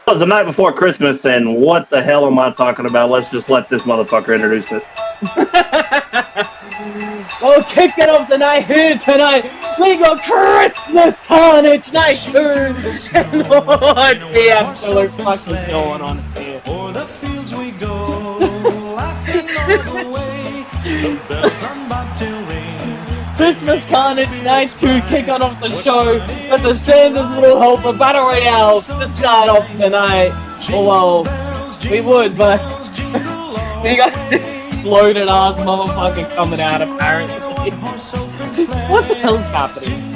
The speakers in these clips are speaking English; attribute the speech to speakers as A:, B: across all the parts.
A: It was the night before Christmas, and what the hell am I talking about? Let's just let this motherfucker introduce it.
B: Well, kicking off the night here tonight, we got Christmas Carnage Night 2! And what the absolute fuck is going on here?
C: O'er the fields we go, laughing all the way, the bells on bobtail ring.
B: Christmas Carnage Night 2 kicking off the show with the standard little helper Battle Royale to start off the night. Oh well, we would, but we got this bloated ass motherfucker coming out apparently. What the hell's happening?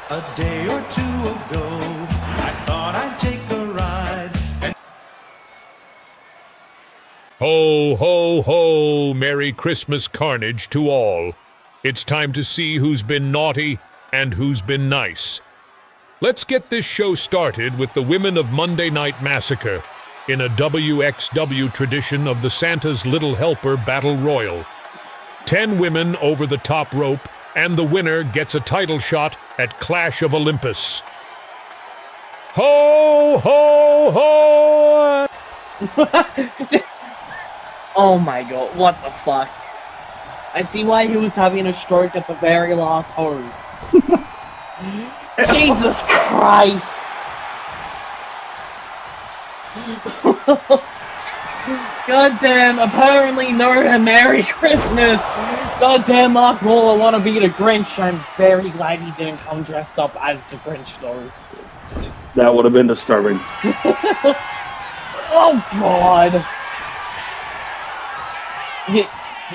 C: A day or two ago, I thought I'd take a ride and
D: Ho, ho, ho! Merry Christmas Carnage to all. It's time to see who's been naughty and who's been nice. Let's get this show started with the women of Monday Night Massacre in a WXW tradition of the Santa's Little Helper Battle Royale. 10 women over the top rope, and the winner gets a title shot at Clash of Olympus. Ho, ho, ho!
B: Oh my god, what the fuck? I see why he was having a stroke at the very last hole. Jesus Christ! Goddamn, apparently no Merry Christmas! Goddamn, Mark Waller wanna be the Grinch. I'm very glad he didn't come dressed up as the Grinch though.
A: That would have been disturbing.
B: Oh god! You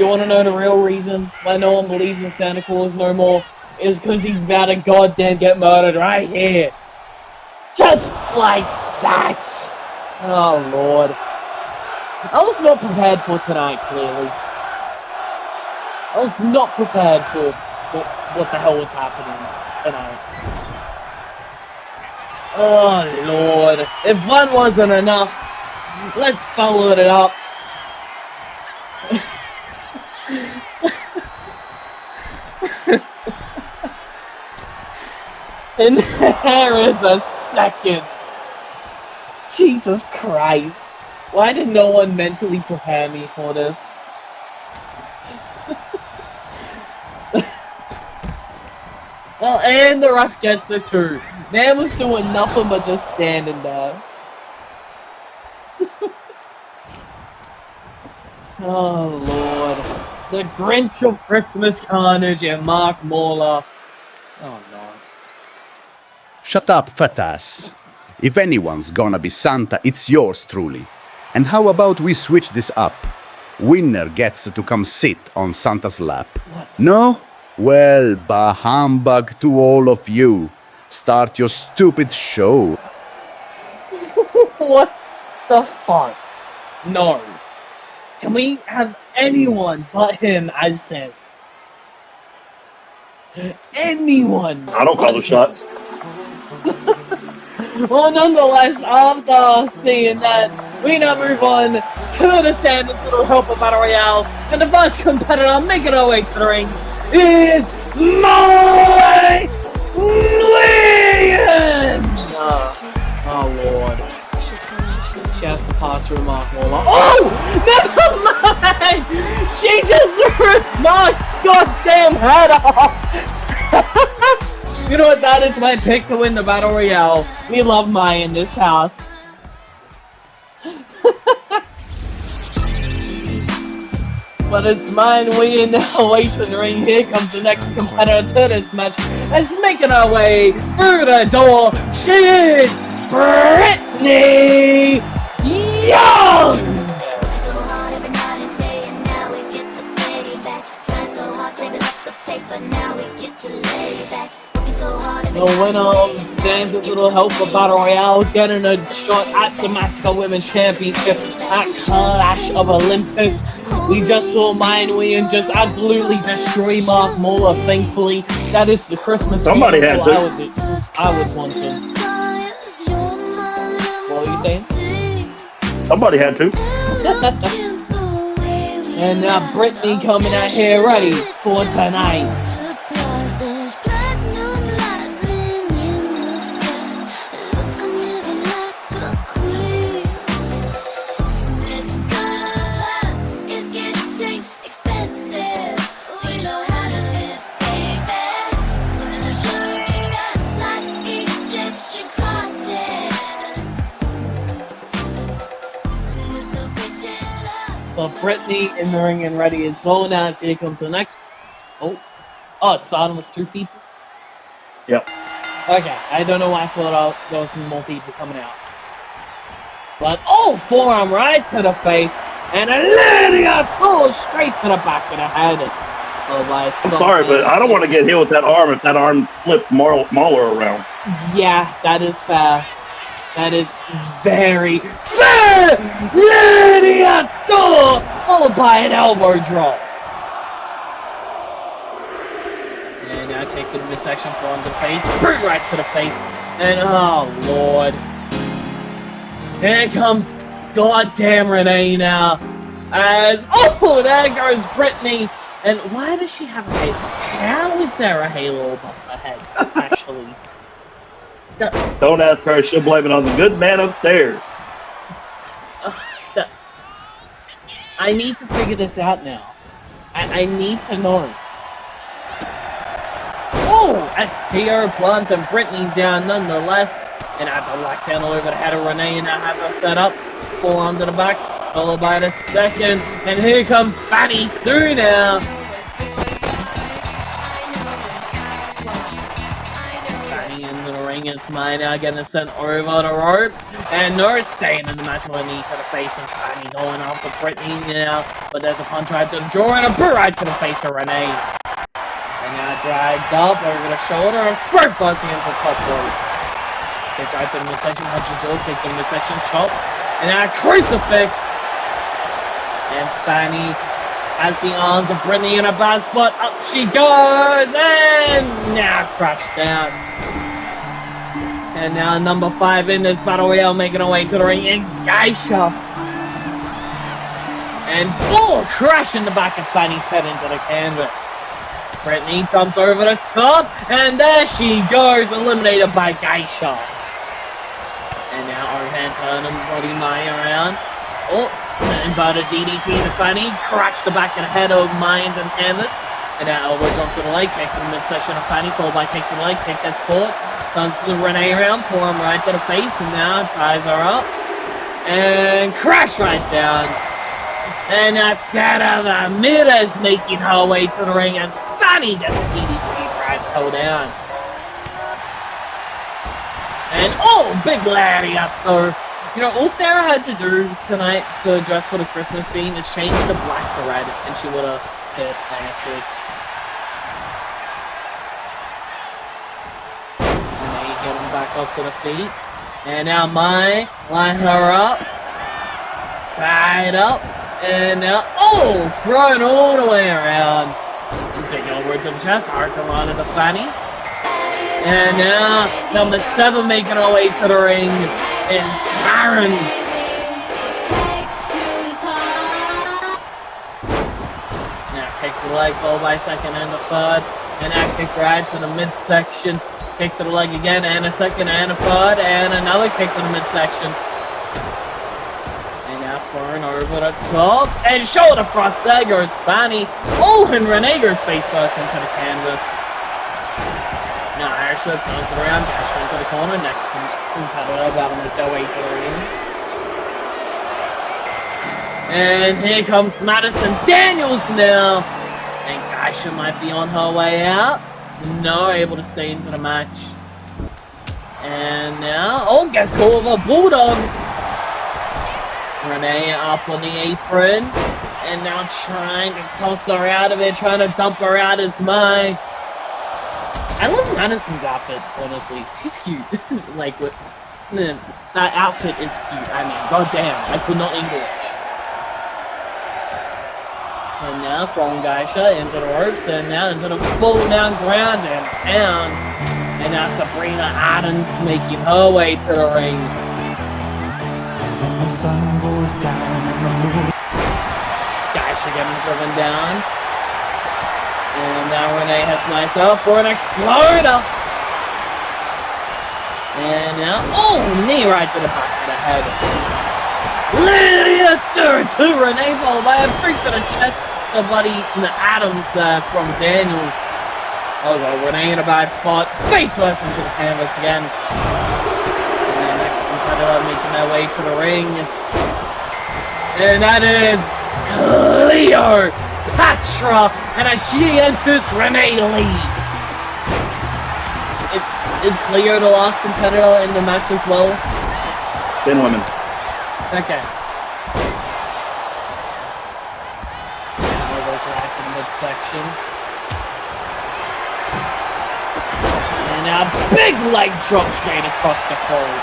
B: wanna know the real reason why no one believes in Santa Claus no more? Is because he's about to goddamn get murdered right here. Just like that! Oh lord. I was not prepared for tonight, clearly. I was not prepared for what the hell was happening tonight. Oh lord. If one wasn't enough, let's follow it up. And there is a second. Jesus Christ. Why did no one mentally prepare me for this? Well, and the ref gets it too. Man was doing nothing but just standing there. Oh lord. The Grinch of Christmas Carnage and Mark Mauler. Oh no.
E: Shut up, fat ass. If anyone's gonna be Santa, it's yours truly. And how about we switch this up? Winner gets to come sit on Santa's lap.
B: What?
E: No? Well, bah humbug to all of you. Start your stupid show.
B: What the fuck? No. Can we have anyone but him as Santa? Anyone!
A: I don't call the shots.
B: Well, nonetheless, after seeing that, we now move on to the Santa's Little Helper Battle Royale, and the first competitor making our way to the ring is Molly Leon! Oh lord. She has to pass through Mark Waller. Oh! Never mind! She just ripped Mark's goddamn head off! You know what, that is my pick to win the Battle Royale. We love Mai in this house. But it's mine, we now wait in the ring. Here comes the next competitor to this match. As making our way through the door, she is Brittany Young! The winner of Santa's Little Helper Battle Royale getting a shot at the Massacre Women's Championship at Clash of Olympus. We just saw Mayan Wien just absolutely destroy Mark Muller. Thankfully, that is the Christmas
A: Somebody had to.
B: I was wanting. understand.
A: Somebody had to.
B: And now Brittany coming out here ready for tonight. So Brittany in the ring and ready as well as here comes the next. Oh, Sodom was 2 people?
A: Yep.
B: Okay, I don't know why I thought there was some more people coming out. But, forearm right to the face, and a Lydia toe straight to the back of the head.
A: I'm sorry, but I don't want to get hit with that arm if that arm flipped Mauler around.
B: Yeah, that is fair. That is very fair! Lydia toe! Followed by an elbow drop. And now kick to the midsection from the face, boot right to the face, and oh lord. Here comes goddamn Renee now. As there goes Brittany. And why does she have a halo? How is there a halo above her head, actually?
A: Don't ask her, she'll blame it on the good man upstairs.
B: I need to figure this out now. I need to know. STO blunt and Brittany down nonetheless. And at the left hand over the head of Renee now has her set up. Forearm to the back, followed by the second. And here comes Fanny through now. Fanny into the ring is mine now getting sent over the rope. And Nora staying in the match with a knee to the face and Fanny going after Brittany now. But there's a punch right to the jaw and a boot right to the face of Renee. And now dragged up over the shoulder and first bouncing into the top rope. Kick right to the midsection, punch the jaw, kick to the midsection, chop. And now crucifix. And Fanny has the arms of Brittany in a bad spot. Up she goes and now crashed down. And now number 5 in this Battle Royale making her way to the ring in Geisha. And crash in the back of Fanny's head into the canvas. Brittany dumped over the top, and there she goes, eliminated by Geisha. And now overhand turn and body Maya around. Inverted DDT to Fanny, crashed the back of the head of Mind and canvas. And now elbow jump to the leg, kick to the midsection of Fanny, followed by kick to the leg, kick that's caught. Turns to Renee around, forearm right to the face, and now ties her up. And crash right down. And now Sarah Ramirez making her way to the ring as Fanny gets DDT right held down. And big Larry up there. You know, all Sarah had to do tonight to dress for the Christmas theme is change the black to red, and she would have hit nicely. And now you get him back up to the feet. And now Mai line her up. Side up. And now, throwing all the way around. And taking over to the chest, Arkarana to Fanny. And now, number 7 making her way to the ring. And Taryn. Now kick the leg, followed by second and the third. And now kick right to the midsection. Kick to the leg again, and a second and a third. And another kick to the midsection. Thrown over the top, and shoulder thrust, there goes Fanny. And Renee goes face first into the canvas. Now Airship turns it around, dash into the corner, next competitor that'll make their way to the ring. And here comes Madison Daniels now. And Geisha might be on her way out. No, able to stay into the match. And now, gets caught with a bulldog. Renee up on the apron, and now trying to toss her out of it, trying to dump her out as Mai. I love Madison's outfit, honestly. She's cute. That outfit is cute. I mean, goddamn, I could not English. And now throwing Geisha into the ropes, and now into the full down ground and pound. And now Sabrina Adams making her way to the ring.
C: when the sun goes down and the moon.
B: Guys are getting driven down. And now Renee has myself for an exploder. And now, knee right to the back of the head. Lydia to Renee, followed by a freak to the chest. The buddy Adams from Daniels. Oh god, Renee in a bad spot. Face first into the canvas again. And the next competitor making their way to the ring. And that is Cleopatra. And as she enters, Renee leaves. Is Cleo the last competitor in the match as well?
A: 10 women.
B: Okay. Now goes right to the midsection. And now big leg drop straight across the fold.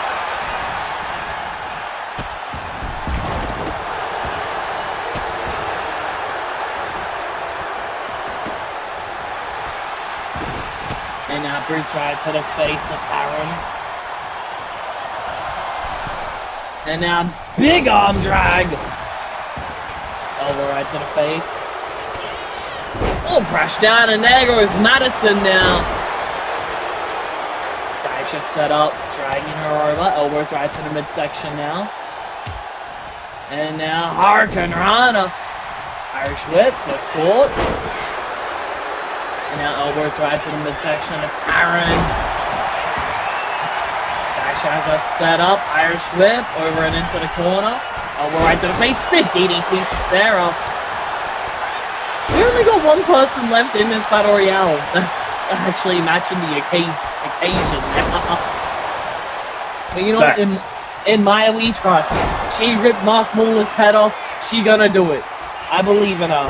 B: And now brutes right to the face of Taron. And now big arm drag. Elbow right to the face. Oh, crash down, and there goes Madison now. Daisha set up, dragging her over. Elbows right to the midsection now. And now Hurricane Rana. Irish whip, was caught. And now elbows right to the midsection of Taron. Dash has a set up, Irish whip, over and into the corner. Elbow right to the face, big DDT to Sarah. We only got one person left in this Battle Royale that's actually matching the occasion. But you know what, in Maya we trust. She ripped Mark Muller's head off, she gonna do it. I believe in her.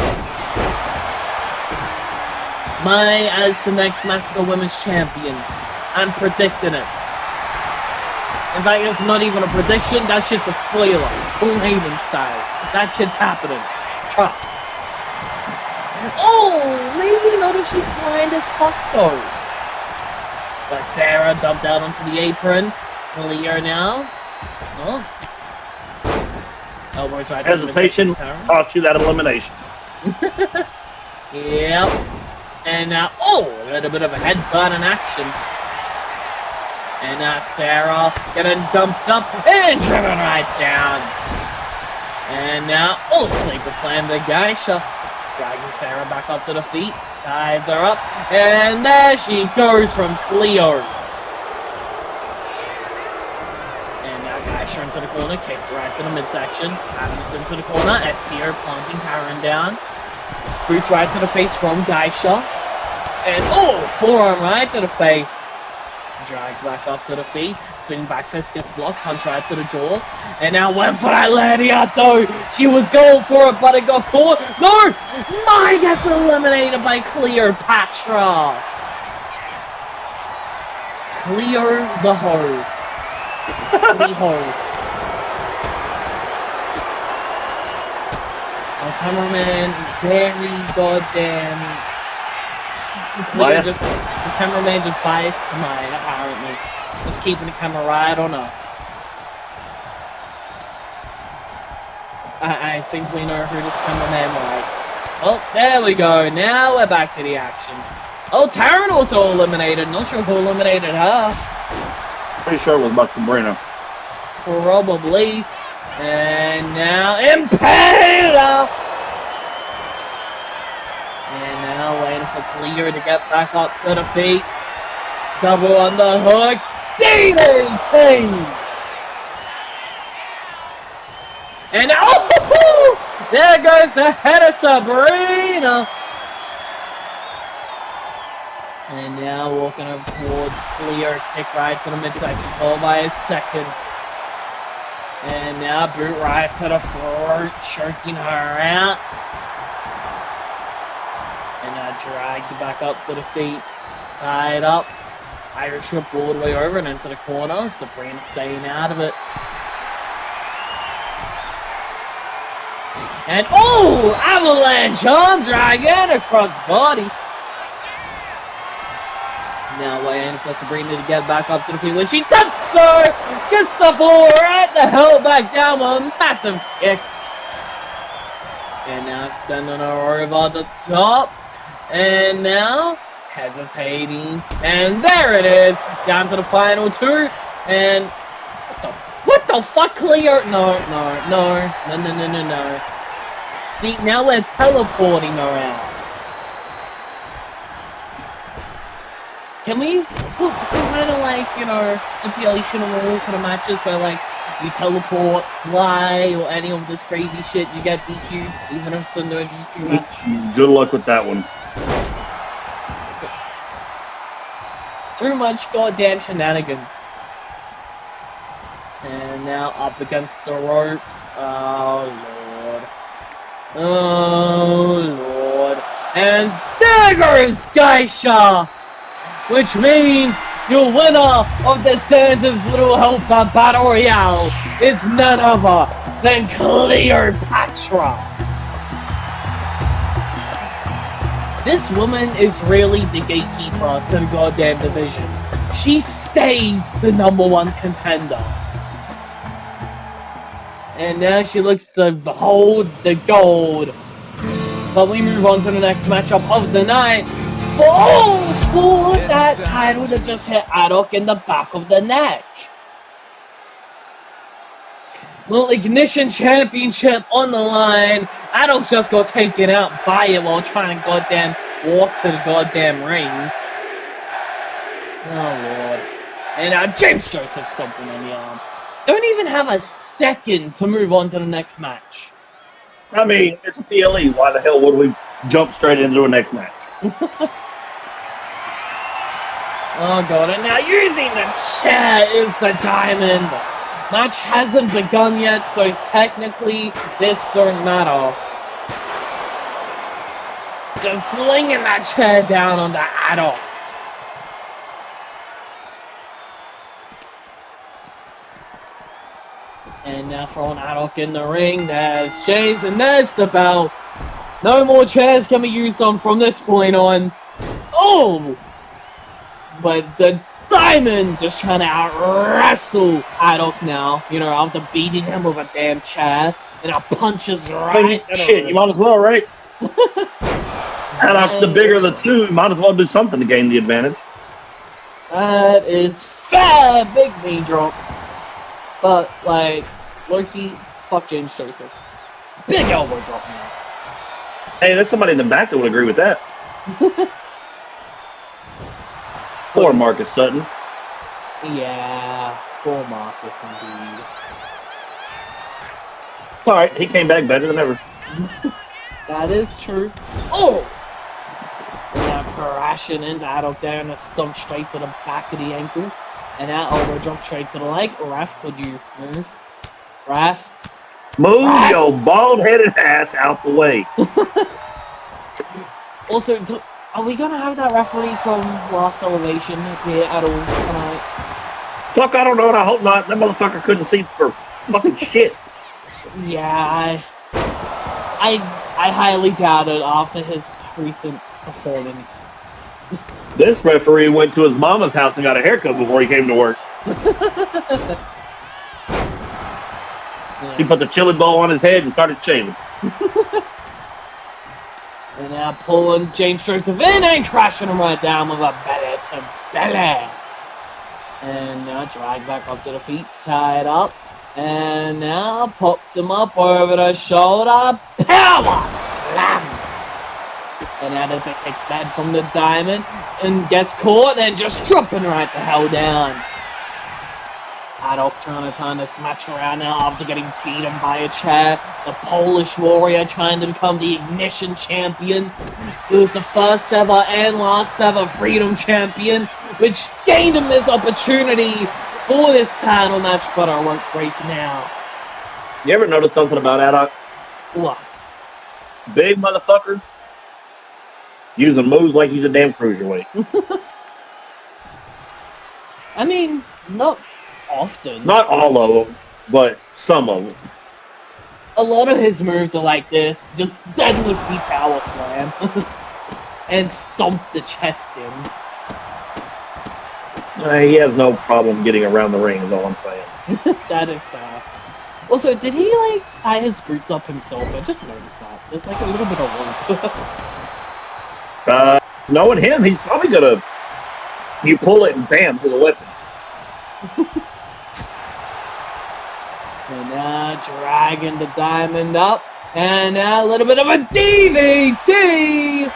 B: Maya as the next Mexico Women's Champion. I'm predicting it. In fact, it's not even a prediction, that shit's a spoiler. Boom Haven style. That shit's happening. Trust. Oh, maybe not if she's blind as fuck though. But Sarah dumped out onto the apron. Clear now. Oh. Elbows right.
A: Hesitation cost you that elimination.
B: Yep. And now, a little bit of a headbutt in action. And now Sarah getting dumped up and driven right down. And now, sleeper slam to Geisha. Dragging Sarah back up to the feet. Ties her up. And there she goes from Cleo. And now Geisha into the corner. Kicked right to the midsection. Adams into the corner. STR planting Karen down. Boots right to the face from Geisha. And forearm right to the face. Drag back up to the feet. Spinning back fist gets blocked. Punch right to the jaw. And now went for that lariat though. She was going for it, but it got caught. No! Maya gets eliminated by Cleopatra. Clear the hoe. Our cameraman, very goddamn. The cameraman just biased to mine, apparently. Just keeping the camera right on up. I think we know who this cameraman likes. Oh, there we go. Now we're back to the action. Oh, Taron also eliminated. Not sure who eliminated her.
A: Pretty sure it was Buck Breno.
B: Probably. And now Impala! And now waiting for Clear to get back up to the feet. Double on the hook. DDT! And now, there goes the head of Sabrina! And now walking up towards Clear. Kick right to the midsection, followed by a second. And now boot right to the floor, choking her out. And now dragged back up to the feet. Tied up. Irish whip all the way over and into the corner. Sabrina staying out of it. And avalanche arm drag and across body. Now waiting for Sabrina to get back up to the field, when she does so! Just before, right the hell back down with a massive kick. And now sending her over the top. And now hesitating. And there it is. Down to the final two. And what the fuck, Cleo? No. See, now we're teleporting around. Can we put some kind of like, you know, stipulation rule for the matches where like you teleport, fly, or any of this crazy shit, you get DQ, even if it's a no DQ match?
A: Good luck with that one.
B: Too much goddamn shenanigans. And now up against the ropes. Oh Lord. And there goes Geisha! Which means your winner of the Santa's Little Helper Battle Royale is none other than Cleopatra. This woman is really the gatekeeper to the goddamn division. She stays the #1 contender. And now she looks to behold the gold. But we move on to the next matchup of the night. For that title that just hit Adok in the back of the neck. Little Ignition Championship on the line. Adok just got taken out by it while trying to goddamn walk to the goddamn ring. Oh Lord. And now James Joseph stomping on the arm. Don't even have a second to move on to the next match.
A: I mean, it's a PLE. Why the hell would we jump straight into the next match?
B: Oh god, and now using the chair is the diamond. Match hasn't begun yet, so technically this don't matter. Just slinging that chair down on the Adok. And now throwing Adok in the ring. There's James, and there's the bell. No more chairs can be used on from this point on. Oh! But the Diamond just trying to out-wrestle Adok now. You know, after beating him with a damn chair. And now punches right.
A: Shit, you might as well, right? Adok's the bigger of the two. You might as well do something to gain the advantage.
B: That is fair. Big knee drop. But, like, Loki, fuck James Joseph. Big elbow drop now.
A: Hey, there's somebody in the back that would agree with that. Poor Marcus Sutton.
B: Yeah, poor Marcus indeed.
A: It's alright, he came back better than ever.
B: That is true. Oh! And now crashing into Adok there and a stomp straight to the back of the ankle. And that elbow drop straight to the leg. Raf, could you move? Raf?
A: Move your bald-headed ass out the way.
B: Also, are we gonna have that referee from Last Elevation here at all tonight?
A: Fuck, I don't know, and I hope not. That motherfucker couldn't see for fucking shit.
B: Yeah, I highly doubt it after his recent performance.
A: This referee went to his mama's house and got a haircut before he came to work. He put the chili bowl on his head and started shaving.
B: And now pulling James Joseph in and crashing him right down with a belly to belly. And now drag back up to the feet, tied up. And now pops him up over the shoulder. Power slam! And now there's a kick back from the Diamond. And gets caught and just dropping right the hell down. Adok trying to turn this match around now after getting beaten by a chair. The Polish Warrior trying to become the Ignition Champion. He was the first ever and last ever Freedom Champion, which gained him this opportunity for this title match, but I won't break now.
A: You ever notice something about Adok?
B: What?
A: Big motherfucker. Using moves like he's a damn cruiserweight.
B: I mean, not often.
A: Not all of them, but some of them.
B: A lot of his moves are like this, just deadlifty power slam. And stomp the chest in.
A: He has no problem getting around the ring, is all I'm saying.
B: That is fair. Also, did he, like, tie his boots up himself? I just noticed that. There's, like, a little bit of rope.
A: Knowing him, he's probably gonna... You pull it and bam, to the weapon.
B: And now dragging the diamond up. And now a little bit of a DVD!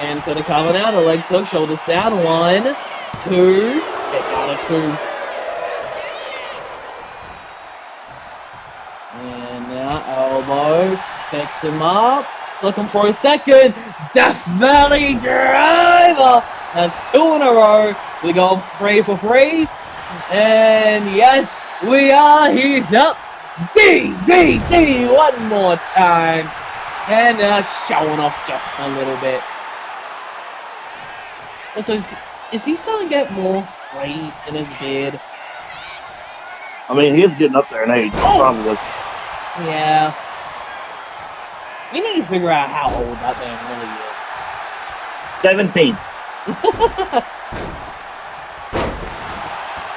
B: Into the cover now. The legs hook, shoulders down. 1, 2. Kick out of 2. And now elbow. Picks him up. Looking for a second. Death Valley Driver! That's 2 in a row. We go 3 for 3. And yes, we are. He's up. DVD one more time. And showing off just a little bit. Also, is he starting to get more gray in his beard?
A: I mean, he's getting up there in age, probably.
B: Yeah. We need to figure out how old that man really is.
A: 17.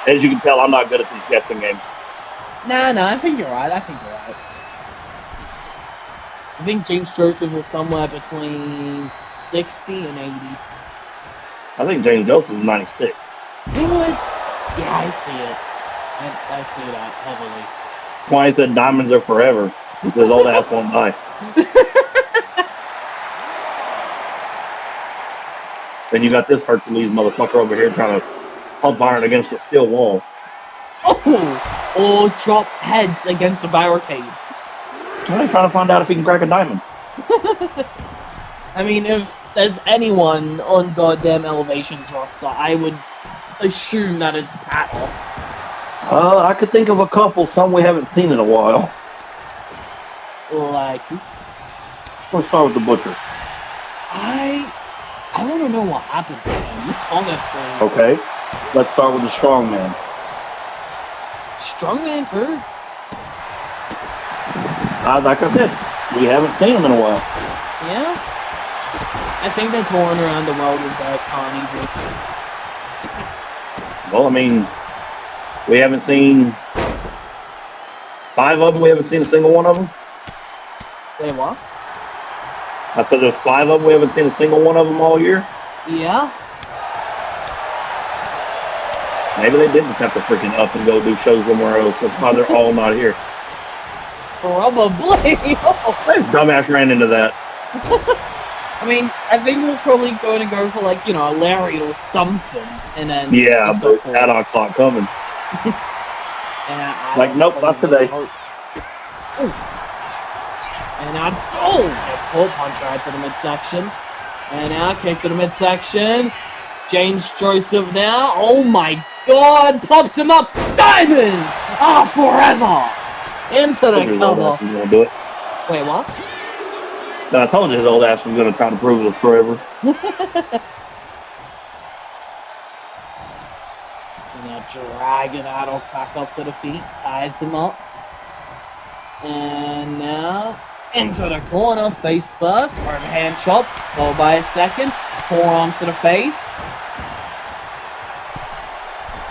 A: As you can tell, I'm not good at these guessing games.
B: Nah, I think you're right. I think James Joseph is somewhere between 60 and 80.
A: I think James Joseph is 96.
B: What? Yeah, I see it. I see that heavily.
A: That's why I said diamonds are forever. Because old ass won't die. Then you got this Hercules motherfucker over here trying to pump iron against a steel wall.
B: Oh! Or drop heads against a barricade.
A: Well, he's trying to find out if he can crack a diamond.
B: I mean, if there's anyone on goddamn Elevation's roster, I would assume that it's Adok.
A: I could think of a couple, some we haven't seen in a while.
B: Like who?
A: Let's start with the Butcher.
B: I want to know what happened to him, honestly.
A: Okay, let's start with the Strongman.
B: Strongman too?
A: Like I said, we haven't seen him in a while.
B: Yeah? I think they're touring around the world with Carnage.
A: Well, I mean, we haven't seen 5 of them. We haven't seen a single one of them.
B: Wait, what?
A: I said there's 5 of them. We haven't seen a single one of them all year.
B: Yeah?
A: Maybe they did just have to freaking up and go do shows somewhere else. That's why they're all not here.
B: Probably.
A: That dumbass ran into that.
B: I mean, I think he was probably going to go for, like, you know, a Larry or something, and then...
A: Yeah, but Adok's not coming. Like, nope, not today.
B: And now, it's full punch right to the midsection. And now, kick to the midsection. James Joseph now. Oh my god, pops him up. Diamonds are forever. Into the cover.
A: Gonna do it.
B: Wait, what?
A: No, I told you his old ass was gonna try to prove it was forever.
B: And now dragging Adok back up to the feet, ties him up. And now into the corner, face first, overhand chop, followed by a second, forearms to the face.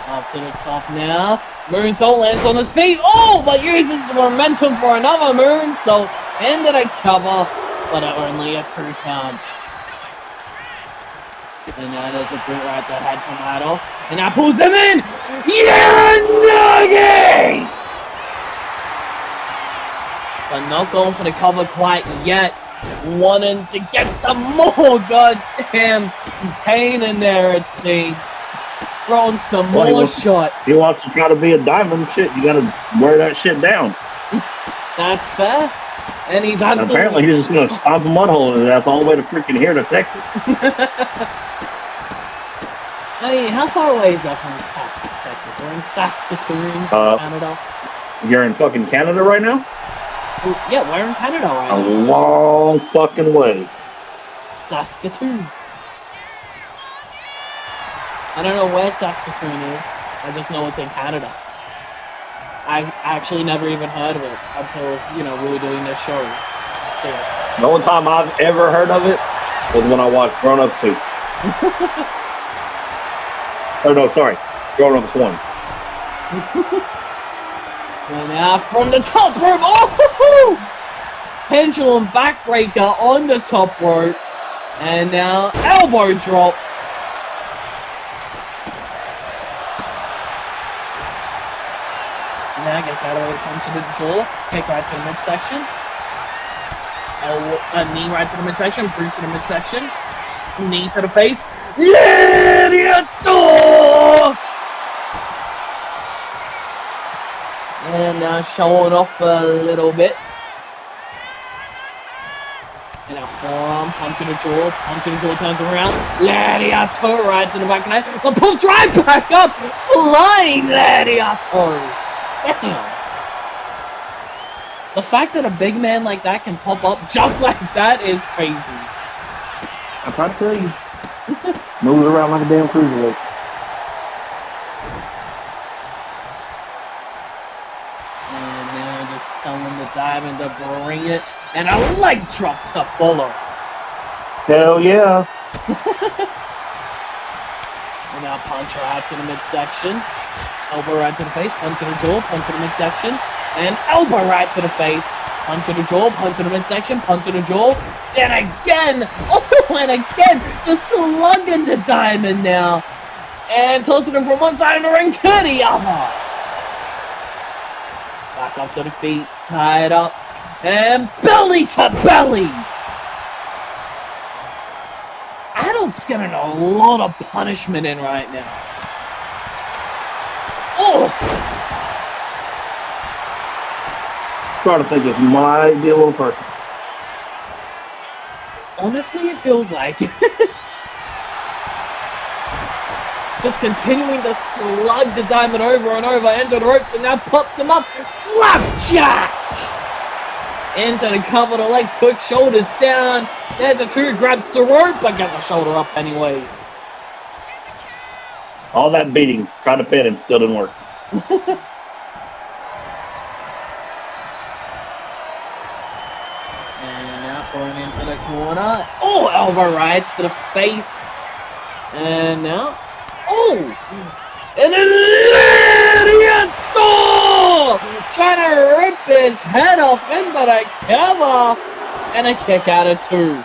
B: Up to the top now. Moonsault lands on his feet. Oh, but uses the momentum for another moonsault into the cover, but only a 2 count. And now there's a boot right to the head from Adok. And that pulls him in! Nugget! But not going for the cover quite yet. Wanting to get some more goddamn pain in there, it seems. Throwing some more shots.
A: He wants to try to be a diamond. Shit, you gotta wear that shit down.
B: That's fair. And he's absolutely...
A: Apparently he's just gonna stomp a mud hole in his ass all the way to freaking here to Texas.
B: I mean, how far away is that from Texas? We're in Saskatoon, Canada.
A: You're in fucking Canada right now?
B: Yeah, we're in Canada right now.
A: A long fucking way.
B: Saskatoon. I don't know where Saskatoon is. I just know it's in Canada. I actually never even heard of it until, you know, we were doing this show. Here.
A: The only time I've ever heard of it was when I watched Grown Ups 2. Oh no, sorry. Going on the 20.
B: And now from the top rope. Oh! Pendulum backbreaker on the top rope. And now elbow drop. Now gets out of the way to punch to the jaw. Kick right to the midsection. Knee right to the midsection. Boot to the midsection. Knee to the face. Gladiator! And now showing off a little bit. And now forearm, punch to the jaw, turns around. Gladiator right to the back of the neck. But pumps right back up. Flying Gladiator. Damn. The fact that a big man like that can pop up just like that is crazy.
A: I'm trying to tell you. Moves around like a damn cruiserweight.
B: And now just telling the Diamond to bring it. And a leg drop to follow.
A: Hell yeah.
B: And now punch right to the midsection. Elbow right to the face, punch to the jaw, punch to the midsection. And elbow right to the face. Punch to the jaw, punch to the midsection, punch to the jaw. And again! Oh, and again! Just slugging the Diamond now. And tossing him from one side of the ring to the other. Back up to the feet, tied up. And belly to belly! Adok's getting a lot of punishment in right now. Oh!
A: Trying to think it might be a little Perkins.
B: Honestly, it feels like just continuing to slug the Diamond over and over into the ropes, and now pops him up. Slapjack! Into the cover of the legs, hook, shoulders down. There's a two, grabs the rope, but gets a shoulder up anyway.
A: All that beating, trying to pin him, still didn't work.
B: And now throwing into the corner. Oh, elbow right to the face. And now, oh! And a Gladiator! Trying to rip his head off into the cover. And a kick out of two.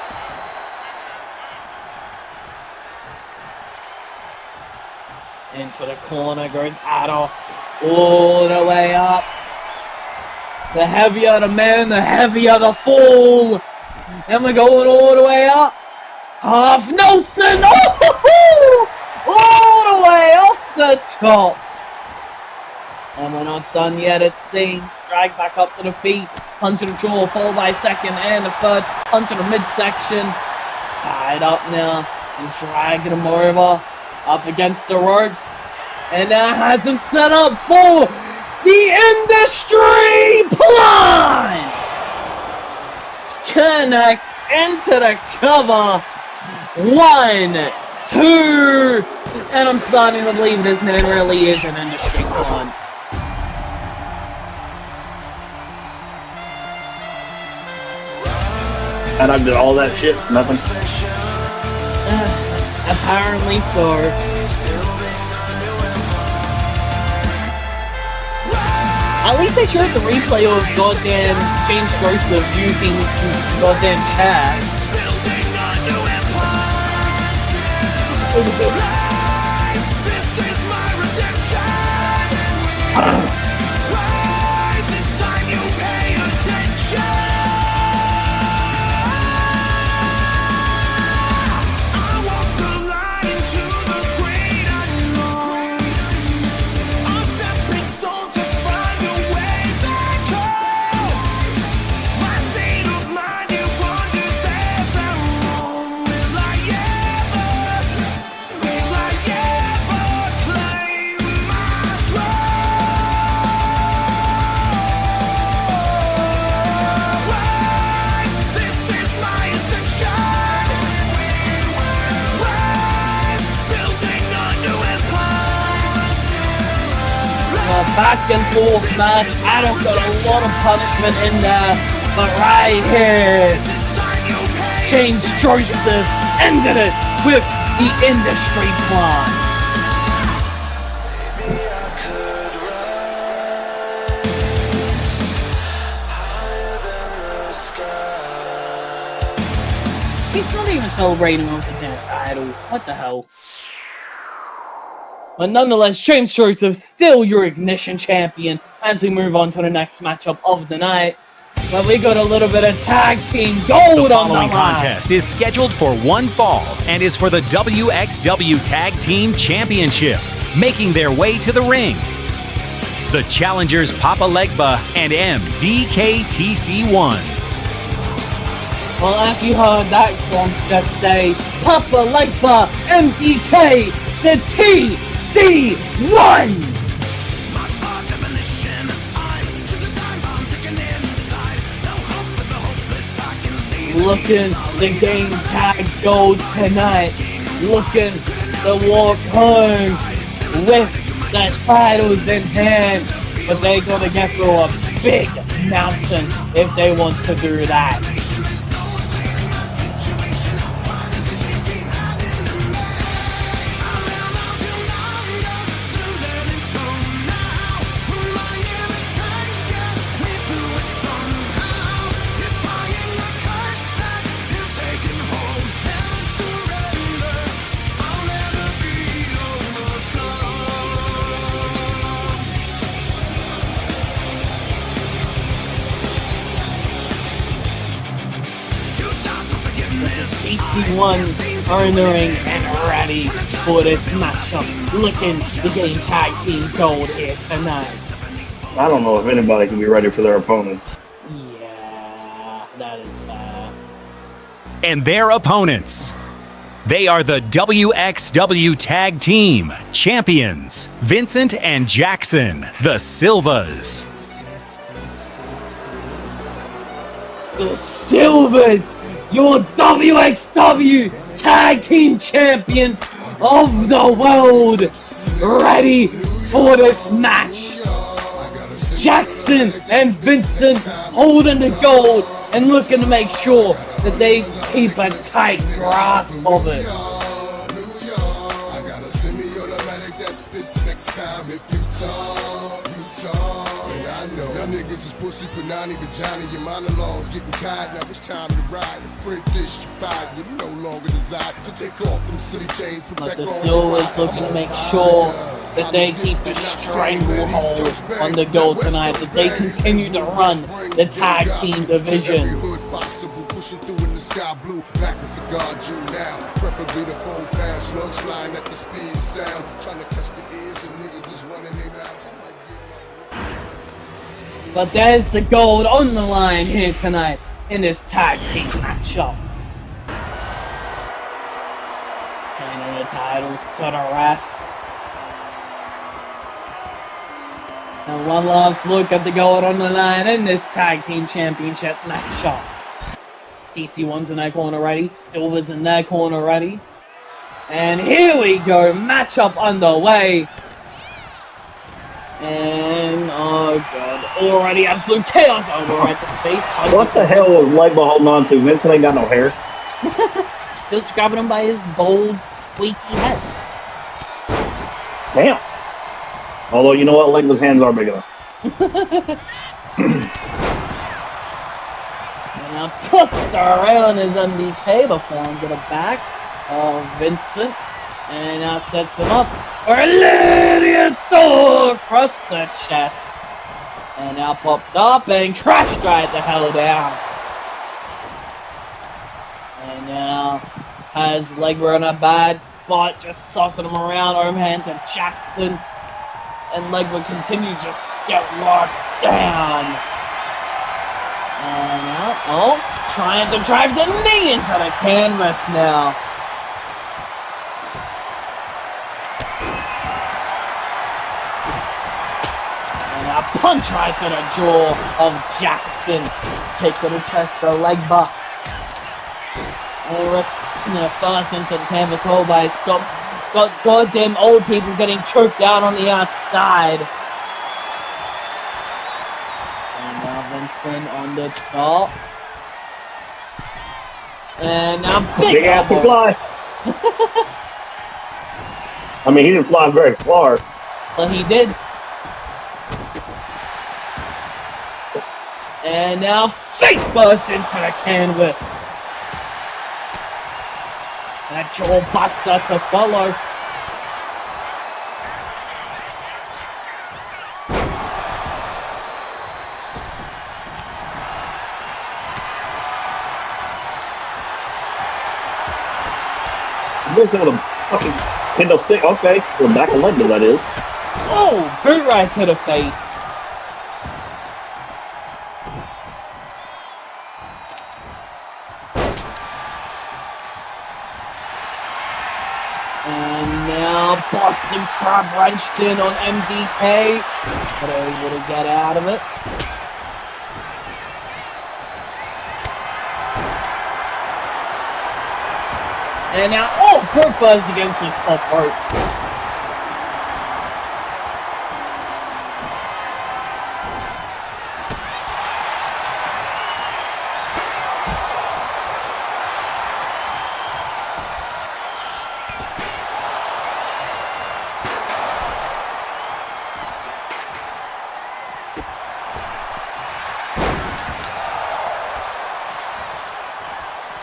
B: Into the corner goes Adok. All the way up. The heavier the man, the heavier the fall. And we're going all the way up. Half Nelson. Oh! All the way off the top. And we're not done yet, it seems. Drag back up to the feet. Punch to the jaw, followed by second and the third. Punch to the midsection. Tied up now. And dragging him over. Up against the ropes. And now has him set up for the industry plunge! Connects into the cover. 1, 2. And I'm starting to believe this man really is an industry plunge.
A: And I did all that shit, nothing.
B: Apparently so. At least they showed the replay of goddamn James Joseph using goddamn chat. Back and forth match. Adok got a lot of punishment in there, but right here, James Joseph ended it with the industry plunge. celebrating on the damn title. What the hell? But nonetheless, James Joseph still your Ignition champion as we move on to the next matchup of the night. But we got a little bit of tag team gold
F: The
B: on the
F: following
B: line.
F: contest is scheduled for one fall and is for the WXW Tag Team Championship. Making their way to the ring, the challengers Papa Legba and MDKTC1s.
B: Well, as you heard that one just say, Papa Legba MDK, the TC1! Looking to gain tag gold tonight. Looking to walk home with the titles in hand. But they gotta get through a big mountain if they want to do that. TC1s are in the ring and ready for this matchup, looking to gain tag team gold here tonight.
A: I don't know if anybody can be ready for their opponent.
B: Yeah, that is fair.
F: And their opponents. They are the WXW Tag Team Champions, Vincent and Jackson, the Silvas.
B: The Silvas, your WXW Tag Team Champions of the world, ready for this match. Jackson and Vincent holding the gold and looking to make sure that they keep a tight grasp of it.
G: Y'all niggas is pussy, panani, vagina, your monologues getting tired, now it's time to ride. The print this, you fired, you no longer desire to take off them silly chains, put
B: But
G: back
B: the
G: on
B: Silvas looking to make sure that they keep the stranglehold on the gold tonight, that they continue to run the tag team division.
G: Pushing through in the sky blue, black with the guard you now. Preferably the full band, slugs flying at the speed of sound. Trying to catch the ears and niggas just running their mouths.
B: But there's the gold on the line here tonight in this tag team matchup. Handing the titles to the ref. And one last look at the gold on the line in this tag team championship matchup. TC1's in their corner ready. Silva's in their corner ready. And here we go. Matchup underway. And, oh god, already absolute chaos over right to the face.
A: What the hell was Legba holding on to? Vincent ain't got no hair.
B: Just grabbing him by his bold, squeaky head.
A: Damn. Although, you know what? Legba's hands are big enough.
B: And now tossed around his MDK before him get it back of Vincent. And now sets him up for a lariat across the chest. And now popped up and crashed right the hell down. And now has Legba in a bad spot, just saucing him around, arm hand to Jackson. And Legba continues to just get locked down. And now, oh, trying to drive the knee into the canvas now. A punch right to the jaw of Jackson. Kick to the chest of Legba. And risking the first into the canvas hole by stop. Got goddamn old people getting choked out on the outside. And now Vincent on the top. And now big
A: ass can
B: elbow.
A: fly. I mean, he didn't fly very far.
B: But he did. And now face first into the canvas. That jaw buster to follow.
A: Looks like a fucking kendo stick. Okay, the back of leg, that is.
B: Oh, boot right to the face. And now Boston Crab wrenched in on MDK, but able to get out of it. And now, foot fuzz against the top rope.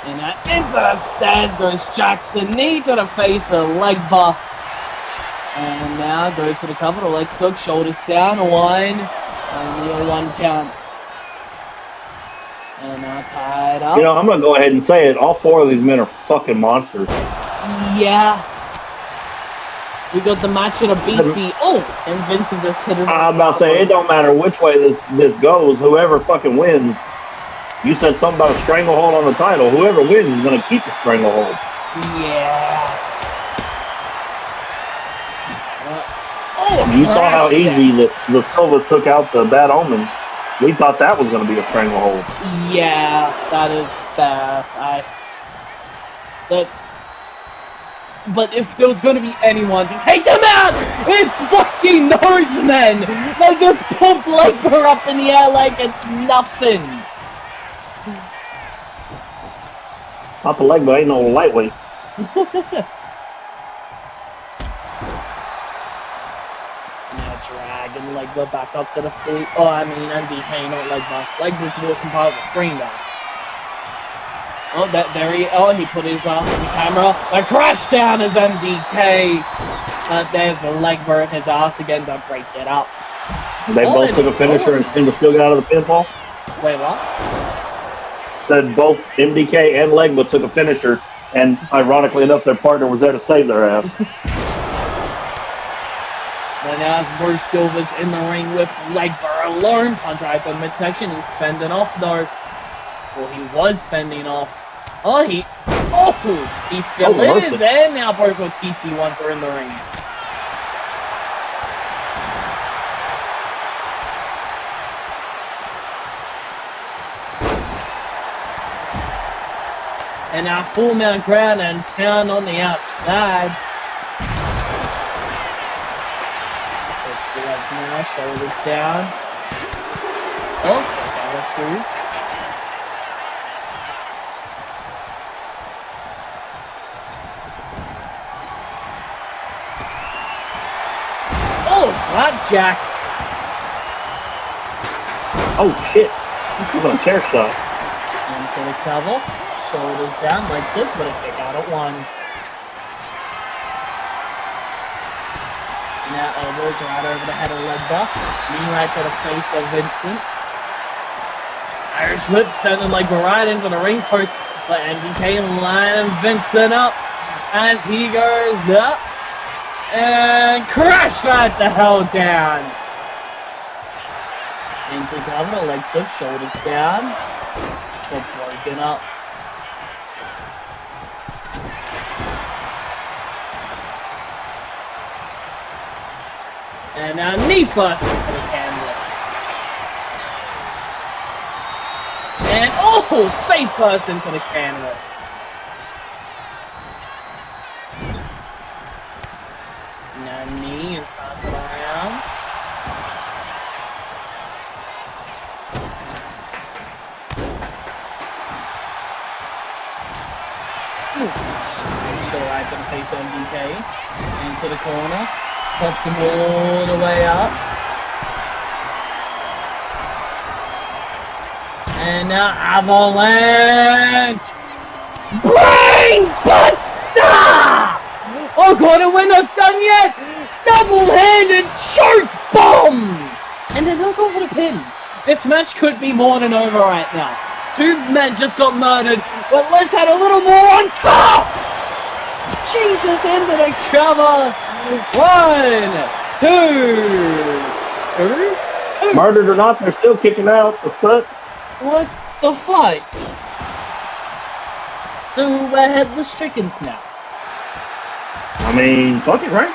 B: And now into the stairs goes Jackson, knee to the face, a leg bar. And now goes to the cover, the leg hook, shoulders down, only a 1 count. And now tied up.
A: You know, I'm gonna go ahead and say it. All 4 of these men are fucking monsters.
B: Yeah. We got the match at a beefy. Oh, and Vincent just hit his.
A: I'm about to say, it don't matter which way this goes. Whoever fucking wins. You said something about a stranglehold on the title. Whoever wins is going to keep the stranglehold.
B: Yeah.
A: You saw how easy the Silvas took out the Bad Omen. We thought that was going to be a stranglehold.
B: Yeah, that is fair. But if there was going to be anyone to take them out, it's fucking those men. They just pump Laker up in the air like it's nothing.
A: Papa Legba ain't no lightweight.
B: Now dragging Legba back up to the feet. Oh, I mean MDK, not Legba. Legba's walking past the screen now. Oh, he put his ass on the camera. The crash down is MDK. But there's a Legba in his ass again to break it up.
A: They both took a finisher and Silva still got out of the pinfall?
B: Wait, what?
A: Said both MDK and Legba took a finisher, and ironically enough, their partner was there to save their ass.
B: But now as Bruce Silva's in the ring with Legba alone. Punch right to the midsection. He's fending off though. Well, he was fending off. He still is. And now Bruce with TC once are in the ring. And now full mount ground and pound on the outside. Let's see like now, shoulders down. Oh, got it too. Oh, flapjack.
A: Oh shit. He's on a chair shot.
B: Into the cover. Shoulders down, leg slip, but a kick out at 1. Now elbows right over the head of Legba. Knee right to the face of Vincent. Irish whip sending Legba right into the ring post. But MDK lining Vincent up as he goes up. And crash right the hell down. Into the cover, leg slip, shoulders down. But broken up. And now knee first into the canvas. And face first into the canvas. Now knee and turns it around. Show right to the face of MDK. Into the corner. Pops him all the way up. And now avalanche! Brain bust! Ah! Oh god, and we're not done yet! Double-handed choke bomb! And then they'll go for the pin. This match could be more than over right now. 2 men just got murdered, but let's add a little more on top! Jesus, into the cover! 1, 2.
A: Murdered or not, they're still kicking out. The foot.
B: What the fuck? So we're headless chickens now.
A: I mean, fuck it, right?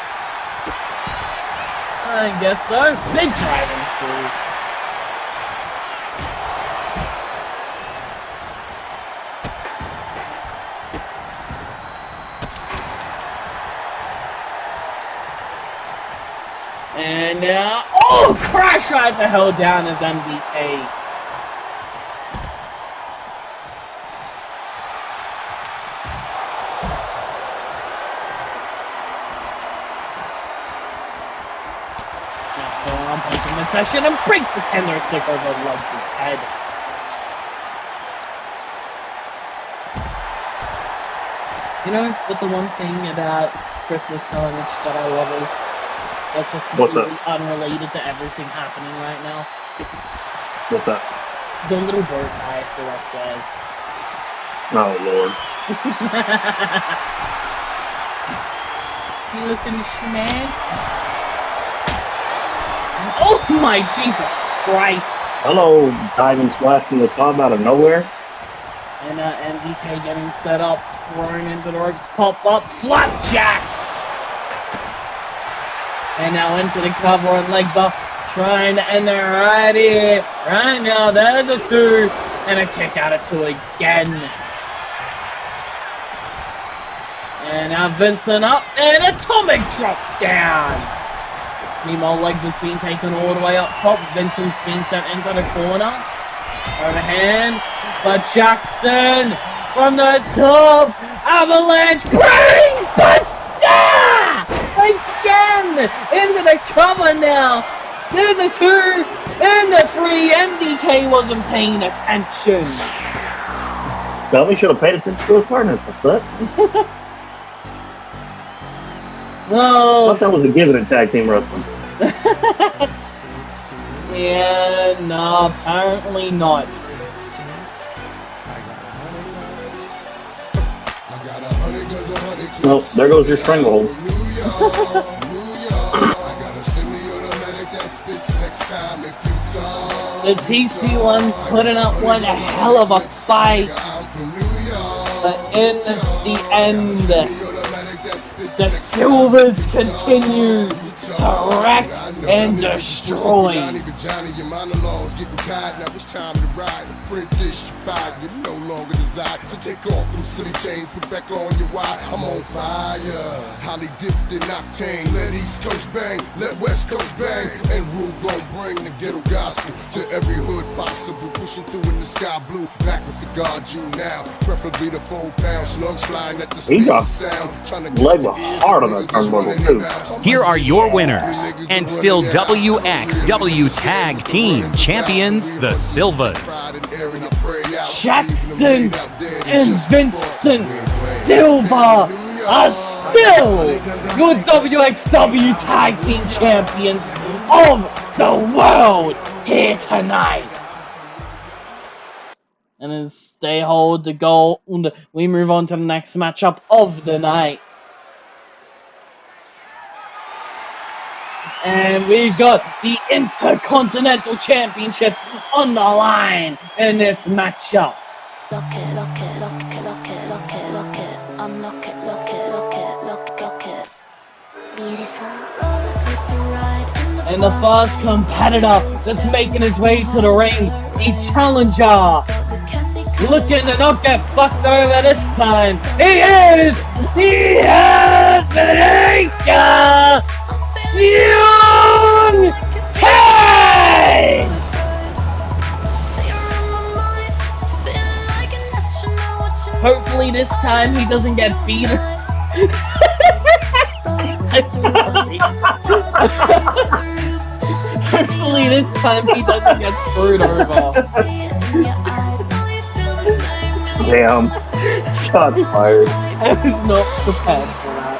B: I guess so. Big driving school. And now, oh, crash right the hell down as MDK. Section and breaks the tender stick over Lumpy's head. You know what the one thing about Christmas Carnage that I love is that's just completely unrelated to everything happening right now.
A: What's that?
B: The little bow tie the ref wears.
A: Oh Lord.
B: You looking schmancy? Oh my Jesus Christ!
A: Hello, diving splash from the top out of nowhere.
B: And MDK getting set up, thrown into the ropes, pop up, flapjack! And now into the cover on leg buff, trying to end there right here. Right now, there's a 2, and a kick out of 2 again. And now Vincent up, and atomic drop down! Meanwhile, leg was being taken all the way up top. Vincent's being sent into the corner. Overhand. But Jackson from the top. Avalanche. Brain Buster! Again! Into the cover now. There's a 2 and a 3. MDK wasn't paying attention.
A: Well, we should have paid attention to his partner. But
B: No.
A: I thought that was a given in tag team wrestling.
B: Yeah, no, apparently not.
A: Well, there goes your stranglehold.
B: The TC1's putting up one hell of a fight. But in the end, the Silvas continue to wreck and destroy.
G: So take off them silly chains, put back on your wire. I'm on fire, highly dipped in octane. Let East Coast bang, let West Coast bang, and rule gon' bring the ghetto gospel to every hood possible. Pushing through in the sky blue, back with the guard you now. Preferably the 4-pound slugs flying at the speed of sound.
A: Leg was hard on that turnbuckle too.
F: Here are your winners, and still WXW Tag Team Champions, the Silvas.
B: Jackson and Vincent Silva are still your WXW Tag Team Champions of the world here tonight. And as they hold the gold, we move on to the next matchup of the night. And we've got the Intercontinental Championship on the line in this matchup.
H: Lock it, lock it, lock it, lock it, lock it, lock it, unlock it, lock it, lock it, lock it, lock it. Beautiful.
B: And the fast competitor that's making his way to the ring, the challenger, looking to not get fucked over this time. He is the Headbanger Seung-Tae! Hopefully this time he doesn't get beaten. I'm sorry. Hopefully this time he doesn't get screwed over.
A: Damn. Shots fired.
B: I was not prepared for that.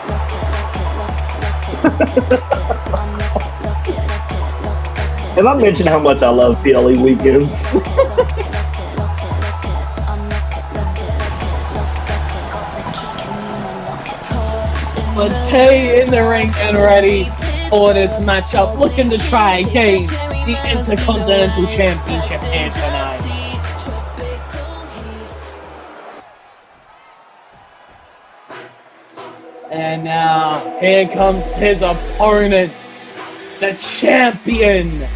A: And I mentioned how much I love PLE weekends.
B: But Tay in the ring and ready for this matchup, looking to try and gain the Intercontinental Championship here tonight. And now, here comes his opponent, the champion,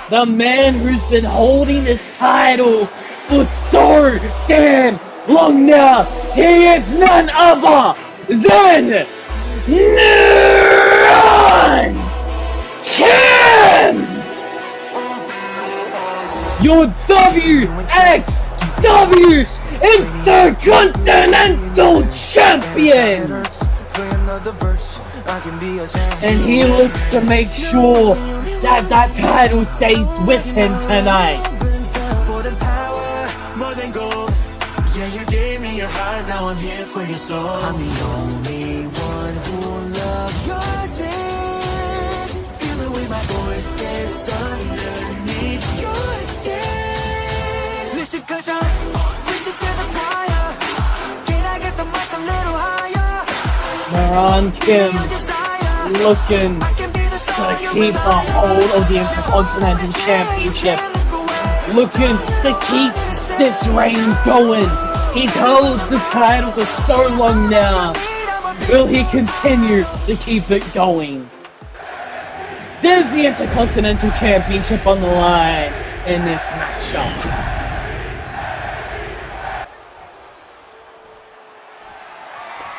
B: the man who's been holding this title for so damn long now. He is none other than Niran Kim! Your WXW Intercontinental Champion! And he looks to make sure that that title stays with him tonight.
C: Yeah, you gave me your heart, now I'm here for your soul. I'm the only one who will love your sins. Feel the way my voice gets underneath your skin. Listen, cause I'm preaching to the choir. Can I get the mic a little higher?
B: Niran Kim looking to keep a hold of the Intercontinental Championship. Looking to keep this reign going. He's held the title for so long now. Will he continue to keep it going? There's the Intercontinental Championship on the line in this matchup.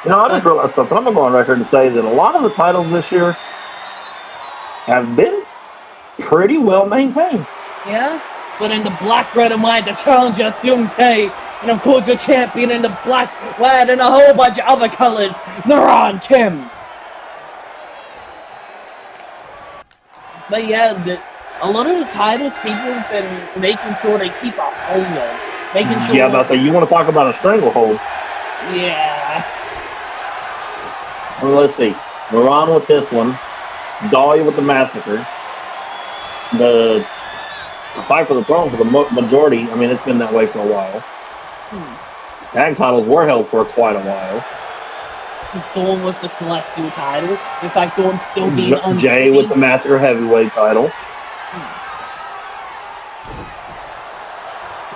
A: You know, I just realized something. I'm going to go on record and say that a lot of the titles this year have been pretty well maintained.
B: Yeah? But in the black, red, and white, the challenger, Seung-Tae, and of course your champion in the black, white, and a whole bunch of other colors, Niran Kim. But yeah, a lot of the titles people have been making sure they keep a hold of. Making sure.
A: Yeah, I'm about to say, you want to talk about a stranglehold?
B: Yeah.
A: Well, let's see. Niran with this one. Dahlia with the Massacre. The fight for the throne for the majority, I mean, it's been that way for a while. Tag titles were held for quite a while.
B: Dawn with the Celestial title. In fact, Dawn's still being undefeated.
A: Jay with the Massacre Heavyweight title.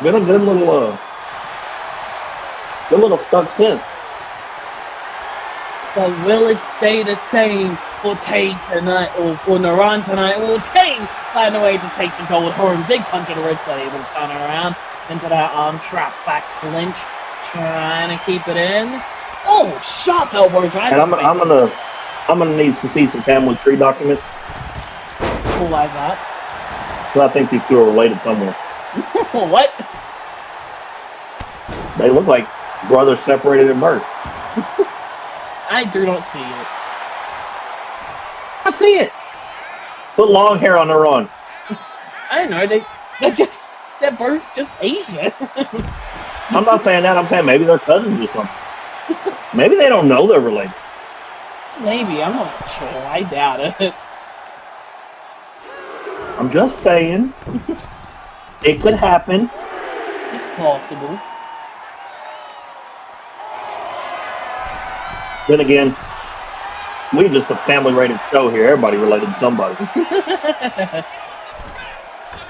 A: Been a good little stuck stint.
B: But will it stay the same for Tay tonight, or for Niran tonight? Will Tay find a way to take the gold home? Big punch of the wrist, but able to turn around into that arm trap back clinch, trying to keep it in. Oh, sharp elbows right.
A: And I'm gonna need to see some family tree documents.
B: Why is that?
A: Because I think these two are related somewhere.
B: What?
A: They look like brothers separated at birth.
B: I do not see it.
A: I see it. Put long hair on their own.
B: I know they're both just Asian.
A: I'm not saying that. I'm saying maybe they're cousins or something. Maybe they don't know they're related.
B: Maybe, I'm not sure. I doubt it.
A: I'm just saying. It could happen.
B: It's possible.
A: Then again, we're just a family-rated show here. Everybody related to somebody.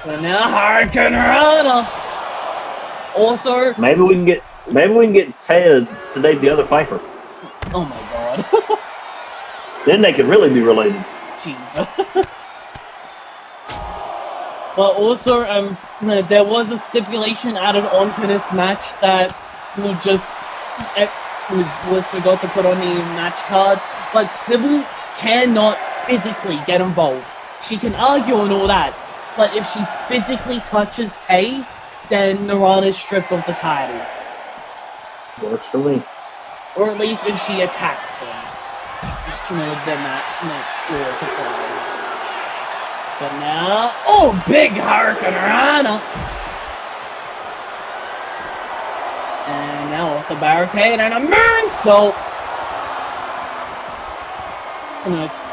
B: And now Hurricane. Also,
A: maybe we can get Taya to date the other Pfeiffer.
B: Oh my god.
A: Then they could really be related.
B: Jesus. But also, there was a stipulation added onto this match that was forgot to put on the match card. But Sybil cannot physically get involved. She can argue and all that, but if she physically touches Tay, then Niran is stripped of the title.
A: Works for me.
B: Or at least if she attacks him. Then that always applies. But now, oh, big Hurricane Rana! And now off the barricade and a moonsault. Nice.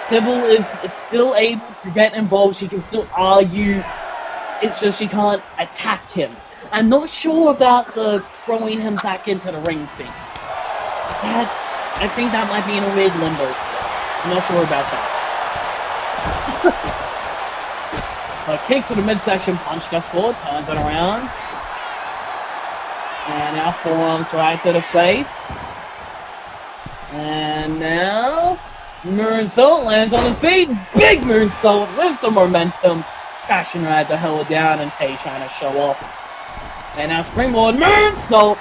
B: Sybil is still able to get involved. She can still argue. It's just she can't attack him. I'm not sure about the throwing him back into the ring thing. I think that might be in a weird limbo spot. I'm not sure about that. A kick to the midsection, punch gets forward, turns it around. And now forearms right to the face. And now moonsault lands on his feet. Big moonsault with the momentum. Crashing right the hell down, and Tay trying to show off. And now springboard moonsault.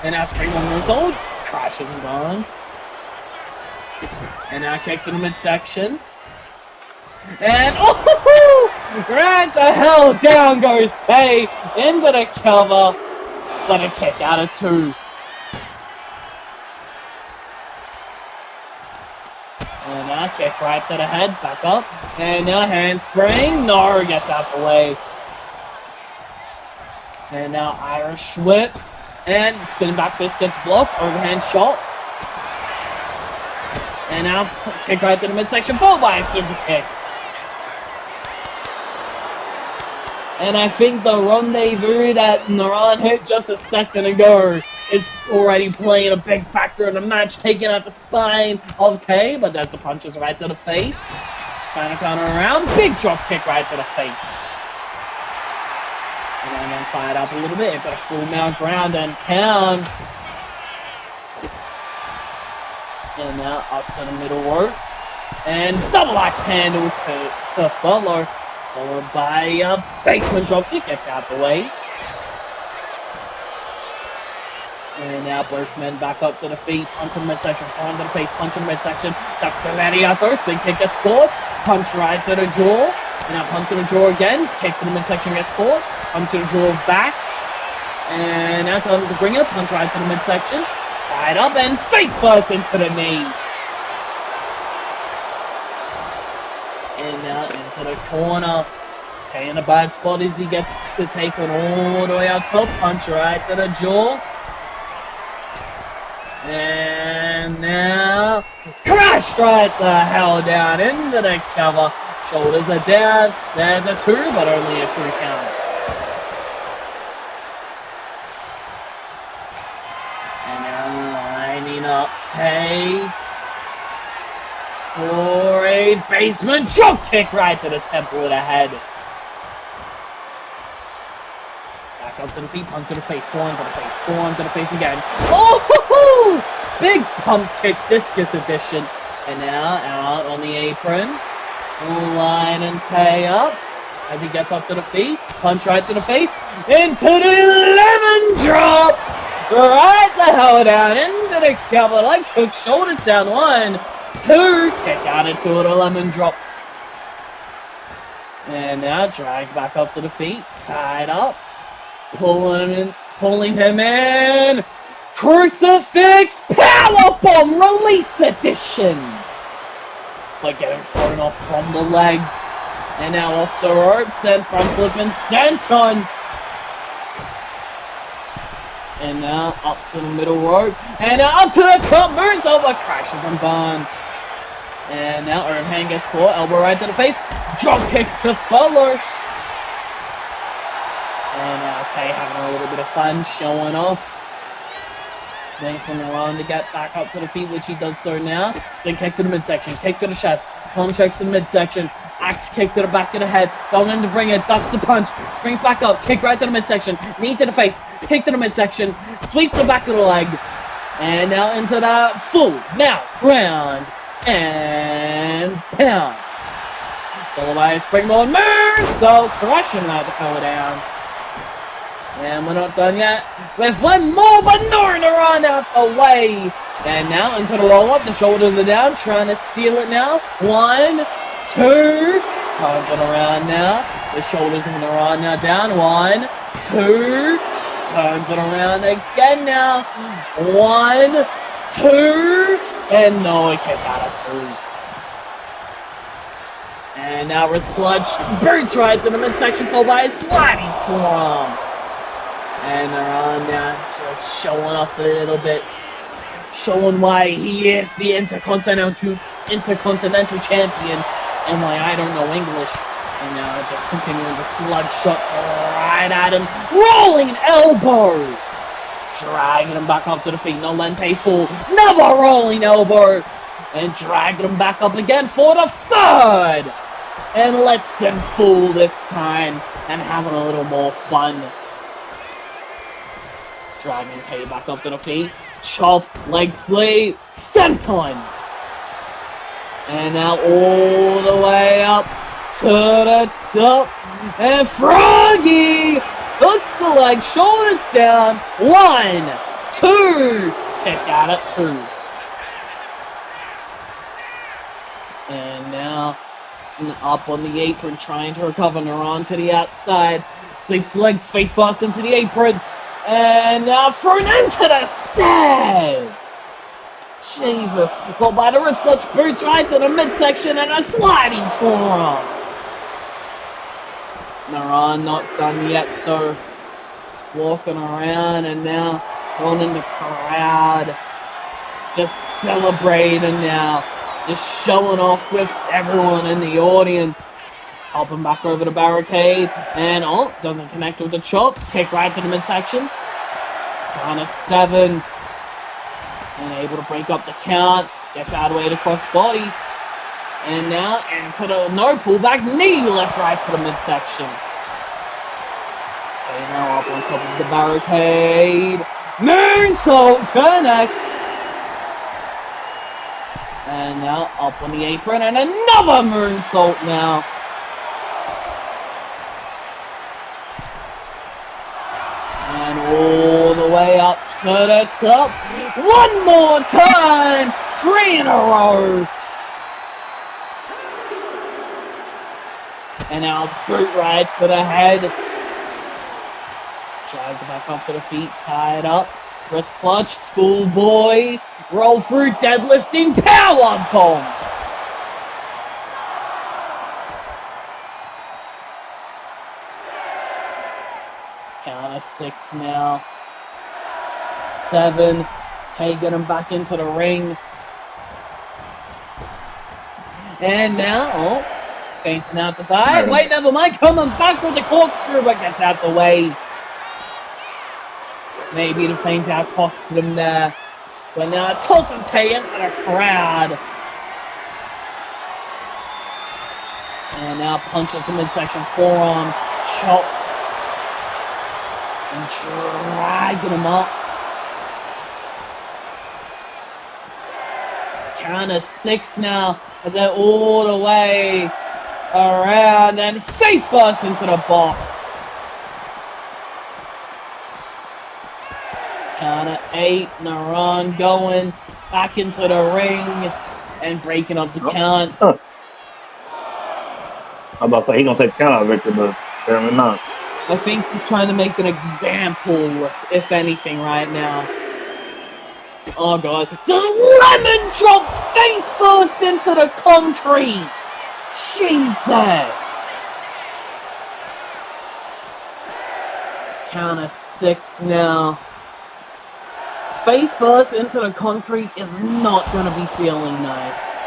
B: And now springboard moonsault. Crashes and burns. And now kick to the midsection. And oh, right the hell down goes Tay into the cover. But a kick out of 2. And now kick right to the head, back up. And now handspring. No, gets out the way. And now Irish whip. And spinning back fist gets blocked. Overhand shot. And now kick right to the midsection, followed by a super kick. And I think the rendezvous that Niran hit just a second ago is already playing a big factor in the match, taking out the spine of Tay, but there's the punches right to the face. Trying to turn her around, big drop kick right to the face. And then fired up a little bit into the full mount ground and pound. And now up to the middle rope. And double axe handle to follow. Followed by a basement dropkick, gets out the way. And now both men back up to the feet, punch in the midsection, palm to the face, punch in the midsection, ducks the Gladiator, big kick gets caught, punch right to the jaw, and now punch to the jaw again, kick to the midsection gets caught, punch to the jaw back, and now time to bring it, punch right to the midsection, tied up and face first into the knee. And now into the corner. Tay in a bad spot as he gets the take on all the way out top. Punch right to the jaw. And now crashed right the hell down into the cover. Shoulders are down. There's a 2, but only a 2 count. And now lining up Tay for a basement drop kick right to the temple of the head. Back up to the feet, punch to the face, forearm to the face, forearm to the face again. Oh, big pump kick, discus edition. And now out on the apron, line and Tay up as he gets up to the feet, punch right to the face, into the lemon drop. Right the hell down into the cover, legs hook, shoulders down, 1, 2, kick out into the lemon drop. And now drag back up to the feet, tied up, pulling him in. Crucifix powerbomb release edition. But getting thrown off from the legs. And now off the ropes and front flipping senton. And now up to the middle rope. And now up to the top, moves over, crashes and burns. And now overhand gets caught, elbow right to the face. Drop kick to follow. And now Tay having a little bit of fun, showing off. Waiting for Niran to get back up to the feet, which he does so now. Then kick to the midsection, kick to the chest, palm strikes to the midsection, axe kick to the back of the head, going in to bring it, ducks the punch, springs back up, kick right to the midsection, knee to the face, kick to the midsection, sweeps the back of the leg, and now into the full mount ground and pound. Followed by a springboard moonsault, crushing right the fella down. And we're not done yet. With one more, but Niran out the way. And now into the roll-up. The shoulders are down. Trying to steal it now. 1, 2. Turns it around now. The shoulders of Niran now down. 1, 2. Turns it around again now. 1, 2. And no, it kicked out of 2. And now wrist clutch, boots right to the midsection, followed by a sliding forearm. And Niran now just showing off a little bit, showing why he is the Intercontinental Champion, and why I don't know English. And now just continuing to slug shots right at him, rolling elbow, dragging him back up to the feet. No lente fall, another rolling elbow, and dragging him back up again for the third. And lets him fall this time, and having a little more fun. Dragging Tay back up to the feet. Chop, leg sweep, senton. And now all the way up to the top. And Froggy hooks the leg, shoulders down. 1, 2. Kick out at 2. And now up on the apron, trying to recover. Niran to the outside. Sweeps the legs face first into the apron. And now thrown into the stairs. Jesus. Well, by the wrist clutch, boots right to the midsection and a sliding forearm. Niran not done yet though. Walking around and now going in the crowd. Just celebrating now. Just showing off with everyone in the audience. Hopping back over the barricade. And, oh, doesn't connect with the chop. Kick right to the midsection. Down at 7. And able to break up the count. Gets out of the way to crossbody. And now into the no pullback. Knee left right to the midsection. Taylor up on top of the barricade. Moonsault connects. And now up on the apron. And another moonsault now. And all the way up to the top. One more time. 3 in a row. And now boot right to the head. Dragged back up to the feet. Tied up. Wrist clutch. Schoolboy. Roll through. Deadlifting. Power bomb. Count of 6 now. 7. Taking him back into the ring. And now, oh, fainting out the dive. Wait, never mind. Coming back with the corkscrew, but gets out the way. Maybe the faint out costs them there. But now tossing Tay into the crowd. And now punches the midsection forearms, chops. And dragging him up. Count of 6 now. As they're all the way around. And face first into the box. Count of 8. Niran going back into the ring. And breaking up the count.
A: I'm about to say he's going to take the count out, Victor, but apparently not.
B: I think he's trying to make an example, if anything, right now. Oh god. The lemon drop face first into the concrete! Jesus! Count of 6 now. Face first into the concrete is not going to be feeling nice.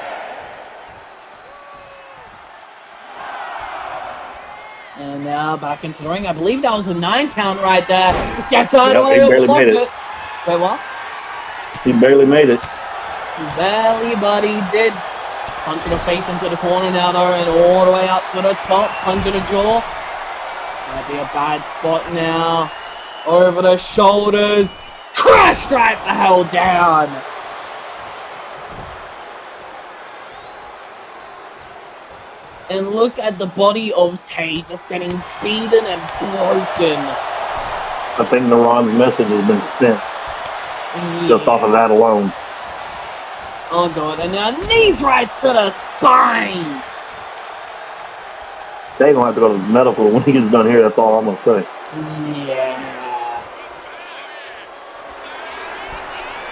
B: And now back into the ring. I believe that was a 9 count right there. Gets out of the way.
A: He barely made it.
B: Wait, what?
A: He barely made it.
B: Barely, but he did. Punch in the face into the corner now, though, and all the way up to the top. Punch in the jaw. Might be a bad spot now. Over the shoulders. Crash right the hell down. And look at the body of Tay just getting beaten and broken.
A: I think Niran's message has been sent.
B: Yeah.
A: Just off of that alone.
B: Oh god, and now knees right to the spine!
A: They don't have to go to the medical when he gets done here, that's all I'm going to say.
B: Yeah.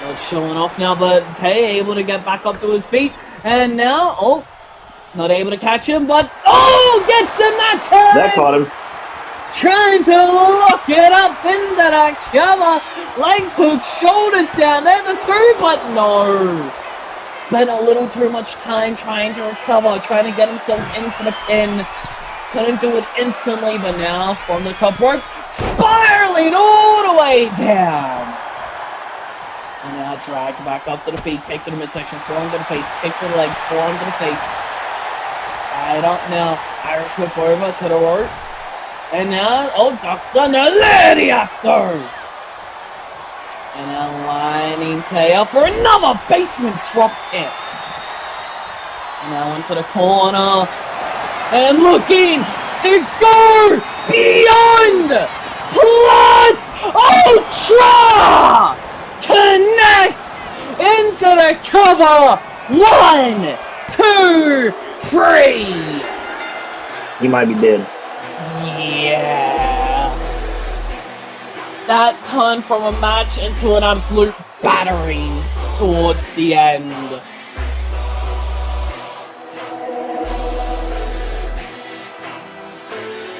B: Well, showing off now, but Tay able to get back up to his feet. And now, oh, Not able to catch him, but oh, gets him that time!
A: That caught him.
B: Trying to lock it up into that cover. Legs hook, shoulders down. There's a 2, but no. Spent a little too much time trying to recover, trying to get himself into the pin. Couldn't do it instantly, but now from the top rope, spiraling all the way down. And now dragged back up to the feet, kick to the midsection, forearm to the face, kick to the leg, forearm to the face. Tied up now, Irish whip over to the ropes. And now, oh, ducks under Lady Actor. And now lining Tay up for another basement drop kick. And now into the corner. And looking to go beyond. Plus Ultra connects into the cover. 1, 2, 3.
A: He might be dead.
B: Yeah. That turned from a match into an absolute battery towards the end.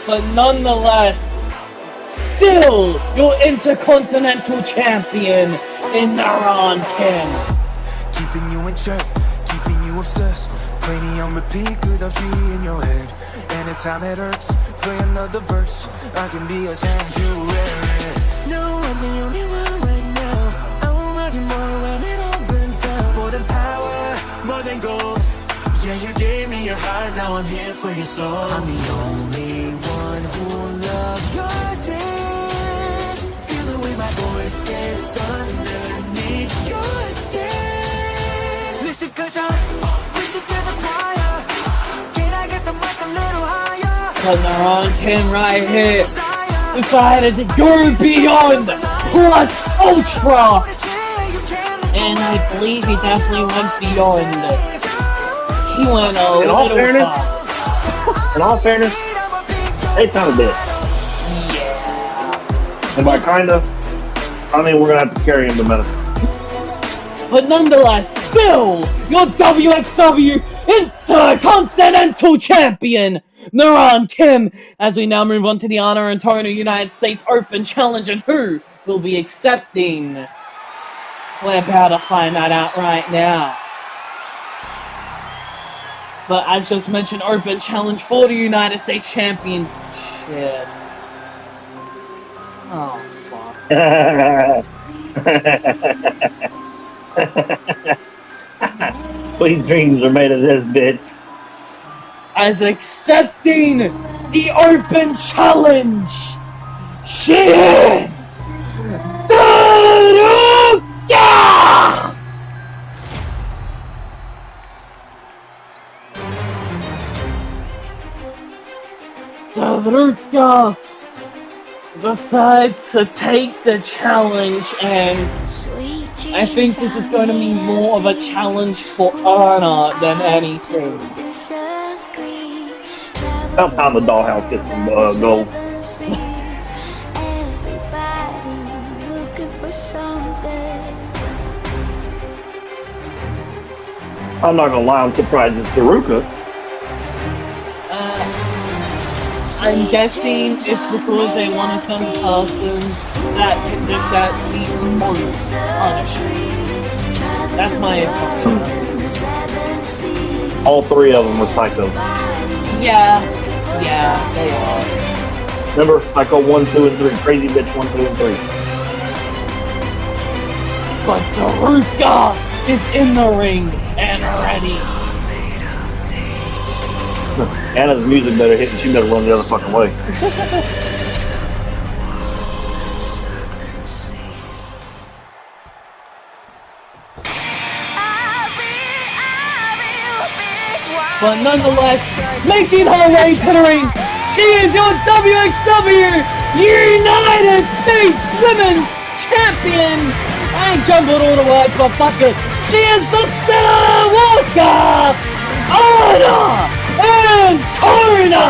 B: But nonetheless, still your Intercontinental Champion in Niran Kim.
C: Keeping you in check, keeping you obsessed. Play me on repeat, good I'll be in your head. Anytime it hurts, play another verse. I can be a sanctuary. No, I'm the only one right now. I won't love you more when it all burns down. More than power, more than gold. Yeah, you gave me your heart, now I'm here for your soul. I'm the only one who will love your sins. Feel the way my voice gets underneath your skin. Listen, cause I'm preaching to the choir. Can I get the mic a little higher?
B: But Niran Kim right here decided to go beyond plus Ultra. And I believe he definitely went beyond. He went a little far.
A: In all fairness, they sounded dead.
B: Yeah.
A: And by kinda, I mean we're gonna have to carry him to medical.
B: But nonetheless, still your WXW Intercontinental Champion, Niran Kim, as we now move on to the Antona United States Open Challenge, and who will be accepting? We're about to find that out right now. But as just mentioned, Open Challenge for the United States Championship. Oh, fuck.
A: Sweet dreams are made of this bitch.
B: As accepting the Open Challenge, she is Daruka! Daruka decides to take the challenge, and I think this is going to be more of a challenge for Anna than anything.
A: About time the dollhouse gets some gold. I'm not gonna lie, I'm surprised it's Daruka.
B: I'm guessing it's because they want to send the person that can dish out the most punishment. That's my assumption.
A: All three of them were Psycho.
B: Yeah, they are.
A: Remember, Psycho 1, 2, and 3. Crazy Bitch 1, 2, and 3.
B: But Daruka is in the ring and ready.
A: Anna's music better hit and she better run the other fucking way.
B: But nonetheless, making her way to the ring, she is your WXW United States Women's Champion! I ain't jumbled all the words, but fuck it. She is the Skywalker! Antona!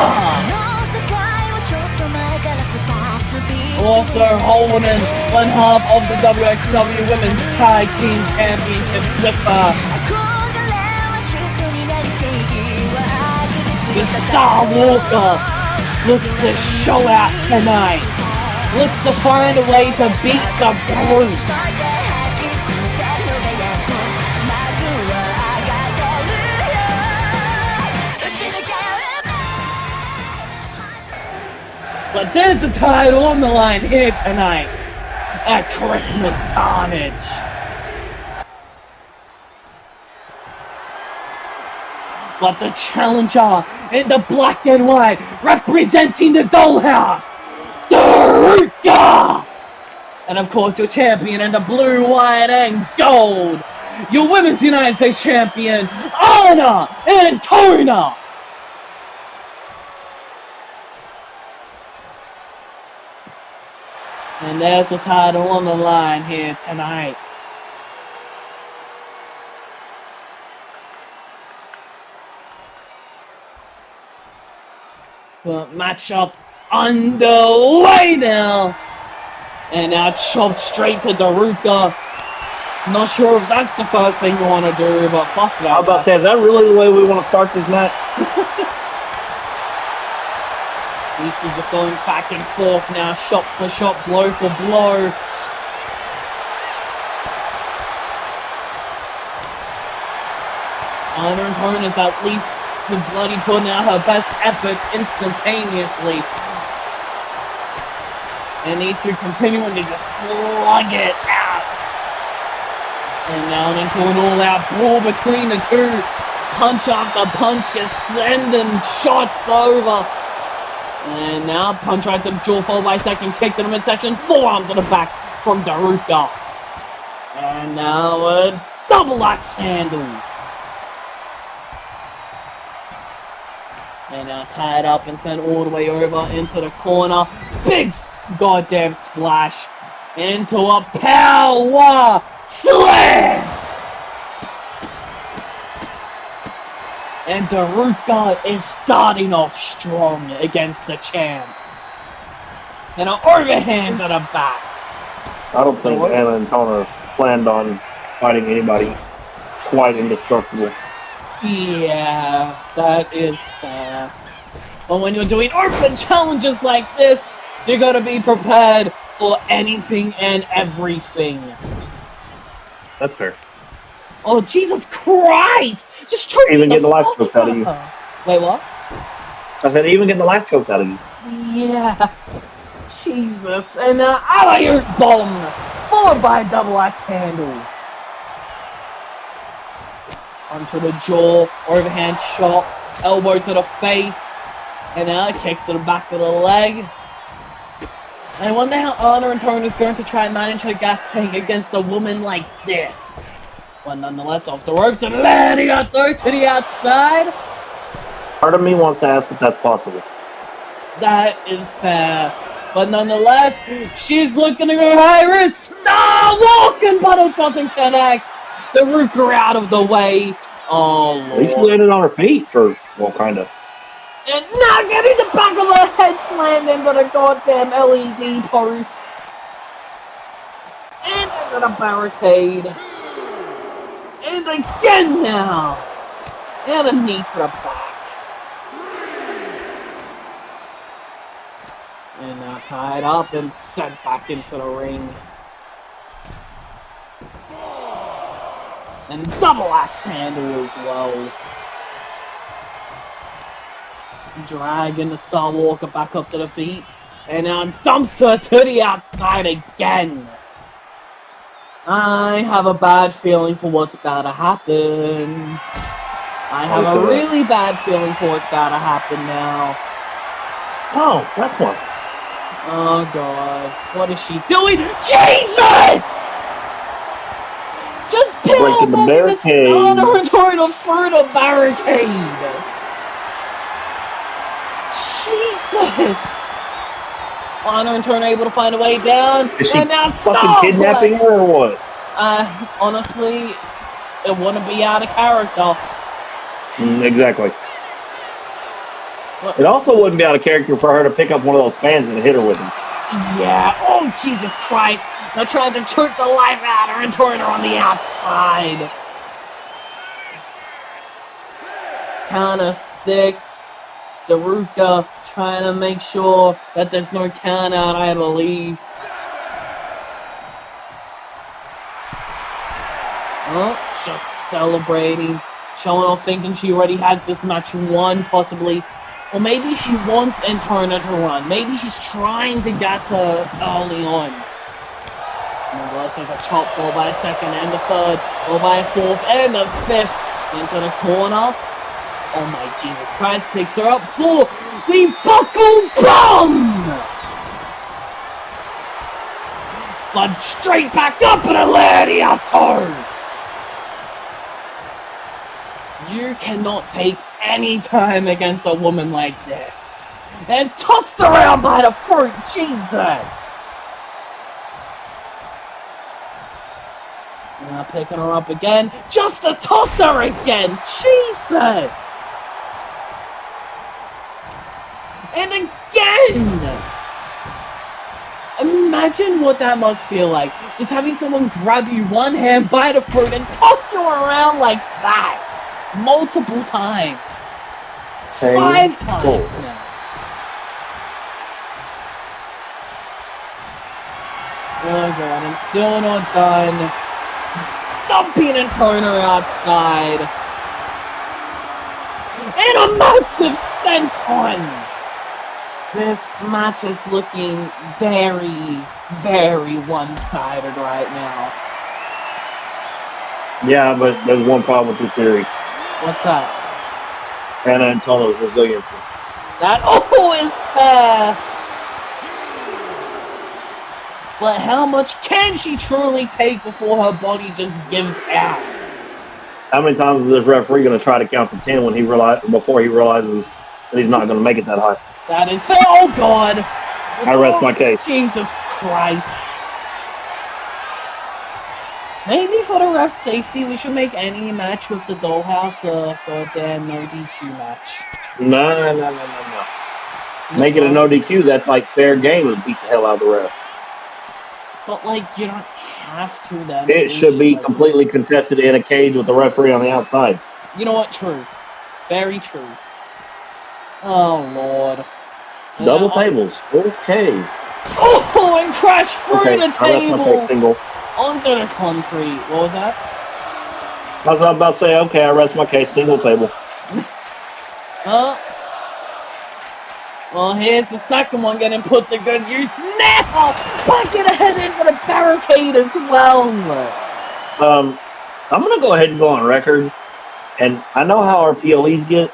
B: Also holding one half of the WXW Women's Tag Team Championships with her. Star Walker looks to show out tonight. Looks to find a way to beat the Brute. But there's a title on the line here tonight at Christmas Carnage. But the challenger in the black and white, representing the Dollhouse, Daruka! And of course your champion in the blue, white, and gold, your Women's United States Champion, Antona! And there's the title on the line here tonight. But matchup underway now. And now chopped straight to Daruka. Not sure if that's the first thing you want to do, but fuck that.
A: I was about to say, is that really the way we want to start this match?
B: Lucia just going back and forth now, shot for shot, blow for blow. Antona is at least bloody putting out her best effort instantaneously. And needs to continuing to just slug it out. And now into an all-out brawl between the two. Punch after punch, just sending shots over. And now punch right to the jaw, followed by second kick to the midsection, forearm to the back from Daruka. And now a double axe handle. And now tied up and sent all the way over into the corner. Big goddamn splash into a power slam. And Daruka is starting off strong against the champ. And an overhand to the back.
A: I don't think Anna and Tona planned on fighting anybody quite indestructible.
B: Yeah, that is fair. But when you're doing open challenges like this, you're gonna be prepared for anything and everything.
A: That's fair.
B: Oh, Jesus Christ! Just choke
A: Even
B: the
A: getting the life
B: fuck
A: choked out of you.
B: Wait, what?
A: I said, even getting the life choked out of you.
B: Yeah. Jesus. And alley-oop bomb, followed by a double axe handle. Onto the jaw, overhand shot, elbow to the face, and now it kicks to the back of the leg. And I wonder how Antona is going to try and manage her gas tank against a woman like this. But nonetheless, off the ropes and letting her through to the outside.
A: Part of me wants to ask if that's possible.
B: That is fair. But nonetheless, she's looking to go high risk. Star walking, but it doesn't connect. The Ruker out of the way. Oh, Lord.
A: At least she landed on her feet for, well, kind of.
B: And now getting the back of her head slammed into the goddamn LED post. And into the barricade. And again now. And a knee to the back. And now tied up and sent back into the ring. And double axe handle as well. Dragging the Star Walker back up to the feet. And now dumps her to the outside again. I have a bad feeling for what's about to happen. I have a really bad feeling for what's about to happen now.
A: Oh, that's one.
B: Oh god. What is she doing? Jesus! Just
A: breaking the barricade.
B: Antona through the barricade. Jesus! Antona able to find a way down.
A: Is she
B: and now
A: fucking kidnapping her or what?
B: Honestly, it wouldn't be out of character.
A: Exactly. It also wouldn't be out of character for her to pick up one of those fans and hit her with them.
B: Yeah. Oh, Jesus Christ. They're trying to choke the life out of her and turn her on the outside. Count of 6. Daruka trying to make sure that there's no count out, I believe. Oh, just celebrating, showing off, thinking she already has this match won, possibly. Or maybe she wants Antona to run. Maybe she's trying to gas her early on. Unless there's a chop ball by a second and a third, or by a fourth and a fifth into the corner. Oh my Jesus Christ, picks her up for the buckle bomb! But straight back up in a gladiator! You cannot take any time against a woman like this. And tossed around by the fruit, Jesus! Now picking her up again, just to toss her again, Jesus! And again! Imagine what that must feel like. Just having someone grab you one hand by the fruit and toss you around like that. Multiple times. 5 times now. Oh god, and still not done. Dumping and turning her outside. And a massive senton! This match is looking very, very one-sided right now.
A: Yeah, but there's one problem with your theory.
B: What's that?
A: And Antona's resiliency.
B: That is fair! But how much can she truly take before her body just gives out?
A: How many times is this referee going to try to count to 10 when before he realizes that he's not going to make it that high?
B: That is fair. Oh God!
A: I rest my case.
B: Jesus Christ! Maybe for the ref's safety, we should make any match with the dollhouse a goddamn no DQ match.
A: No. Make it a no DQ. That's like fair game and beat the hell out of the ref.
B: But like, you don't have to then.
A: It should be completely contested in a cage with the referee on the outside.
B: You know what? True. Very true. Oh, Lord.
A: Double tables. Okay.
B: Oh, and crash through the table.
A: Single.
B: Onto the concrete. What was that?
A: I was about to say, okay, I rest my case. Single table.
B: Well, here's the second one getting put to good use now! Backing ahead into the barricade as well!
A: I'm going to go ahead and go on record. And I know how our PLEs get.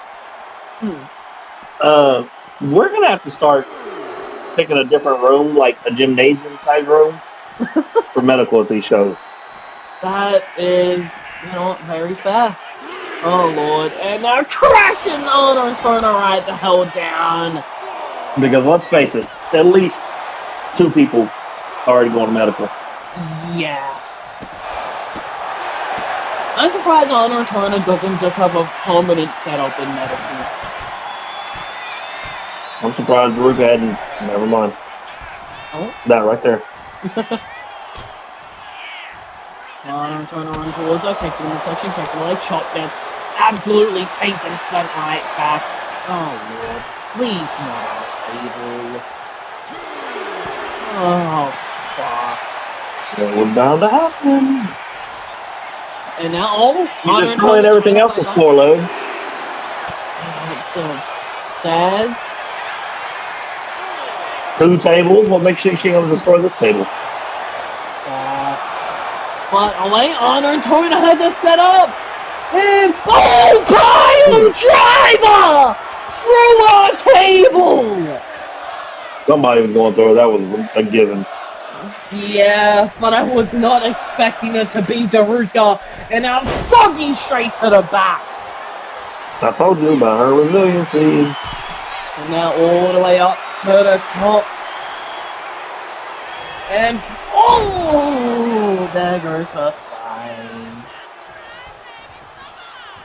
A: We're going to have to start picking a different room, like a gymnasium-sized room, for medical at these shows.
B: That is, very fair. Oh, Lord. And now crashing on or turn her right the hell down.
A: Because let's face it, at least 2 people already going to medical.
B: Yeah. I'm surprised Honor Turner doesn't just have a permanent setup in medical.
A: I'm surprised Baruch hadn't. Never mind.
B: Oh?
A: That right there.
B: Honor Turner runs towards her, kicking in the section, kicking away. Chop gets absolutely taken, sent right back. Oh, Lord. Please not on the table. Oh, fuck.
A: That was bound to happen.
B: And now,
A: He's just throwing everything else with floor load.
B: Stairs.
A: 2 tables. What makes you think she's going to destroy this table?
B: But away, Honor and Antona has it set up. And pile driver through our table.
A: Somebody was going through it. That was a given.
B: Yeah, but I was not expecting it to be Daruka, and now foggy straight to the back.
A: I told you about her resiliency.
B: And now all the way up to the top. And there goes her spine.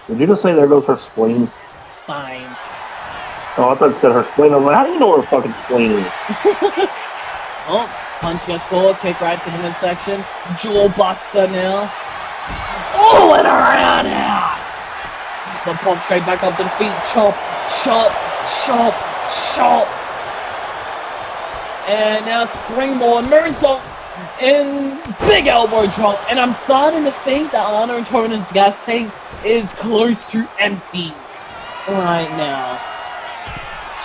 A: Did you just say there goes her spleen?
B: Spine.
A: Oh, I thought you said her spleen. I'm like, how do you know where her fucking spleen is?
B: Punch gets caught, kick right to the midsection. Jewel buster now. Oh, and a roundhouse! But pop straight back up to the feet. Chop, chop, chop, chop. And now springboard moonsault in big elbow drop. And I'm starting to think that Antona's gas tank is close to empty right now.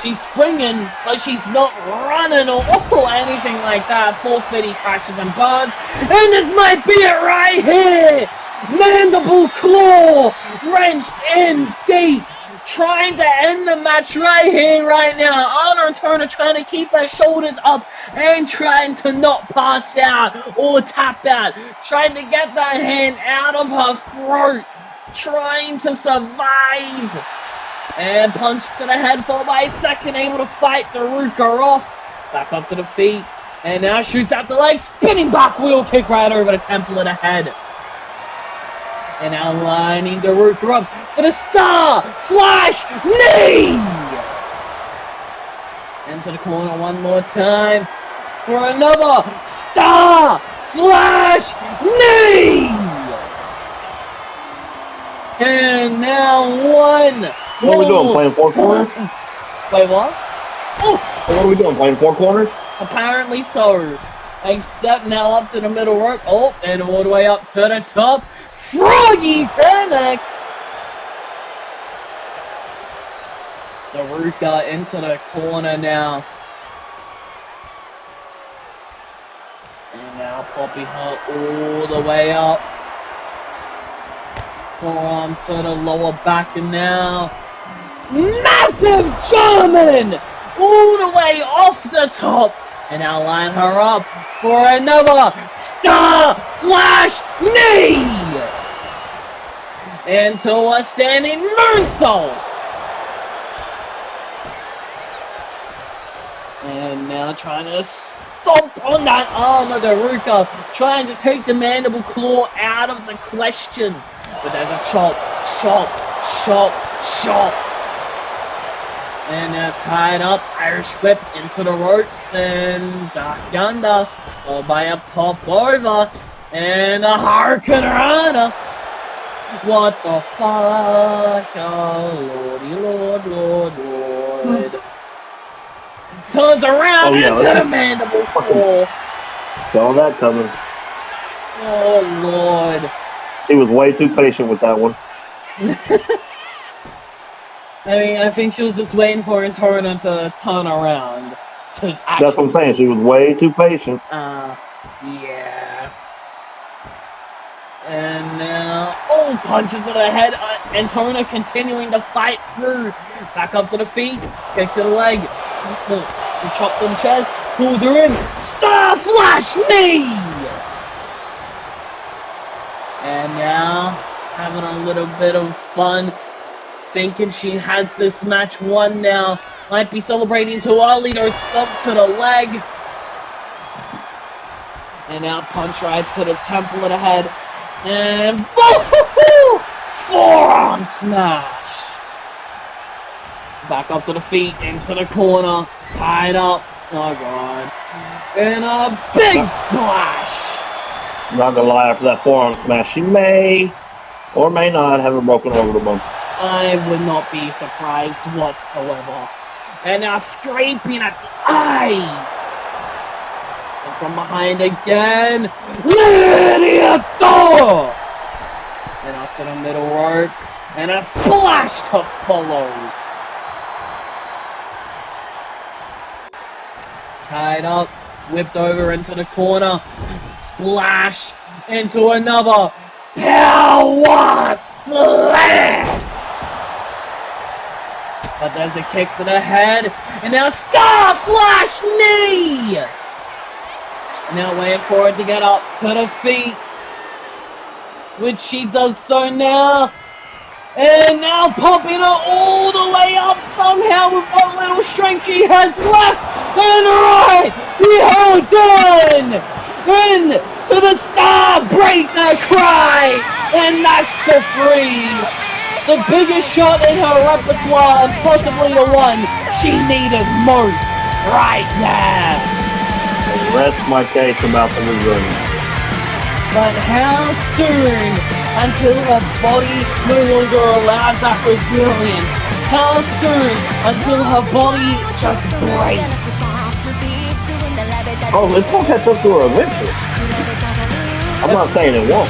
B: She's springing, but she's not running or anything like that. 450 crashes and burns. And this might be it right here. Mandible claw wrenched in deep. Trying to end the match right here, right now. Antona trying to keep her shoulders up and trying to not pass out or tap out. Trying to get that hand out of her throat. Trying to survive. And punch to the head, followed by a second, able to fight the Ruka off. Back up to the feet. And now shoots out the leg. Spinning back wheel kick right over the temple of the head. And now lining the Ruka up for the Star Flash Knee! Into the corner one more time for another Star Flash Knee! And now one.
A: What are we doing, playing four corners?
B: Wait, what? Oh!
A: What are we doing, playing four corners?
B: Apparently so. Except now up to the middle rope. Oh, and all the way up to the top. Froggy connects. The Ruka into the corner now. And now Poppy her all the way up. Forearm to the lower back and now. Massive German! All the way off the top. And now line her up for another Star Flash Knee! Into a standing moonsault! And now trying to stomp on that arm of the Ruka. Trying to take the mandible claw out of the question. But there's a chop, chop, chop, chop. And now tied up, Irish whip into the ropes, and Dark Yonder, followed by a pop over, and a Hurricane Rana. What the fuck? Oh, lordy, lord. Turns around into the mandible claw.
A: Saw that coming.
B: Oh, Lord.
A: He was way too patient with that one.
B: I mean, I think she was just waiting for Antona to turn around. To actually...
A: That's what I'm saying. She was way too patient.
B: Yeah. And now, punches to the head. Antona continuing to fight through. Back up to the feet. Kick to the leg. Chop to the chest. Pulls her in. Star Flash Knee! And now, having a little bit of fun. Thinking she has this match won now. Might be celebrating to our leader. Stomp to the leg. And now punch right to the temple of the head. And forearm smash. Back up to the feet. Into the corner. Tied up. Oh, God. And a big splash.
A: Not gonna lie, after that forearm smash, she may or may not have it broken over the bump.
B: I would not be surprised whatsoever. And now scraping at the eyes. And from behind again. Lydia Thor! And up to the middle rope. And a splash to follow. Tied up. Whipped over into the corner. Splash into another power slam. But there's a kick to the head, and now Star Flash Knee! Now waiting for it to get up to the feet, which she does so now. And now pumping her all the way up somehow with what little strength she has left. And right, behold done! Into the Star Breaker cry! And that's the 3. The biggest shot in her repertoire and possibly the one she needed most right there.
A: Rest my case about the resilience.
B: But how soon until her body no longer allows that resilience? How soon until her body just breaks?
A: Oh, it's gonna catch up to her eventually. I'm not saying it won't.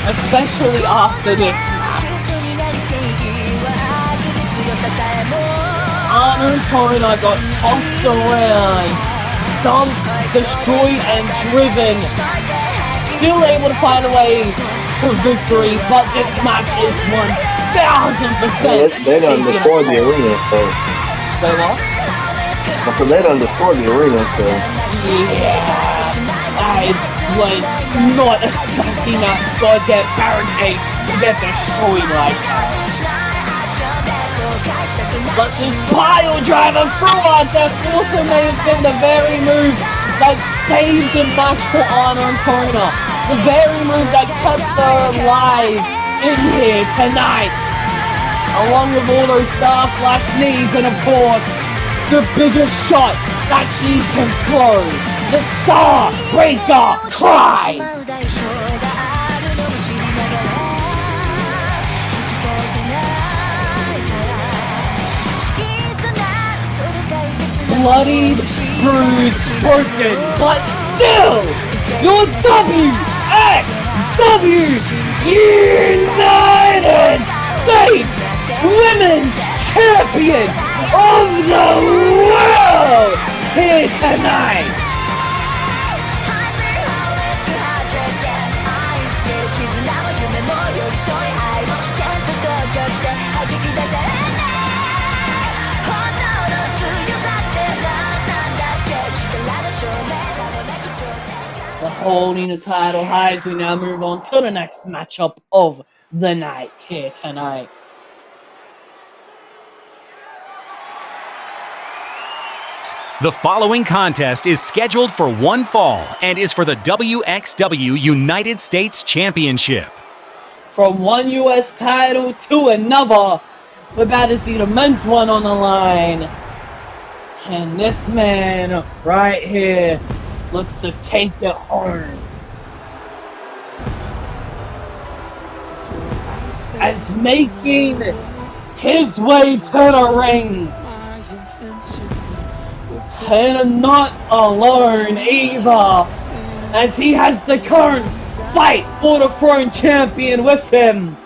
B: Especially after this match. Antona got tossed around, dumped, destroyed, and driven. Still able to find a way to victory, but this match is 1000%.
A: They done destroyed the arena, so.
B: They what?
A: So they done destroyed the arena, so.
B: Yeah, I was not expecting that goddamn barricade to get destroyed like that. But this pile driver through our desk also may have been the very move that saved the match for Antona. The very move that kept her alive in here tonight. Along with all those star flash knees and of course, the biggest shot that she can throw. The Star Breaker Cry! Bloodied, bruised, broken, but still, your WXW United States Women's Champion of the World here tonight! The holding the title high as we now move on to the next matchup of the night here tonight.
F: The following contest is scheduled for one fall and is for the WXW United States Championship.
B: From one US title to another, we're about to see the men's one on the line. And this man right here looks to take it home. As making his way to the ring. And not alone either, as he has the current Fight for the Throne champion with him.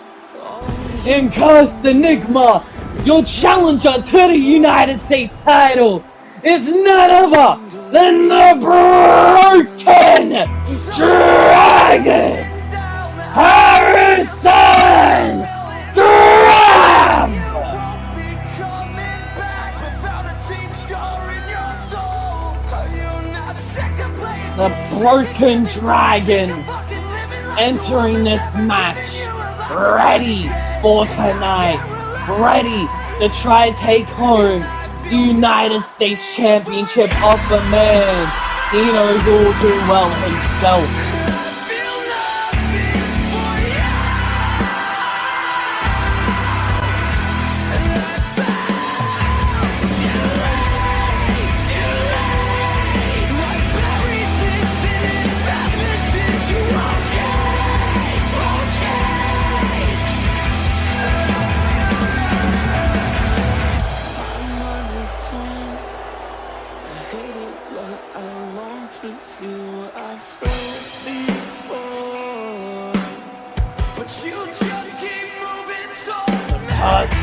B: In Cursed Enigma, your challenger to the United States title is none other than the Broken Dragon, Harrison Grav! The Broken Dragon entering this match ready for tonight, ready to try and take home the United States Championship of the man he knows all too well himself.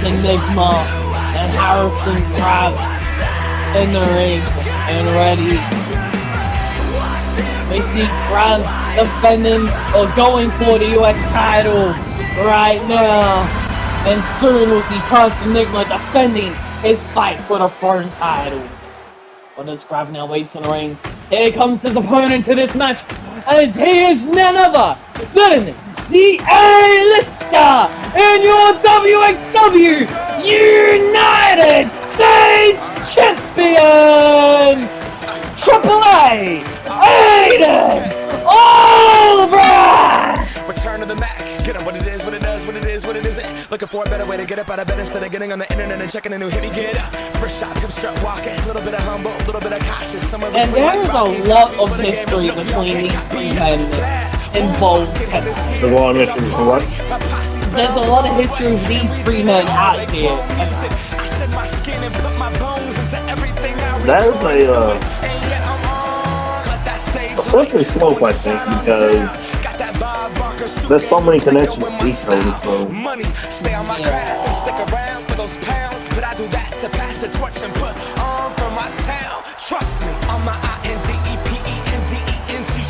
B: Enigma and Harrison Grav in the ring and ready. We see Grav defending or going for the US title right now. And soon we'll see Enigma defending his fight for the Throne title. What does Grav now waits in the ring? Here comes his opponent to this match, and he is none other than the A-lister in your WXW United States Champion, AAA, Aiden Albright!
C: Return to the Mac, get up what it is, what it does, what it is, what it isn't. Looking for a better way to get up out of bed instead of getting on the internet and checking a new hit. Me get up, first shot, come strut walking, a little bit of humble, a little bit of cautious.
B: And there is a lot of history between these two men. involved.
A: There's a lot of history. What?
B: There's a lot of history of these three men out here.
A: That is a slippery slope, I think, because there's so many connections to each other. So.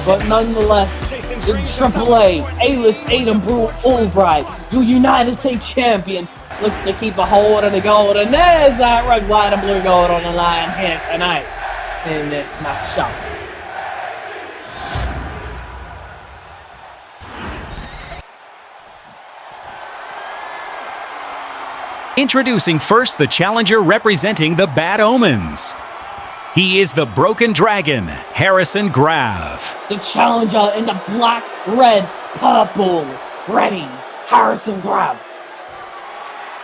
B: But nonetheless, the AAA A-list Aiden Albright, your United States champion, looks to keep a hold of the gold, and there's that red, white, and blue gold on the line here tonight in this matchup.
F: Introducing first the challenger representing the Bad Omens. He is the Broken Dragon, Harrison Grav.
B: The challenger in the black, red, purple, ready, Harrison Grav.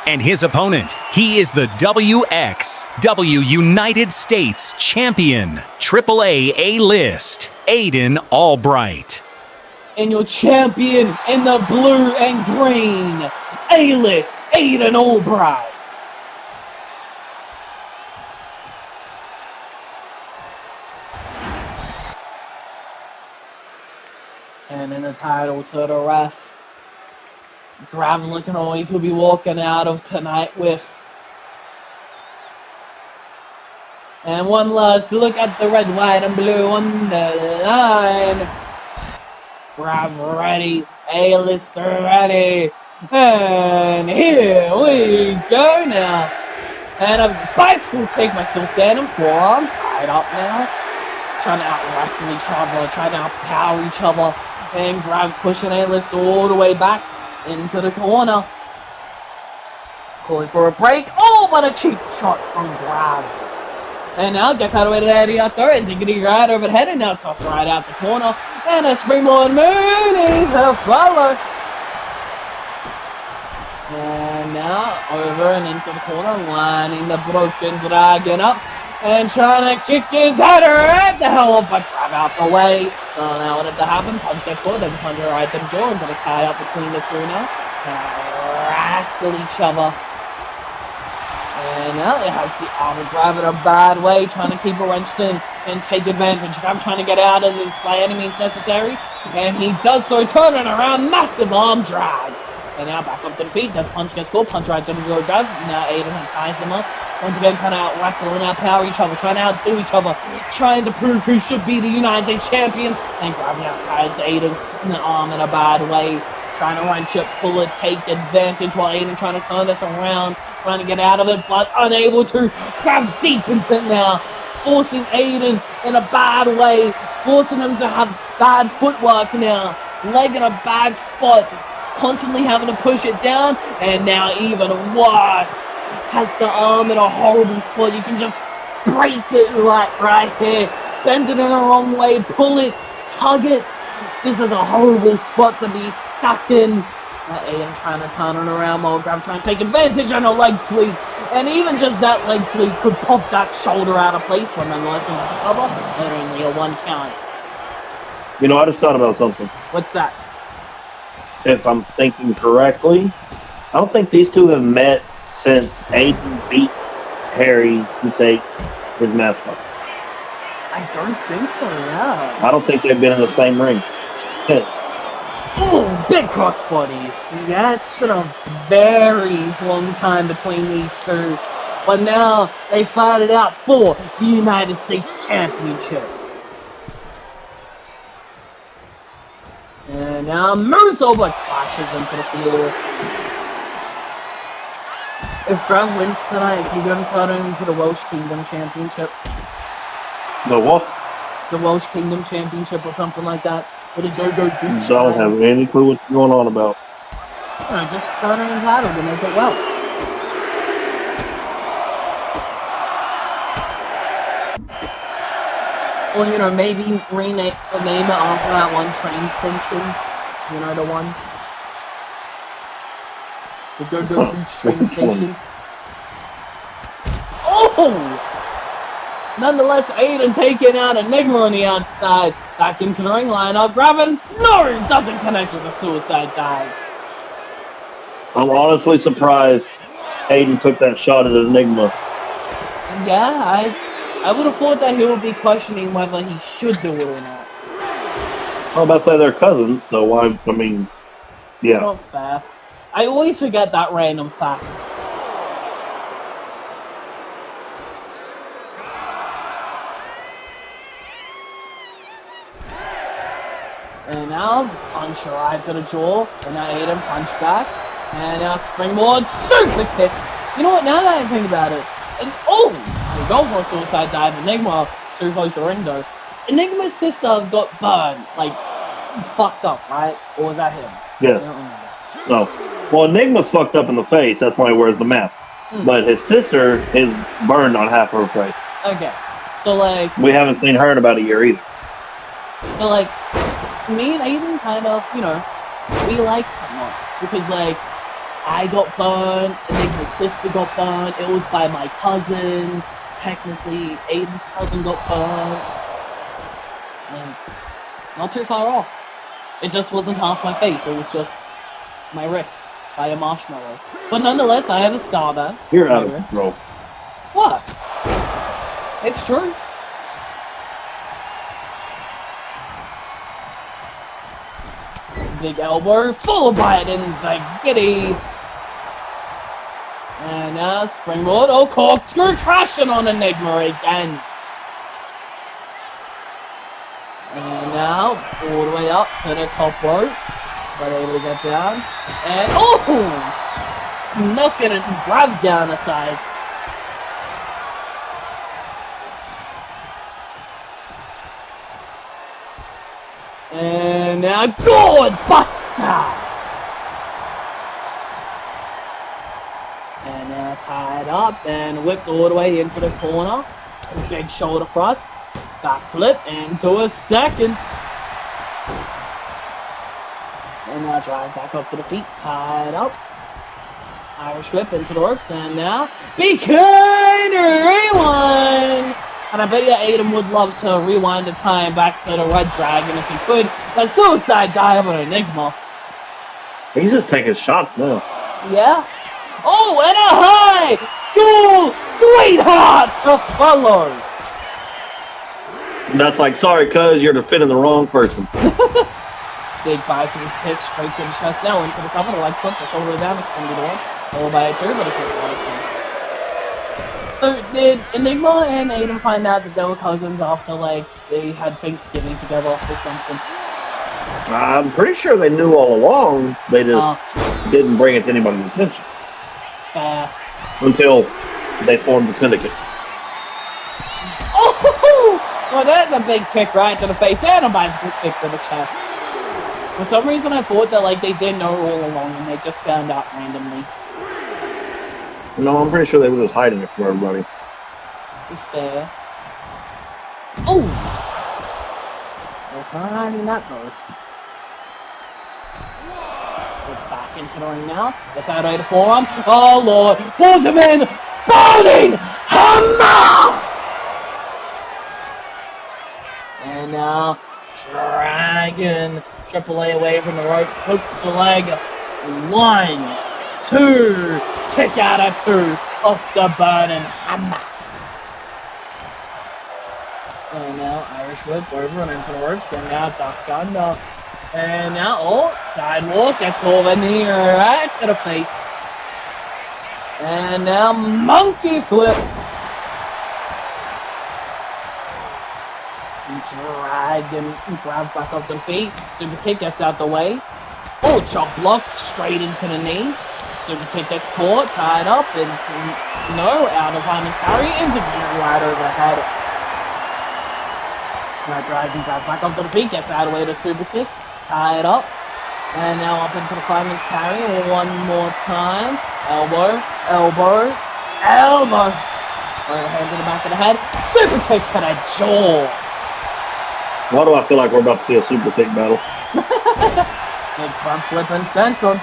F: And his opponent, he is the WXW United States Champion, AAA A-List, Aiden Albright.
B: And your champion in the blue and green, A-List, Aiden Albright. And in the title to the ref, Grav looking all he could be walking out of tonight with. And one last look at the red, white, and blue on the line. Grav ready, A-lister ready. And here we go now. And a bicycle kick by still standing forearm, tied up now. Trying to out-wrestle each other, trying to out-power each other. And Grav pushing A-list all the way back into the corner. Calling for a break. Oh, what a cheap shot from Grav. And now gets out of the way to Eddie out there. And diggity right over the head. And now tossed right out the corner. And a springboard Mooney to follow. And now over and into the corner. Lining the Broken Dragon up. And trying to kick his head right the hell up, but Grav out the way. Now what did that happen? Punch gets forward, then punch right the jaw, and gonna tie up between the two now. Wrestle each other. And now it has the arm of Grav in a bad way, trying to keep her wrenched in and take advantage. Grav trying to get out of this by any means necessary. And he does so, turning around, massive arm drag. And now back up to the feet, does punch gets caught, punch right to the jaw Grav. Now Aiden ties him up. Once again, trying to out-wrestle and out-power each other, trying to outdo each other, trying to prove who should be the United States champion. And Grav now ties Aiden's arm in a bad way, trying to wrench it, pull it, take advantage while Aiden trying to turn this around, trying to get out of it, but unable to. Grav deepens it now, forcing Aiden in a bad way, forcing him to have bad footwork now, leg in a bad spot, constantly having to push it down, and now even worse. Has the arm in a horrible spot. You can just break it right here. Bend it in the wrong way. Pull it. Tug it. This is a horrible spot to be stuck in. Aiden trying to turn it around while Grav trying to take advantage on a leg sweep. And even just that leg sweep could pop that shoulder out of place when nonetheless into the cover. And only a 1 count.
A: You know, I just thought about something.
B: What's that?
A: If I'm thinking correctly, I don't think these two have met since Aiden beat Harry to take his mask off.
B: I don't think so, yeah.
A: I don't think they've been in the same ring since.
B: Oh, big crossbody. Yeah, it's been a very long time between these two. But now they fight it out for the United States Championship. And now moves over, crashes into the floor. If Grav wins tonight, is he going to turn into the Welsh Kingdom Championship?
A: The what?
B: The Welsh Kingdom Championship or something like that. With a go-go beach.
A: Don't have any clue what's going on about.
B: No, just turn it in title to make it well. Or, you know, maybe rename it after that one train station. You know, the one. The Go-Go Beach train station. Oh! Nonetheless, Aiden taking out Enigma on the outside. Back into the ring lineup. Grav and no, doesn't connect with the suicide dive.
A: I'm honestly surprised Aiden took that shot at Enigma.
B: Yeah, I would have thought that he would be questioning whether he should do it or not.
A: Well, about play their cousins, so why? I mean, yeah.
B: Not fair. I always forget that random fact. And now, punch arrived to the jaw, and now Aiden punch back, and now springboard, super kick. You know what, now that I think about it, and we go for a suicide dive, Enigma, too close to the ring though. Enigma's sister got burned, like, fucked up, right? Or was that him?
A: Yeah.
B: I don't remember.
A: No. Well, Enigma's fucked up in the face, that's why he wears the mask. But his sister is burned on half her face.
B: Okay, so like...
A: We haven't seen her in about a year either.
B: So like, me and Aiden kind of, you know, we like someone. Because like, I got burned, Enigma's sister got burned, it was by my cousin, technically Aiden's cousin got burned. And not too far off. It just wasn't half my face, it was just my wrist by a marshmallow. But nonetheless, I have a scar there.
A: You're out of control.
B: What? It's true. Big elbow, followed by it in the giddy. And now springboard, corkscrew, crashing on Enigma again. And now, all the way up to the top rope, but able to get down. And, knocking it and Grav down the side. And now, good buster! And now tied up and whipped all the way into the corner. Big shoulder thrust. Backflip into a second. And now drive back up to the feet. Tied up. Irish whip into the ropes. And now, behind rewind! And I bet you Aiden would love to rewind the time back to the Red Dragon if he could. A suicide dive on Enigma.
A: He's just taking shots now.
B: Yeah. Oh, and a high school sweetheart to follow.
A: That's like, sorry, cuz you're defending the wrong person.
B: Big biceps kick straight to the chest now into the cover. The leg slip, the shoulder down, it's going to be the one. Followed by a two, but it's going to be two. So did Enigma and Aiden find out that they were cousins after, like, they had Thanksgiving together or something?
A: I'm pretty sure they knew all along. They just didn't bring it to anybody's attention.
B: Fair.
A: Until they formed the syndicate.
B: Oh! Well, that's a big kick right to the face and a bicycle kick to the chest. For some reason, I thought that, like, they did know all along and they just found out randomly.
A: No, I'm pretty sure they were just hiding it from everybody.
B: Fair. Oh! It's not hiding that though. We're back into the ring now. Gets out of the forearm. Oh lord! Pulls him in! Burning Hammer! And now, Dragon. Triple A away from the ropes. Hooks the leg. 1, 2. Kick out of 2 off the burning hammer. And now Irish whip over and into the ropes. And now duck under. And now, sidewalk. That's called a knee right to the face. And now monkey flip. Dragon grabs back up to the feet. Super kick gets out the way. Oh, chop block straight into the knee. Super kick gets caught, tied up, into out of Hyman's carry, into right overhead. Now Dragon grabs back up to the feet, gets out of the way to super kick, tied up. And now up into the Hyman's carry one more time. Elbow, elbow, elbow. Overhand to the back of the head. Super kick to the jaw.
A: Why do I feel like we're about to see a super kick battle?
B: Big front flip and senton.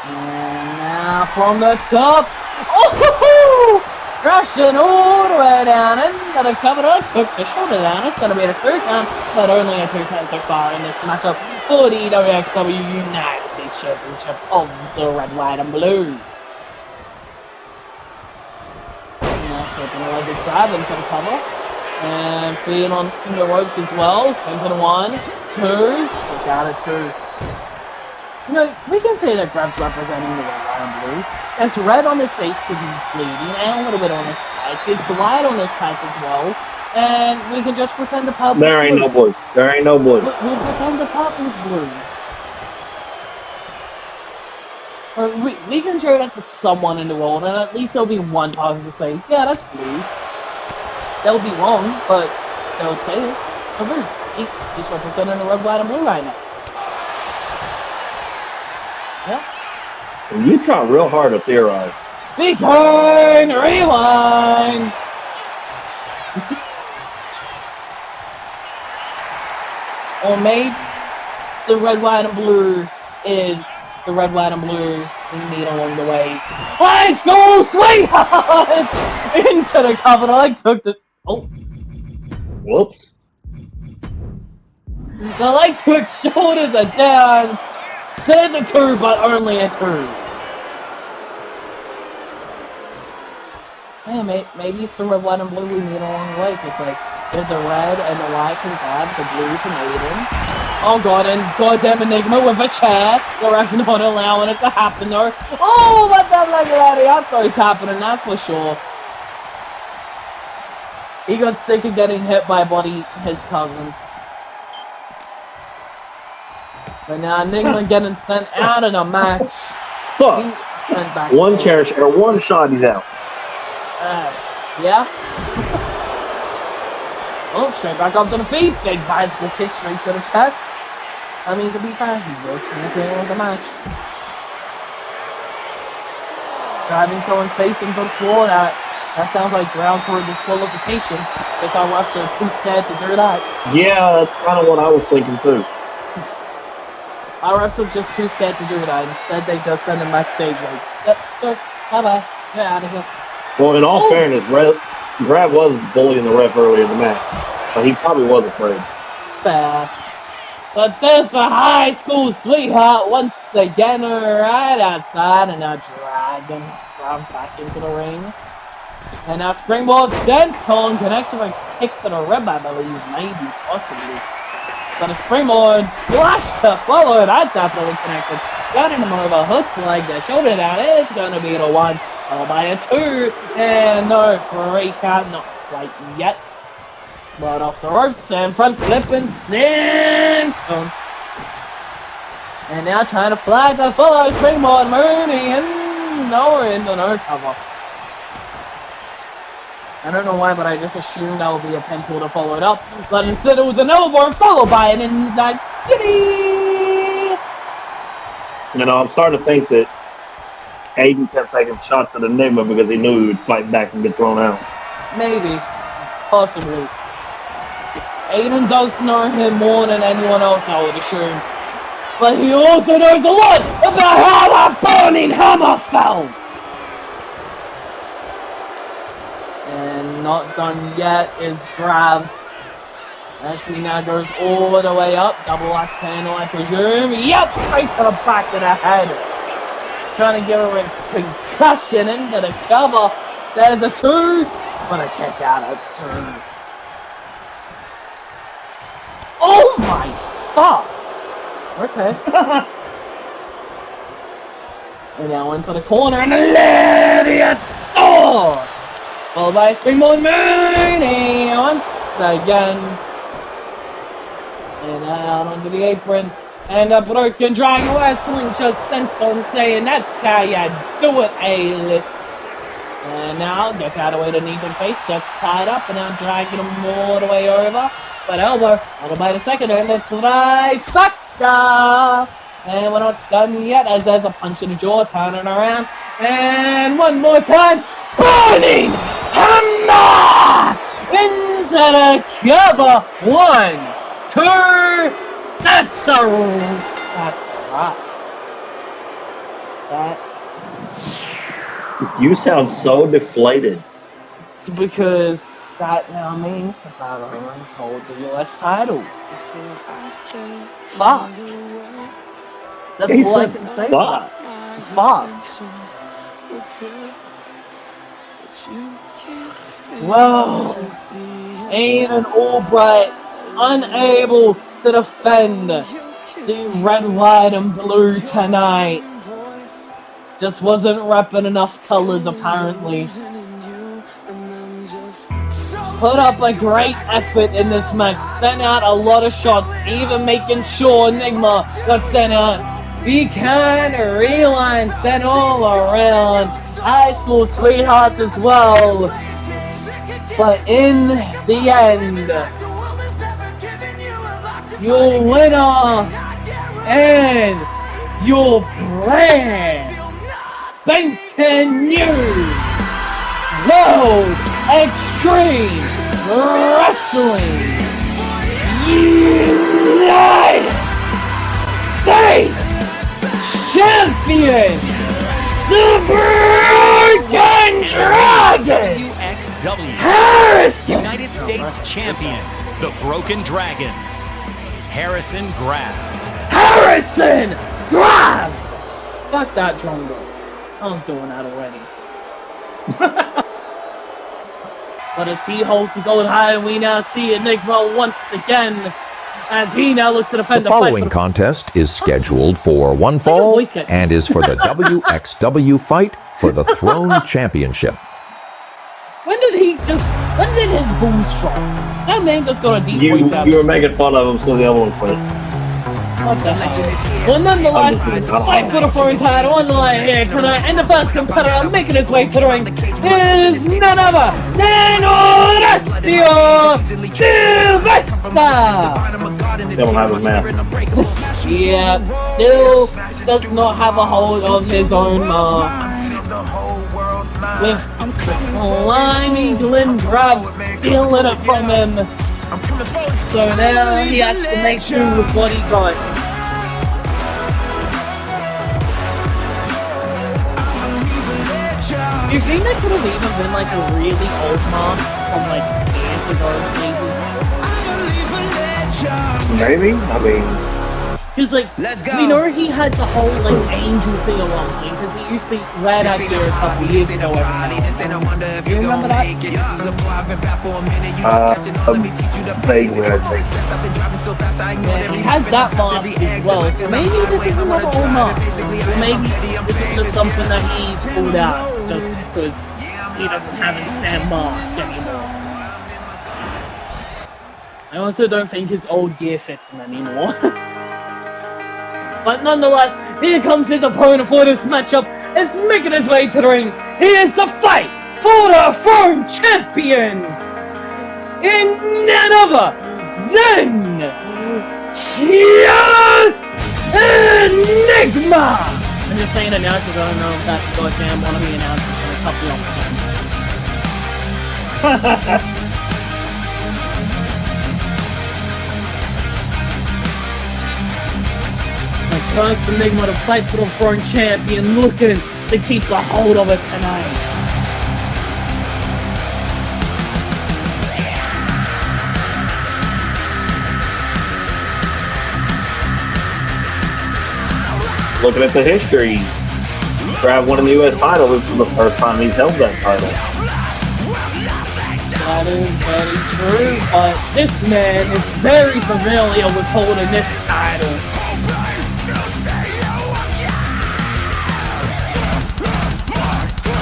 B: And now from the top. Oh! Rushing all the way down into the cover. Took the shoulder down. It's going to be a 2 count, but only a 2 count so far in this matchup for the WXW United States Championship of the red, white, and blue. Now slipping away this grab into the cover. And feeding on the ropes as well. Into the 1, 2. Look out at 2. You know, we can say that Grav's representing the red, white, and blue. There's red on his face because he's bleeding, and a little bit on his tights. There's the white on his tights as well. And we can just pretend the purple's blue.
A: There ain't no blue. There ain't no blue.
B: We'll pretend the purple's blue. We can show that to someone in the world, and at least there'll be one person to say, yeah, that's blue. They'll be wrong, but they'll say it. So blue. He's representing the red, white, and blue right now. Yeah.
A: You try real hard to theorize.
B: Return, rewind. Or maybe the red, white, and blue is the red, white, and blue we meet along the way. Let's go, sweetheart! Into the cover. I took the. Oh.
A: Whoops.
B: The legs, quick shoulders are down. There's a 2, but only a 2. Yeah, maybe it's the red, white, and blue we meet along the way, because, like, there's the red and the white from Grav, the blue from Aiden. Oh god, and goddamn Enigma with a chair. The ref not allowing it to happen, though. Oh, what that leg lariato is happening, that's for sure. He got sick of getting hit by his cousin. But now Enigma getting sent out in a match.
A: Fuck.
B: He's sent back.
A: One chair or one shot, he's out.
B: Yeah. Oh, straight back up to the feet. Big bicycle kick straight to the chest. I mean, to be fair, he was champion of the match. Driving someone's face into the floor, that sounds like grounds for disqualification. Guess our refs are too scared to do that.
A: Yeah, that's kind of what I was thinking too.
B: Our refs are just too scared to do that. Instead, they just send him backstage like, yep, sure, bye-bye, get out of here.
A: Well, in all fairness, Grav was bullying the ref earlier in the match, but he probably was afraid.
B: Fair. But there's a high school sweetheart once again right outside, and now dragging Grav back into the ring. And now springboard sent on, connects with a kick to the rib, I believe, maybe, possibly. But a springboard splash to follow, that definitely connected. Got him over, hooks leg, the shoulder down, it's gonna be the 1. Followed by a 2, and no 3 count, not quite yet. Right off the ropes, and front flipping senton. And now trying to flag the follow springboard, Mooney, and no into no cover. I don't know why, but I just assumed that would be a pinfall to follow it up. But instead it was an elbow followed by an inside giddy.
A: You know, I'm starting to think that Aiden kept taking shots at Enigma because he knew he would fight back and get thrown out.
B: Maybe. Possibly. Aiden does know him more than anyone else, I would assume. But he also knows a lot about how the burning hammer fell! And not done yet is Grav. As he now goes all the way up. Double axe handle, I presume. Yep, straight to the back of the head. Trying to give him a concussion into the cover. There's a 2, but a kick out of 2. Oh my fuck! Okay. And now into the corner and a lariat! Oh! Followed by a springboard Mooney once again. And out onto the apron. And a broken dragon wrestling shot sent on saying that's how you do it, A-list. And now gets out of the way to Nathan face, gets tied up, and now dragging him all the way over. But elbow, followed by the second, and it's trifecta. And we're not done yet, as there's a punch in the jaw, turning around. And one more time, burning hammer into the cover. 1, 2. That's a lot.
A: You sound so deflated.
B: because that now means the Battle Royals hold the US title. Fuck. That's
A: He
B: all I
A: said
B: can say
A: fuck.
B: to that. Fuck. Whoa. Aiden Albright unable to defend the red, white, and blue tonight. Just wasn't repping enough colors apparently. Put up a great effort in this match, sent out a lot of shots, even making sure Enigma got sent out. We can rewind sent all around. High school sweethearts as well. But in the end, your winner and your brand spanking new World Extreme Wrestling United States Champion, the Broken Dragon,
F: WXW
B: Harrison
F: United States Champion, the Broken Dragon, Harrison Grav.
B: Harrison Grav! Fuck that drum roll. I was doing that already. But as he holds the gold high, we now see Enigma once again as he now looks to defend
I: The following contest is scheduled for one fall and is for the WXW fight for the Throne Championship.
B: When did his balls drop? That man just got a deep voice out.
A: You were making fun of him, so the other one quit.
B: What the hell? Well, nonetheless, fight for the throne title on the line here tonight, and the first competitor making his way to the ring is none other than Horacio Silvester!
A: Still don't have his mask.
B: Yeah, still does not have a hold of his own mask. With the slimy Glenn Grav stealing it from him. So now he has to make do with what he got. Do you think that could have even been like a really old mask from like years ago,
A: Maybe? I mean...
B: Because like, we know he had the whole like angel thing at one point, because he used to wear that gear a couple years ago every now and then. Do you remember that?
A: Vaguely, I think.
B: Yeah, he has that mask as well, so maybe this is another old mask. Or maybe this is just something that he's pulled out, just because he doesn't have his damn mask anymore. I also don't think his old gear fits him anymore. But nonetheless, here comes his opponent for this matchup. Is making his way to the ring. He is the fight for the Throne Champion in none other than Just Enigma. I'm just saying announcers. I don't know if that goddamn one of the announcers gonna cut me off again. First Enigma to fight for the Throne Champion, looking to keep the hold of it tonight.
A: Looking at the history, Grav won the US title. This is the first time he's held that title.
B: That is very true, but this man is very familiar with holding this title.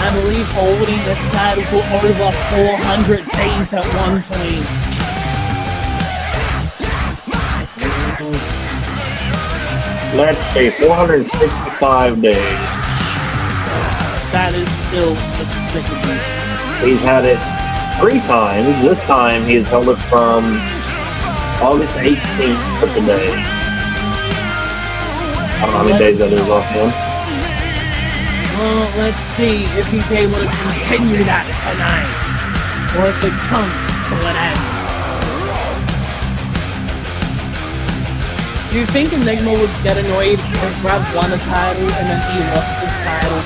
B: I believe holding this title for over 400 days at one point.
A: Let's say 465 days.
B: That is still despicable.
A: He's had it 3 times. This time he's held it from August 18th to today. I don't know how many days that is offhand.
B: Well, let's see if he's able to continue that tonight, or if it comes to an end. Do you think Enigma would get annoyed if Grav won a title and then he lost his title?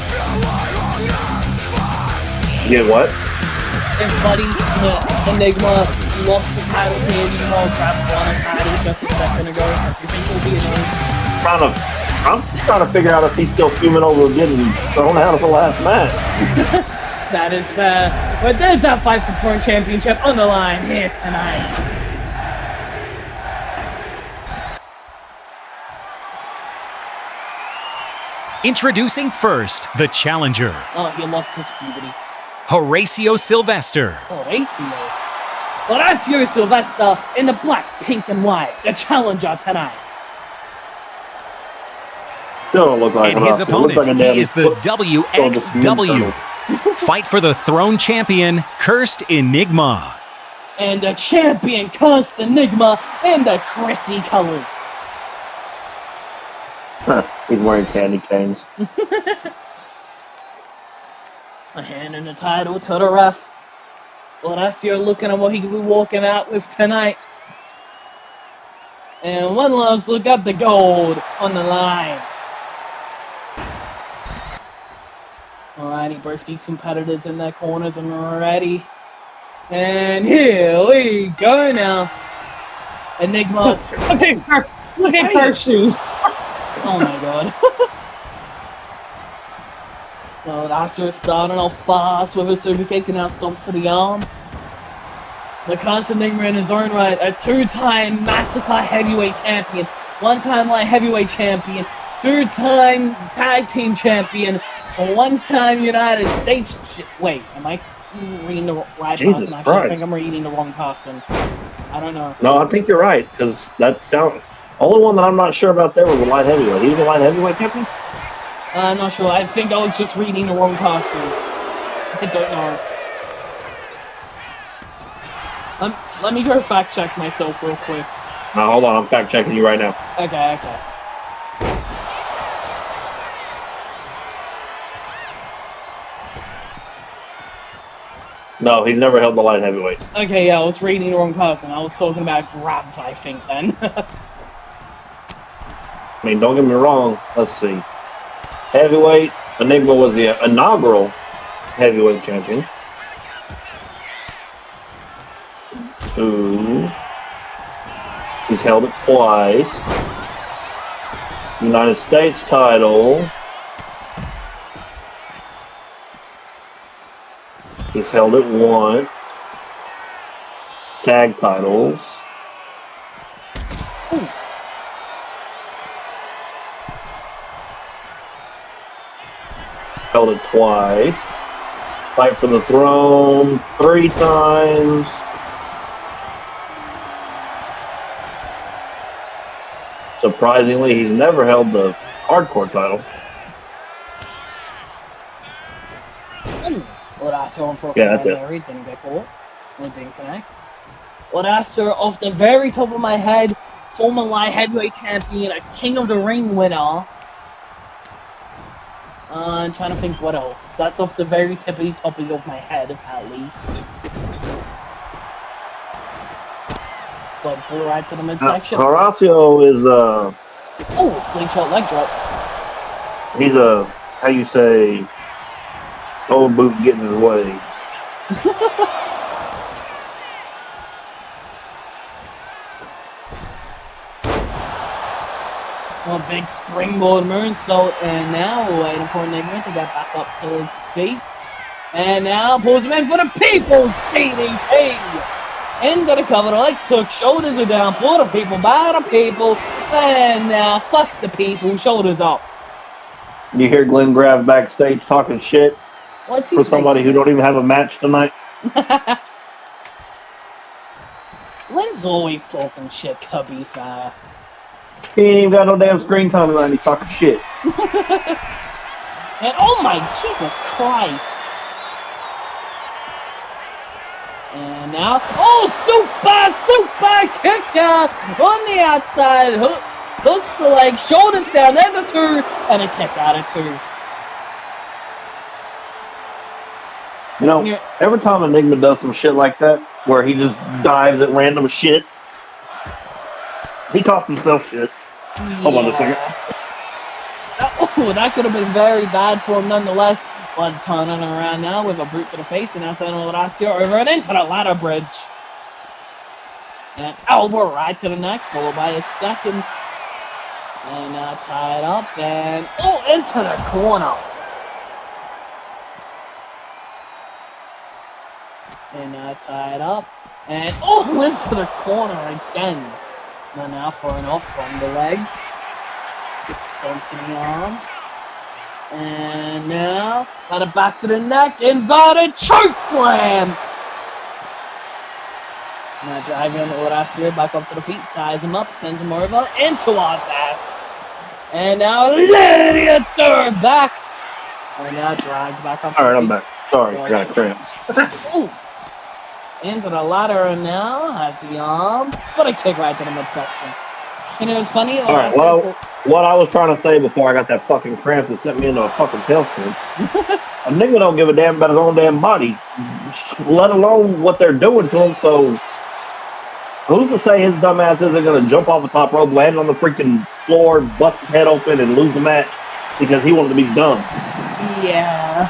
A: Get what?
B: if Buddy Enigma lost the title to Enigma or Grav won a title just a second ago, you think he'll be ashamed?
A: I'm trying to figure out if he's still fuming over getting thrown out of the last match.
B: That is fair. But there's that fight for Throne Championship on the line here tonight.
F: Introducing first, the challenger.
B: Oh, he lost his puberty.
F: Horacio Silvester.
B: Horacio Silvester in the black, pink, and white. The challenger tonight.
A: Still don't look like
F: And his
A: Horacio.
F: opponent,
A: Looks like a
F: he is the WXW. Fight for the throne champion, Cursed Enigma.
B: And the champion, Cursed Enigma, in the Chrissy colors.
A: He's wearing candy canes.
B: Handing the title to the ref. Horacio looking at what he could be walking out with tonight. And one last look at the gold on the line. Alrighty, both these competitors in their corners and ready. And here we go now. Enigma.
J: Look at her shoes.
B: Oh my god. Well, Horacio is starting off fast with a super kick and now stomps to the arm. The Cursed Enigma in his own right, a two-time Massacre Heavyweight Champion, one-time Light Heavyweight Champion, two-time Tag Team Champion, one-time United States... Wait, am I reading the right
A: Jesus
B: person? Actually,
A: Christ.
B: I think I'm reading the wrong person. I don't know.
A: No, I think you're right, because that sound. Only one that I'm not sure about there was the light heavyweight. He was a light heavyweight champion?
B: I'm not sure. I think I was just reading the wrong person. I don't know. Let me go fact check myself real quick.
A: Now, hold on. I'm fact checking you right now.
B: Okay.
A: No, he's never held the light heavyweight.
B: Okay, yeah, I was reading the wrong person. I was talking about Grav, I think, then.
A: I mean, don't get me wrong. Let's see. Heavyweight. Enigma was the inaugural heavyweight champion. Two. He's held it twice. United States title. He's held it once. Tag titles.
B: Ooh.
A: Held it twice. Fight for the throne 3 times. Surprisingly, he's never held the hardcore title.
B: Horacio on for
A: Yeah, that's it.
B: Didn't get caught. Or didn't connect. Horacio, off the very top of my head, former light heavyweight champion, a King of the Ring winner. I'm trying to think what else. That's off the very tippity toppy of my head, at least. But pull right to the midsection.
A: Horacio is
B: Oh, slingshot leg drop.
A: he's a, how you say, old boot getting his way.
B: A big springboard moonsault, and now we're waiting for Enigma to get back up to his feet. And now pulls him in for the People's DDT! Into the cover, the legs took, shoulders are down, for the people, by the people, and now fuck the people, shoulders up.
A: You hear Glenn Grav backstage talking shit
B: What's he
A: for somebody who don't even have a match tonight.
B: Glenn's always talking shit, to be fair.
A: He ain't even got no damn screen time tonight, he's talking shit.
B: And oh my Jesus Christ! And now, oh, super kick out on the outside, hooks the leg, shoulders down, there's a 2, and a kick out of 2.
A: You know, every time Enigma does some shit like that, where he just dives at random shit, he cost himself shit. Hold on a second.
B: Oh, that could have been very bad for him nonetheless. But turning around now with a boot to the face, and now sending Horacio over and into the ladder bridge. And elbow right to the neck, followed by his second. And now tied up, and into the corner. And now tied up, and into the corner again. Now throwing off from the legs. Stomp to the arm. And now, got it back to the neck, inverted choke slam! Now driving on the Horacio back up to the feet, ties him up, sends him over into our desk. And now Lydia third back. And now dragged back up.
A: Alright, I'm back. Sorry, got a cramp.
B: Into the ladder now, has the arm, but a kick right to the midsection. And it was funny.
A: Alright, well, what I was trying to say before I got that fucking cramp that sent me into a fucking tailspin. A nigga don't give a damn about his own damn body, let alone what they're doing to him, so who's to say his dumb ass isn't going to jump off the top rope, land on the freaking floor, bust his head open, and lose the match because he wanted to be dumb?
B: Yeah.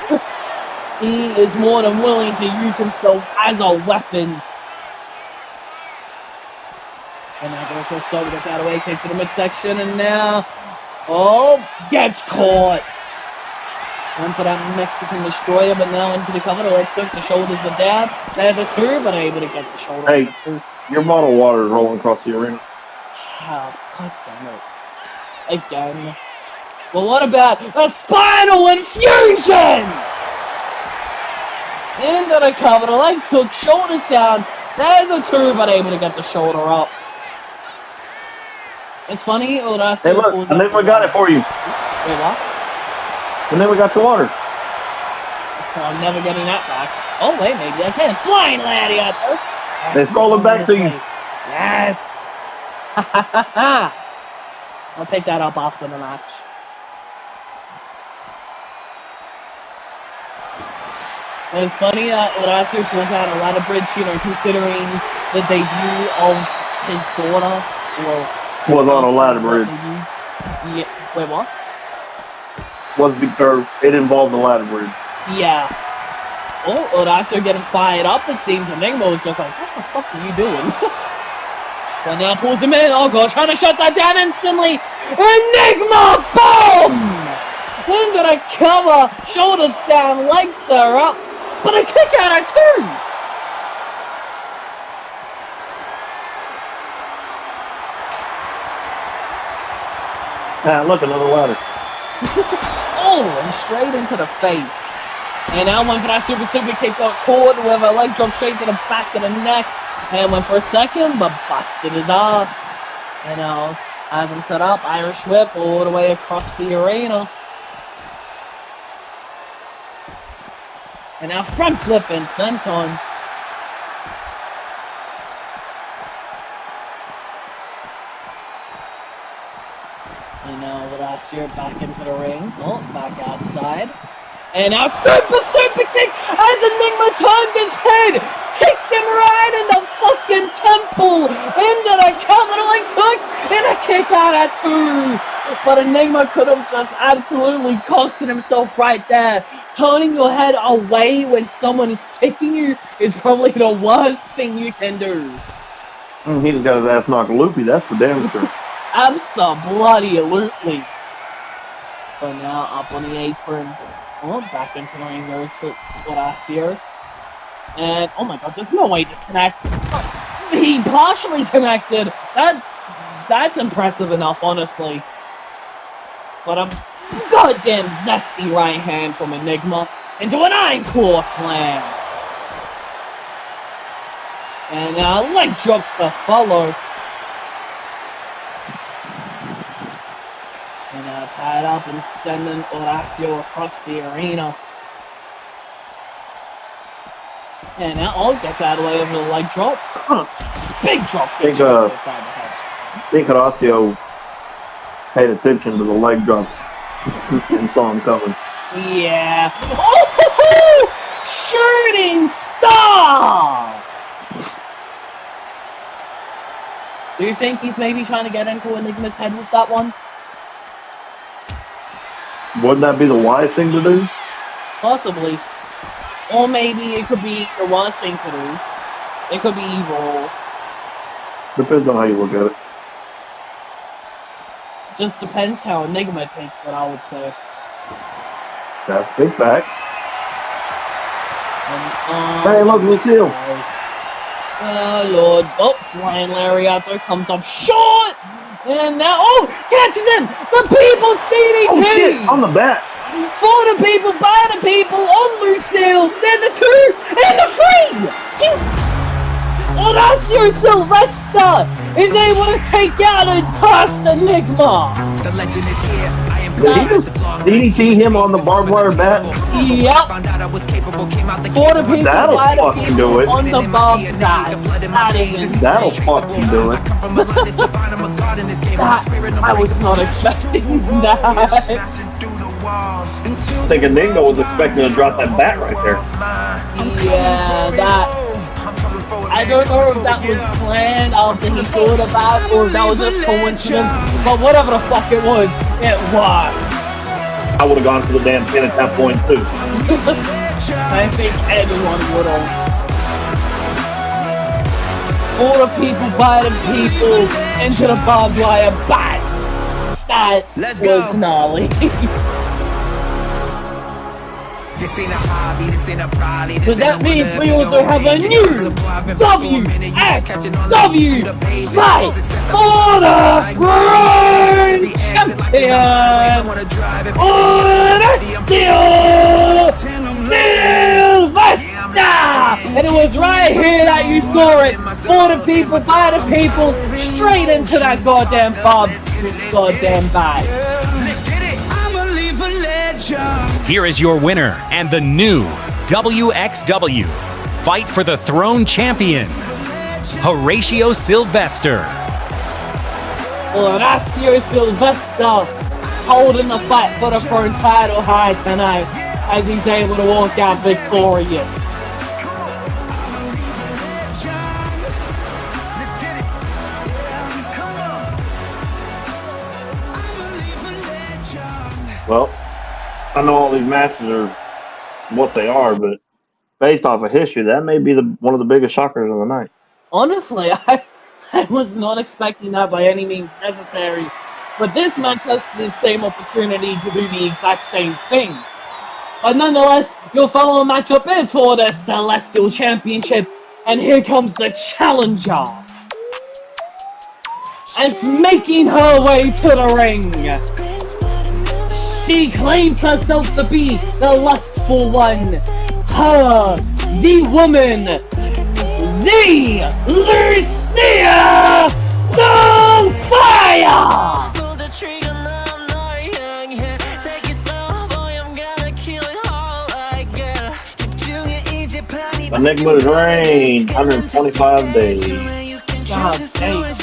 B: He is more than willing to use himself as a weapon. And now Garcia still gets out of the way, kick to the midsection, and now, gets caught. One for that Mexican destroyer, but now into the cover, the legs hook, the shoulders are down. There's a two, but able to get the shoulder on the two.
A: Your bottle of water is rolling across the arena.
B: Oh, God damn it. Again. Well, what about a spinal infusion? Into the cover, the legs hook, shoulders down. There's a two, but able to get the shoulder up. It's funny, Horacio.
A: Hey, look, and then we got it for you.
B: Wait, what?
A: And then we got your water.
B: So I'm never getting that back. Oh, wait, maybe I can. Flying laddie out there.
A: It's rolling back to you.
B: Yes. Ha ha ha ha. I'll take that up after the match. And it's funny that Horacio pulls out a ladder bridge, considering the debut of his daughter. Well,
A: was on a ladder bridge.
B: Yeah. Wait, what?
A: It involved the ladder bridge.
B: Yeah. Horacio getting fired up, it seems. Inigma was just like, what the fuck are you doing? But now pulls him in. Oh god, trying to shut that down instantly. Inigma! Boom! Into the cover. Shoulders down, legs are up. But a kick out of two!
A: Look, another ladder.
B: And straight into the face. And now went for that super kick got caught with a leg drop straight to the back of the neck. And went for a second, but busted his ass. And now has him set up, Irish whip all the way across the arena. And now front flip and senton. And now Horacio back into the ring. Back outside. And now super kick as Inigma turned his head. Kicked him right in the fucking temple. Into the cover, legs hook, and a kick out at two. But Inigma could have just absolutely costed himself right there. Turning your head away when someone is kicking you is probably the worst thing you can do.
A: He just got his ass knocked loopy, that's for damn sure.
B: Absolutely. But now up on the apron. Back into the ring goes Horacio. And oh my god, there's no way this connects. He partially connected. That's impressive enough, honestly. But a goddamn zesty right hand from Inigma into an encore slam. And a leg drop to follow. And tied up and sending Horacio across the arena. And now gets out of the way of the leg drop. Big drop.
A: I think Horacio paid attention to the leg drops and saw him coming.
B: Yeah. Shooting star! Do you think he's maybe trying to get into Enigma's head with that one?
A: Wouldn't that be the wise thing to do?
B: Possibly. Or maybe it could be the worst thing to do. It could be evil.
A: Depends on how you look at it.
B: Just depends how Enigma takes it, I would say.
A: That's big facts.
B: And,
A: hey, look, Lucia.
B: Oh, Lord. Oh, flying Lariato comes up short! And now, oh, catches him! The people's DDT!
A: Oh, shit, on the bat.
B: For the people, by the people, on Lucille! There's a 2 and a 3! Horacio Silvester is able to take out a past Enigma!
C: The legend is here. I am
A: Did he just DDT him on the barbed wire bat?
B: Yep. For the people,
A: That'll
B: by the
A: fucking
B: people,
A: do it.
B: on the barbed side.
A: That'll fucking do it.
B: I was not expecting that.
A: I think Enigma was expecting to drop that bat right there.
B: Yeah, that... I don't know if that was planned after he thought about it, or if that was just coincidence, but whatever the fuck it was.
A: I would have gone for the damn pin at that point too.
B: I think everyone would have. All the people by the people into the barbed wire bat. That was gnarly.
C: This ain't a hobby, this ain't a probably.
B: But that means we also have a new WXW fight for the Throne Champion! Horacio Silvester! And it was right here that you saw it. For the people, by the people, straight into that goddamn goddamn bag.
F: Here is your winner and the new WXW Fight for the Throne Champion, Horacio Silvester.
B: Horacio Silvester holding the fight for the Throne title high tonight as he's able to walk out victorious.
A: Well, I know all these matches are what they are, but based off of history, that may be one of the biggest shockers of the night.
B: Honestly, I was not expecting that by any means necessary, but this match has the same opportunity to do the exact same thing. But nonetheless, your following matchup is for the Celestial Championship, and here comes the challenger. And making her way to the ring. She claims herself to be the lustful one. Her, the woman, the Lucia Sulfaeya!
A: Enigma's reign, 125 days.
B: God dang.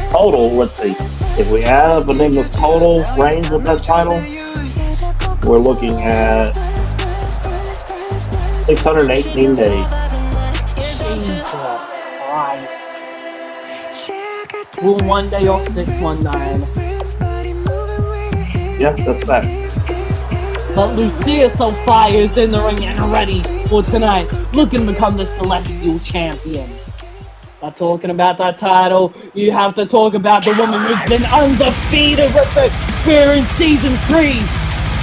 A: Total, let's see. If we add Enigma's total reigns with that title, we're looking at 618 days.
B: Jesus Christ. Will one day off 619.
A: Yeah, that's fact.
B: But Lucia Sulfaeya is in the ring and ready for tonight, looking to become the Celestial Champion. Not talking about that title, you have to talk about the woman who's been undefeated with it here in Season 3.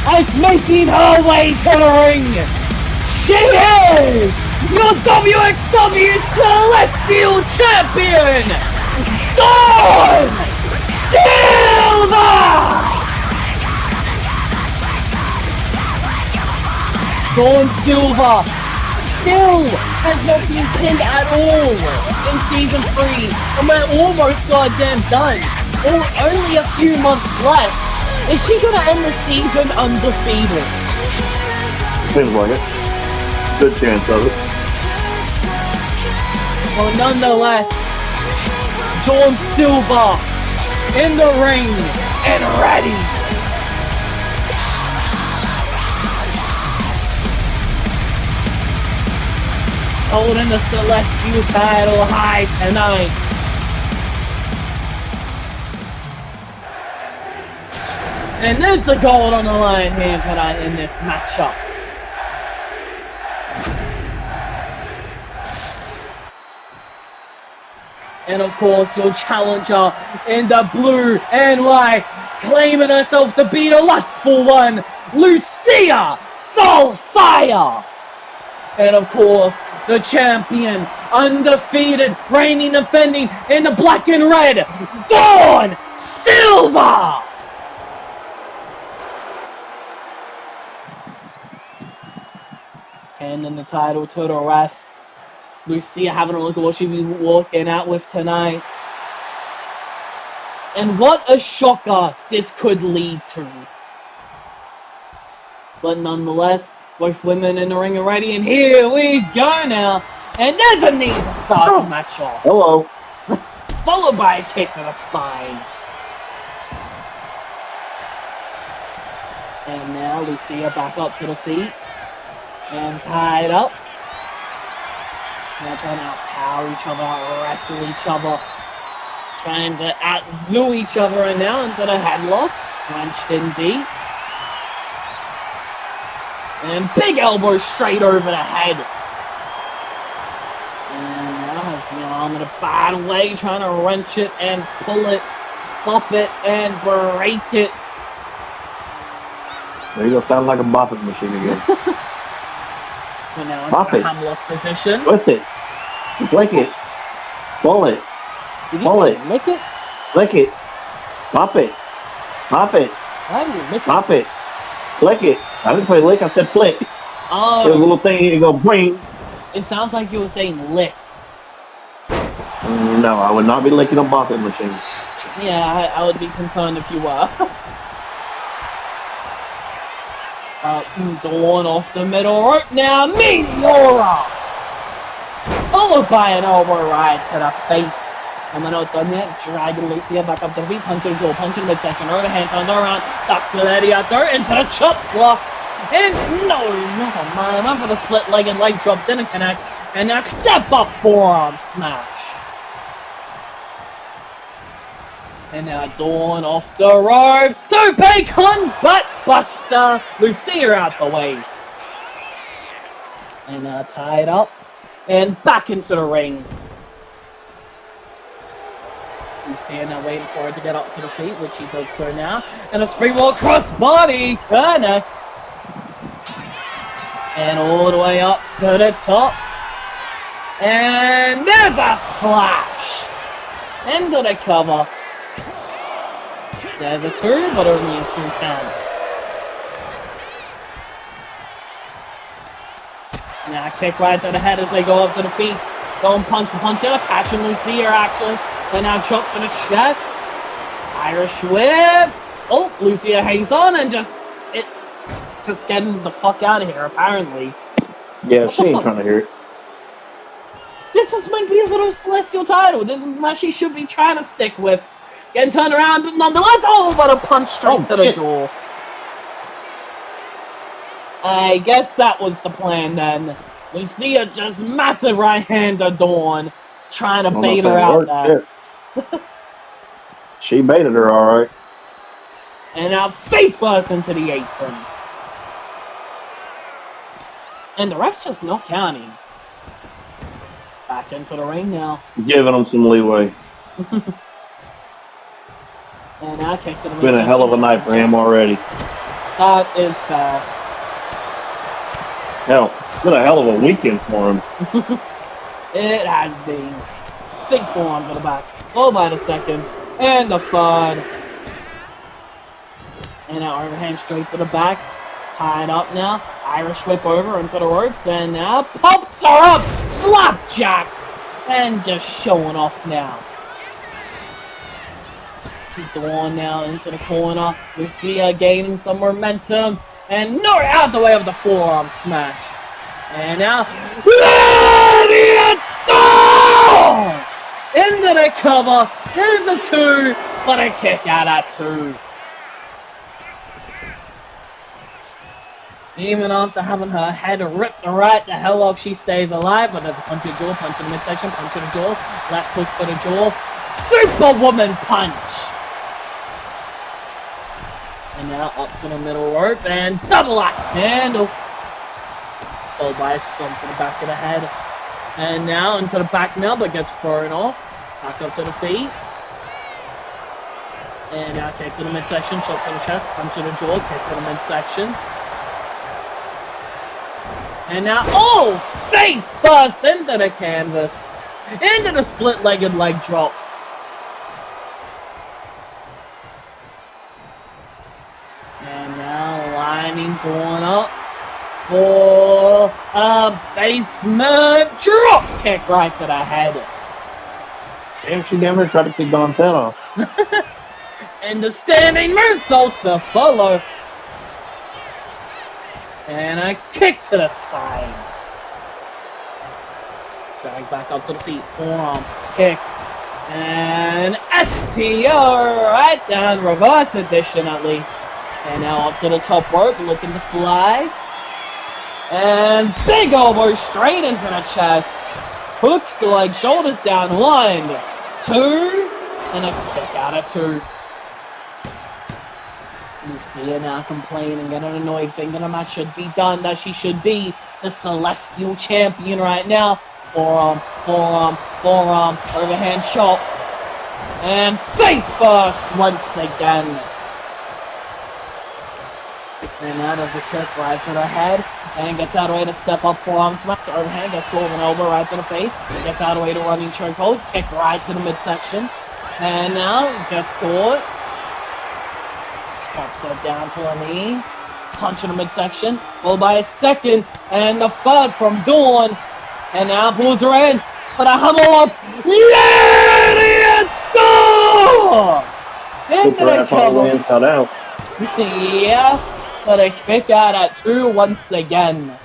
B: As making her way to the ring, she is your WXW Celestial Champion, Dawn Silva! Dawn Silva still has not been pinned at all in Season 3, and we're almost goddamn done. Only a few months left. Is she gonna end the season undefeated?
A: Seems like it. Good chance of it.
B: Well, nonetheless, Dawn Silva in the ring and ready. Holding the Celestial title high tonight. And there's the gold on the line here tonight in this matchup. And of course, your challenger in the blue and white, claiming herself to be the lustful one, Lucia Sulfaeya. And of course, the champion, undefeated, reigning, defending in the black and red, Dawn Silva. Handing the title to the ref. Lucia having a look at what she'll be walking out with tonight. And what a shocker this could lead to. But nonetheless, both women in the ring are ready, and here we go now. And there's a knee to start the match off.
A: Hello.
B: Followed by a kick to the spine. And now Lucia back up to the feet. And tied up. Now trying to outpower each other, out-wrestle each other. Trying to outdo each other, and now into the headlock. Punched in deep. And big elbow straight over the head. And now has the arm in a bad way, trying to wrench it and pull it, pop it, and break it.
A: There you go, sound like a bopping machine again.
B: We're now
A: Pop
B: into
A: it.
B: a hamlock position.
A: Twist it. Flick it. Pull it.
B: Did you
A: Pull
B: say
A: it.
B: lick it?
A: Flick it. Pop it. Pop it.
B: Why do you lick it?
A: Pop it. Flick it. I didn't say lick, I said flick. There's a
B: Oh,
A: little thing you go bring.
B: it sounds like you were saying lick.
A: No, I would not be licking a bopping machine.
B: Yeah, I would be concerned if you were. Dawn off the middle rope now, Meteora! Followed by an elbow right to the face. And when not done yet, dragging Lucia back up the feet, punch to the jaw, punch in the midsection, overhand, turns around, ducks the lady out there into the chop block. And no, never mind, went for the split leg and leg drop, didn't connect. And now step up forearm smash. And now Dawn off the ropes. Super con butt buster. Lucia out the way. And now tied up. And back into the ring. Lucia now waiting for her to get up to the feet, which he does so now. And a springboard crossbody connects. And all the way up to the top. And there's a splash. Into the cover. There's a 2, but only a 2 count. Now kick right to the head as they go up to the feet. Going punch for punch. Catching Lucia actually. And now chop to the chest. Irish whip. Oh, Lucia hangs on and just getting the fuck out of here apparently.
A: Yeah, she ain't trying to hear it.
B: This is meant to be for the Celestial title. This is what she should be trying to stick with. Getting turned around, but nonetheless, oh, but a punch straight to the jaw. I guess that was the plan then. Lucia just massive right hand to Dawn, trying to bait her out there.
A: She baited her, all right.
B: And now face first into the apron. And the ref's just not counting. Back into the ring now.
A: Giving them some leeway.
B: And now kick to the
A: It's been a hell of a night for him already.
B: That is fair.
A: Hell, it's been a hell of a weekend for him.
B: It has been. Big forearm for the back. Oh, by the second. And the third. And now overhand straight to the back. Tied up now. Irish whip over into the ropes. And now pops her up. Flapjack. And just showing off now. Dawn now into the corner. Lucia gaining some momentum. And no, out the way of the forearm smash. And now, into the cover. There's a 2, but a kick out at 2. Even after having her head ripped right the hell off, she stays alive. But there's a punch to the jaw, punch to the midsection, punch to the jaw, left hook to the jaw, Superwoman punch. And now up to the middle rope and double axe handle. Followed by a stomp to the back of the head. And now into the back now, but gets thrown off. Back up to the feet. And now kick to the midsection, shot to the chest, punch to the jaw, kick to the midsection. And now, oh, face first into the canvas. Into the split-legged leg drop. And now lining Dawn up for a basement drop kick right to the head.
A: Damn, she damn tried to kick Dawn's head off.
B: And the standing moonsault to follow. And a kick to the spine. Drag back up to the feet, forearm, kick. And STO right down, reverse edition at least. And now up to the top rope, looking to fly. And big elbow straight into the chest. Hooks the leg, shoulders down, 1, 2, and a kick out of 2. Lucia now complaining, getting annoyed, thinking the match should be done, that she should be the Celestial Champion right now. Forearm, forearm, forearm, overhand shot. And face first once again. And now does a kick right to the head. And gets out of the way to step up, forearm smash. Overhand gets caught with an elbow right to the face. Gets out of the way to running chokehold. Kick right to the midsection. And now gets caught. Pops it down to a knee. Punch in the midsection. Followed by a second. And the third from Dawn. And now pulls her in. But a hammer up. Into the cover. Yeah. But a kick out at 2 once again.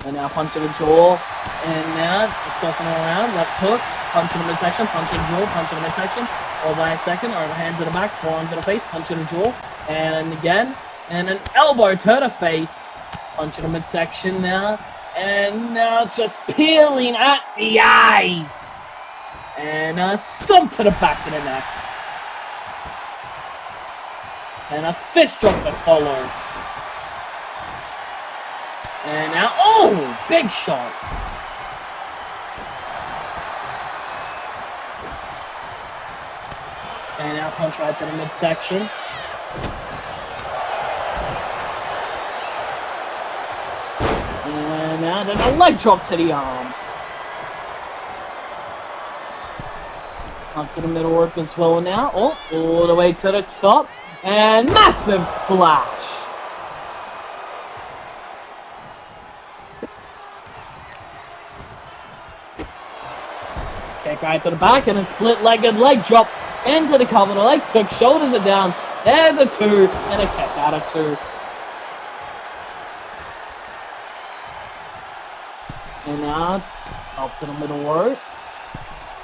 B: And now punch to the jaw. And now just tossing her around. Left hook. Punch to the midsection. Punch to the jaw. Punch to the midsection. All by a second. Overhand to the back. Forearm to the face. Punch to the jaw. And again. And an elbow to the face. Punch to the midsection now. And now just peeling at the eyes. And a stomp to the back of the neck. And a fist drop to follow. And now, oh, big shot. And now punch right to the midsection. And now there's a leg drop to the arm. Up to the middle work as well now. Oh, all the way to the top. And massive splash. Kick right to the back and a split-legged leg drop into the cover. The legs hook, shoulders are down. There's a 2 and a kick out of 2. And now up to the middle work.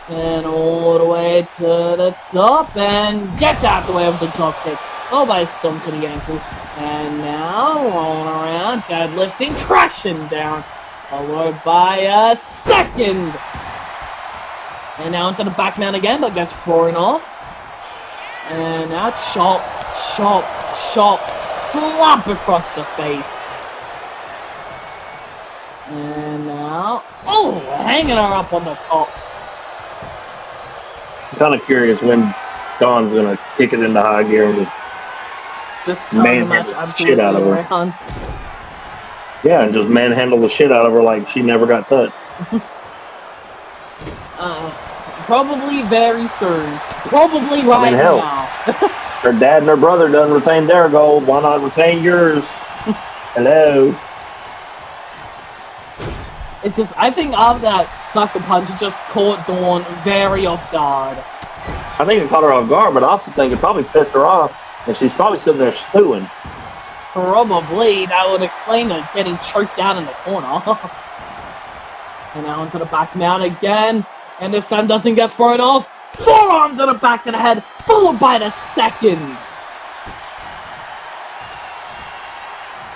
B: And all the way to the top, and gets out the way of the drop kick. Oh, by a stomp to the ankle. And now rolling around, deadlifting, crashing down. Followed by a second. And now into the back man again, but gets thrown off. And now chop, chop, chop, slap across the face. And now, oh, hanging her up on the top.
A: I'm kind of curious when Dawn's gonna kick it into high gear and
B: just manhandle the shit out of her. Around.
A: Yeah, and just manhandle the shit out of her like she never got touched.
B: Probably very soon. Probably right now.
A: Her dad and her brother done retained their gold. Why not retain yours? Hello.
B: It's just, I think after that sucker punch, it just caught Dawn very off guard.
A: I think it caught her off guard, but I also think it probably pissed her off, and she's probably sitting there stewing.
B: Probably. That would explain her getting choked down in the corner. And now into the back mount again. And this time doesn't get thrown off. Forearm to the back of the head, followed by the second.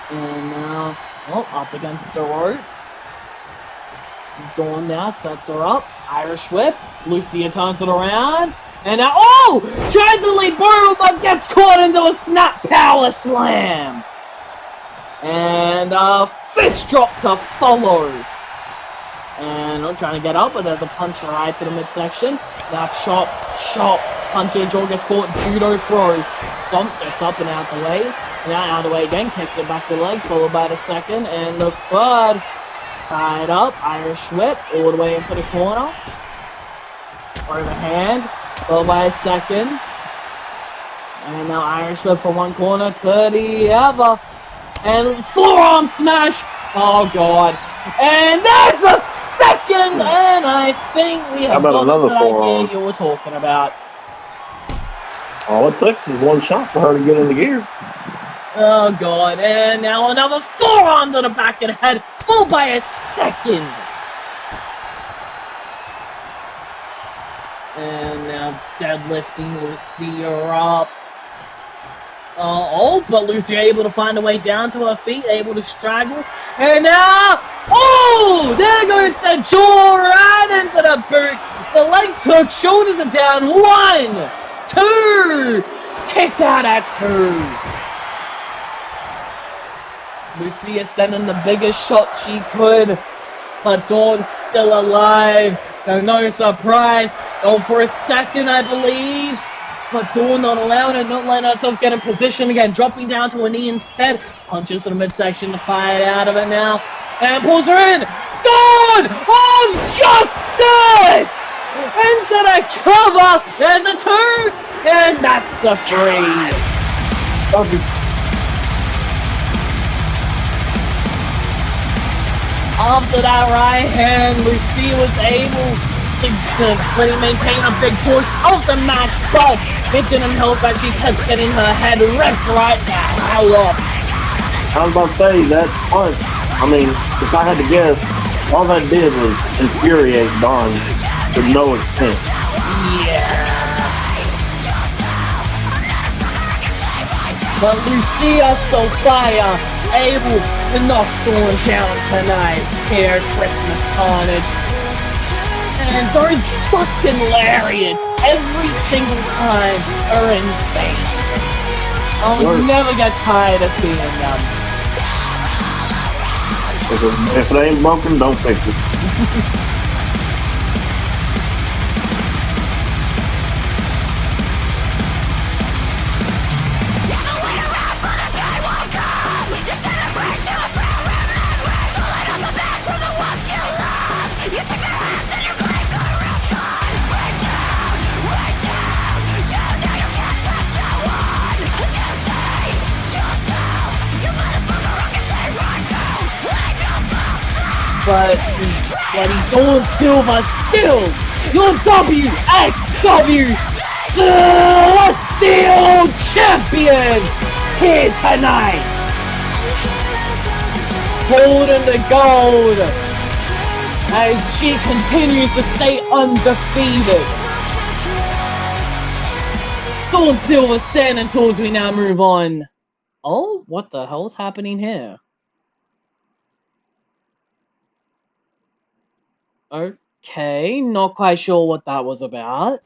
B: And now, up against the ropes. Dawn now sets her up. Irish whip. Lucia turns it around. And now, tried to lead Burrow, but gets caught into a snap power slam. And a fist drop to follow. And I'm trying to get up, but there's a punch right to the midsection. Now chop, puncher, jaw gets caught, judo throw. Stomp, gets up and out the way. Now out of the way again, kicks it back to the leg, followed by the second. And the third, tied up, Irish whip, all the way into the corner. Overhand, followed by a second. And now Irish whip from one corner to the other. And forearm smash! Oh god. And that's a second! And I think we have got
A: another
B: the
A: forearm?
B: idea you were talking about.
A: All it takes is one shot for her to get in the gear.
B: Oh god. And now another forearm to the back of the head, followed by a second. And now deadlifting Lucia up. But Lucia able to find a way down to her feet, able to straggle. And now, there goes the jaw right into the boot. The legs hook, shoulders are down. 1, 2, kicked out at 2. Lucia sending the biggest shot she could. But Dawn's still alive. So no surprise. Going for a second, I believe. But Dawn not allowing it, not letting herself get in position again. Dropping down to a knee instead. Punches to the midsection to fight out of it now. And pulls her in. Dawn of Justice! Into the cover. There's a 2. And that's the 3. After that right hand, Lucia was able to maintain a big push of the match, but it didn't help as she kept getting her head ripped right the hell off.
A: I was about to say that punch. I mean, if I had to guess, all that did was infuriate Dawn to no extent.
B: Yeah. But Lucia Sulfaeya able to knock Dawn down tonight here at Christmas Carnage. And those fucking lariats every single time are insane. I'll never get tired of seeing them.
A: If it ain't broken, don't fix it.
B: But Dawn Silva still your WXW Celestial Champions here tonight, holding the gold as she continues to stay undefeated. Dawn Silva standing tall as we now move on. Oh, what the hell's happening here? Okay, not quite sure what that was about.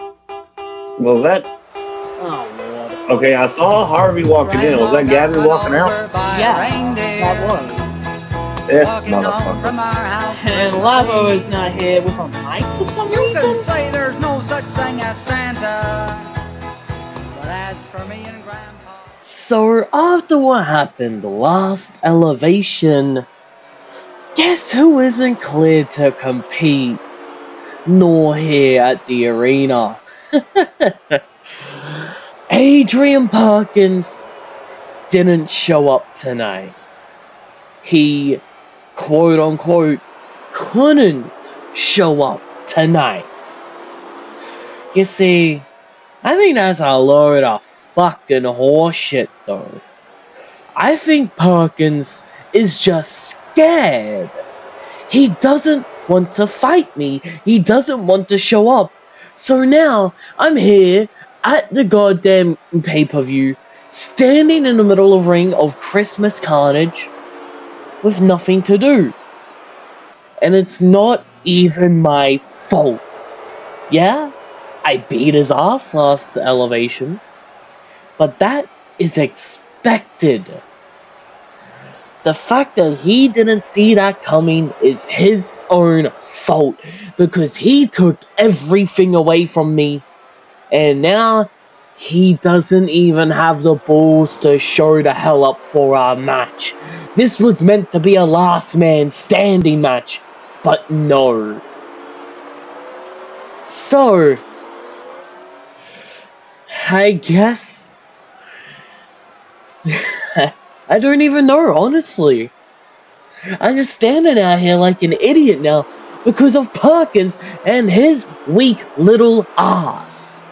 A: Was that?
B: Oh, Lord.
A: Okay, I saw Harvey walking in. Was that Gabby walking out?
B: Yeah, that was.
A: This motherfucker.
B: And Lavo is not here with a mic for some reason.
K: You can say there's no such thing as Santa, but as for me and Grandpa...
B: So, after what happened last elevation, guess who isn't cleared to compete? Nor here at the arena. Adrian Perkins didn't show up tonight. He, quote unquote, couldn't show up tonight. You see, I think that's a load of fucking horseshit though. I think Perkins is just scared. He doesn't want to fight me. He doesn't want to show up. So now I'm here at the goddamn pay-per-view, standing in the middle of ring of Christmas Carnage with nothing to do. And it's not even my fault. Yeah? I beat his ass last elevation, but that is expected. The fact that he didn't see that coming is his own fault, because he took everything away from me, and now he doesn't even have the balls to show the hell up for our match. This was meant to be a last man standing match, but no. So, I guess I don't even know, honestly. I'm just standing out here like an idiot now because of Perkins and his weak little ass.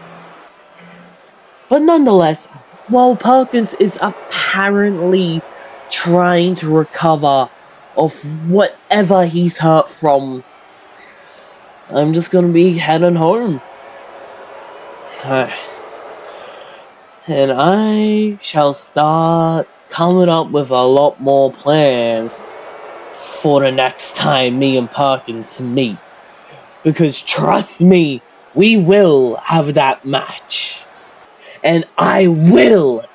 B: But nonetheless, while Perkins is apparently trying to recover of whatever he's hurt from, I'm just gonna be heading home. And I shall start coming up with a lot more plans for the next time me and Perkins meet. Because trust me, we will have that match. And I will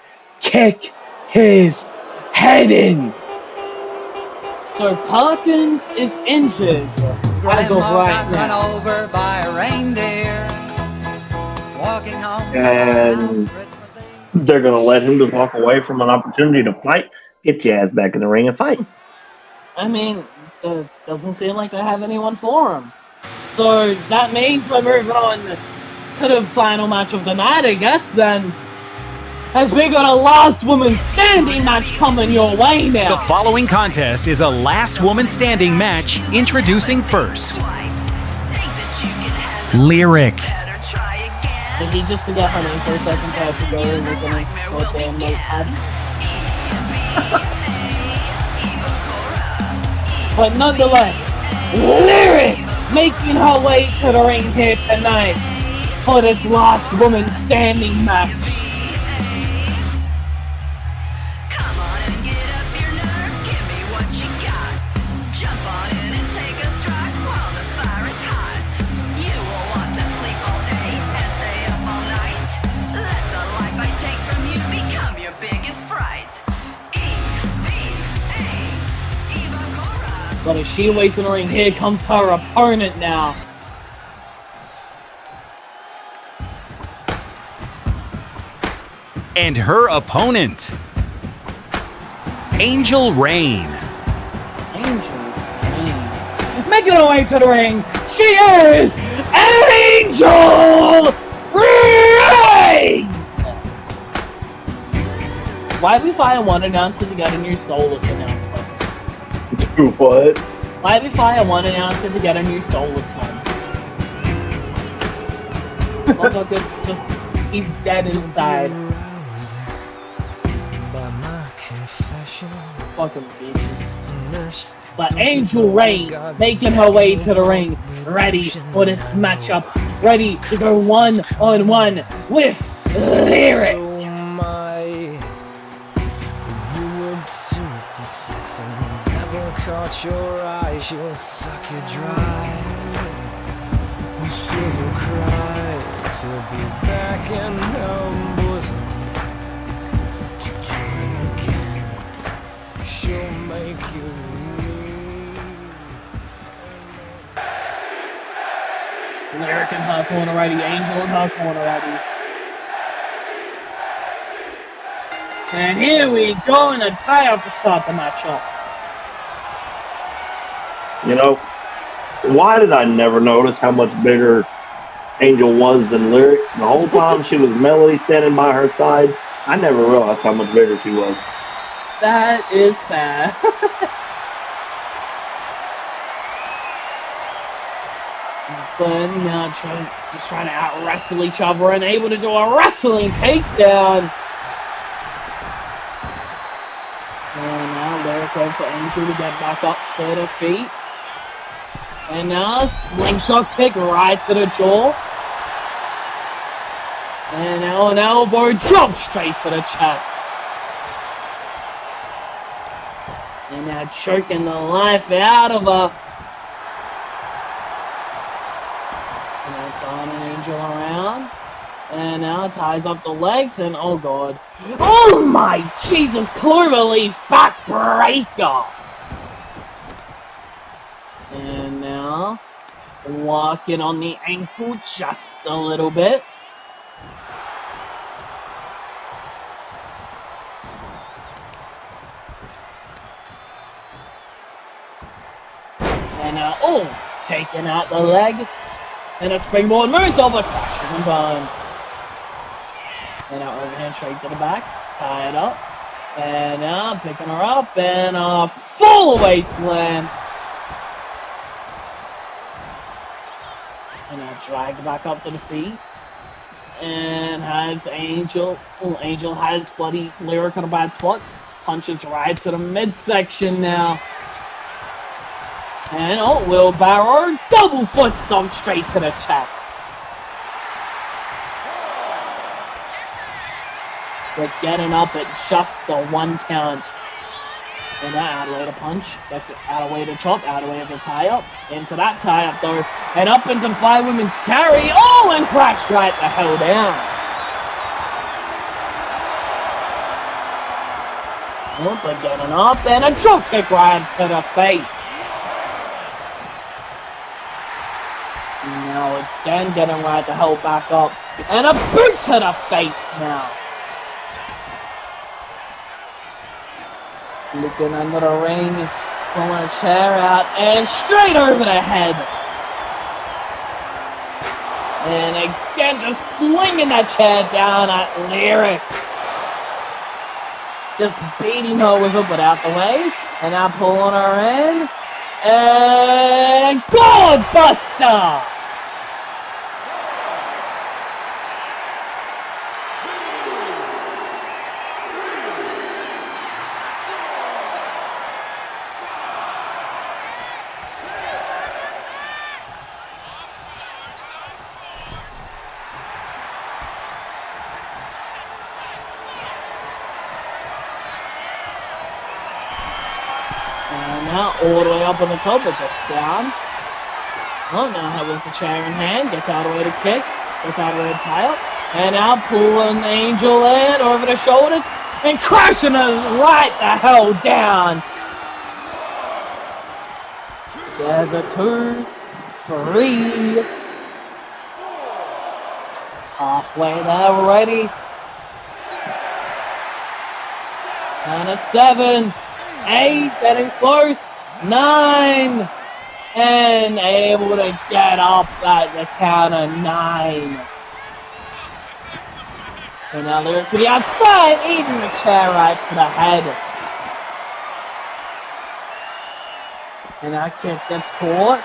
B: kick his head in. So Perkins is injured. I go right
K: run
B: now.
K: over by a reindeer. Walking home
A: And they're going to let him just walk away from an opportunity to fight. Get your ass back in the ring and fight.
B: I mean, it doesn't seem like they have anyone for him. So that means we're moving on to the final match of the night, I guess, then. As we got a last woman standing match coming your way now.
F: The following contest is a last woman standing match. Introducing first, Lyric.
B: Did he just forget her name for a second so I have to go and look at his goddamn notepad? But nonetheless, Lyric making her way to the ring here tonight for this last woman standing match. But as she waits in the ring, here comes her opponent now.
F: And her opponent, Angel Rain.
B: Angel Rain. Making her way to the ring, she is Angel Rain! Why did we fire one announcer to get a new soulless announcer?
A: Do what?
B: Why did we fire one announcer to get a new soulless one? Motherfucker, just, he's dead inside. Fucking bitches. But Angel Rain making her way to the ring, ready for this matchup, ready to go one-on-one with Lyric.
C: Caught your eyes, she'll suck you dry. You still will cry to be back in her bosom. To join again, she'll make you leave.
B: Lyric in her corner ready, Angel in her corner ready. And here we go in a tie-up to start the match off.
A: You know, why did I never notice how much bigger Angel was than Lyric? The whole time she was Melody standing by her side, I never realized how much bigger she was.
B: That is fair. But now just trying to out-wrestle each other and able to do a wrestling takedown. And now Lyric going for Angel to get back up to the feet. And now a slingshot kick right to the jaw. And now an elbow drop straight to the chest. And now choking the life out of her. And now turn an Angel around. And now ties up the legs and oh god. Oh my Jesus, Cloverleaf backbreaker! And now locking on the ankle just a little bit. And now, taking out the leg. And a springboard moves over, crashes and burns. And now overhand straight to the back, tie it up. And now picking her up and a full away slam. And now dragged back up to the feet. And has Angel. Oh, Angel has bloody Lyric on a bad spot. Punches right to the midsection now. And wheelbarrow, double foot stomp straight to the chest. But getting up at just the 1 count. And that out of way to punch. That's out of way to chop, out of way to tie up. Into that tie up though. And up into the 5 women's carry. Oh, and crashed right the hell down. But getting up and a drop kick right to the face. Now again getting right the hell back up. And a boot to the face now. Looking under the ring, pulling a chair out, and straight over the head. And again, just swinging that chair down at Lyric. Just beating her with it, but out the way. And now pulling her in. And God Buster! All the way up on the top, it gets down. Oh, now with the chair in hand, gets out of the way to kick, gets out of the way to tie up, and now pulling Angel in over the shoulders, and crashing her right the hell down. There's a 2, 3. Halfway there already. And a 7, 8, getting close. 9, and able to get up at the count of 9. And now Lyric to the outside, eating the chair right to the head. And that kick gets caught.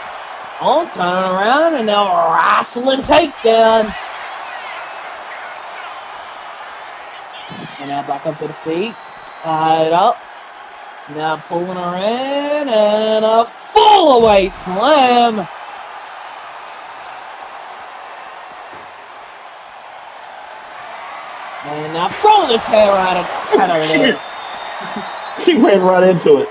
B: Oh, turning around, and now a wrestling takedown. And now back up to the feet, tied up. Now pulling her in, and a full away slam. And now throwing the chair out of her.
A: She ran right into it.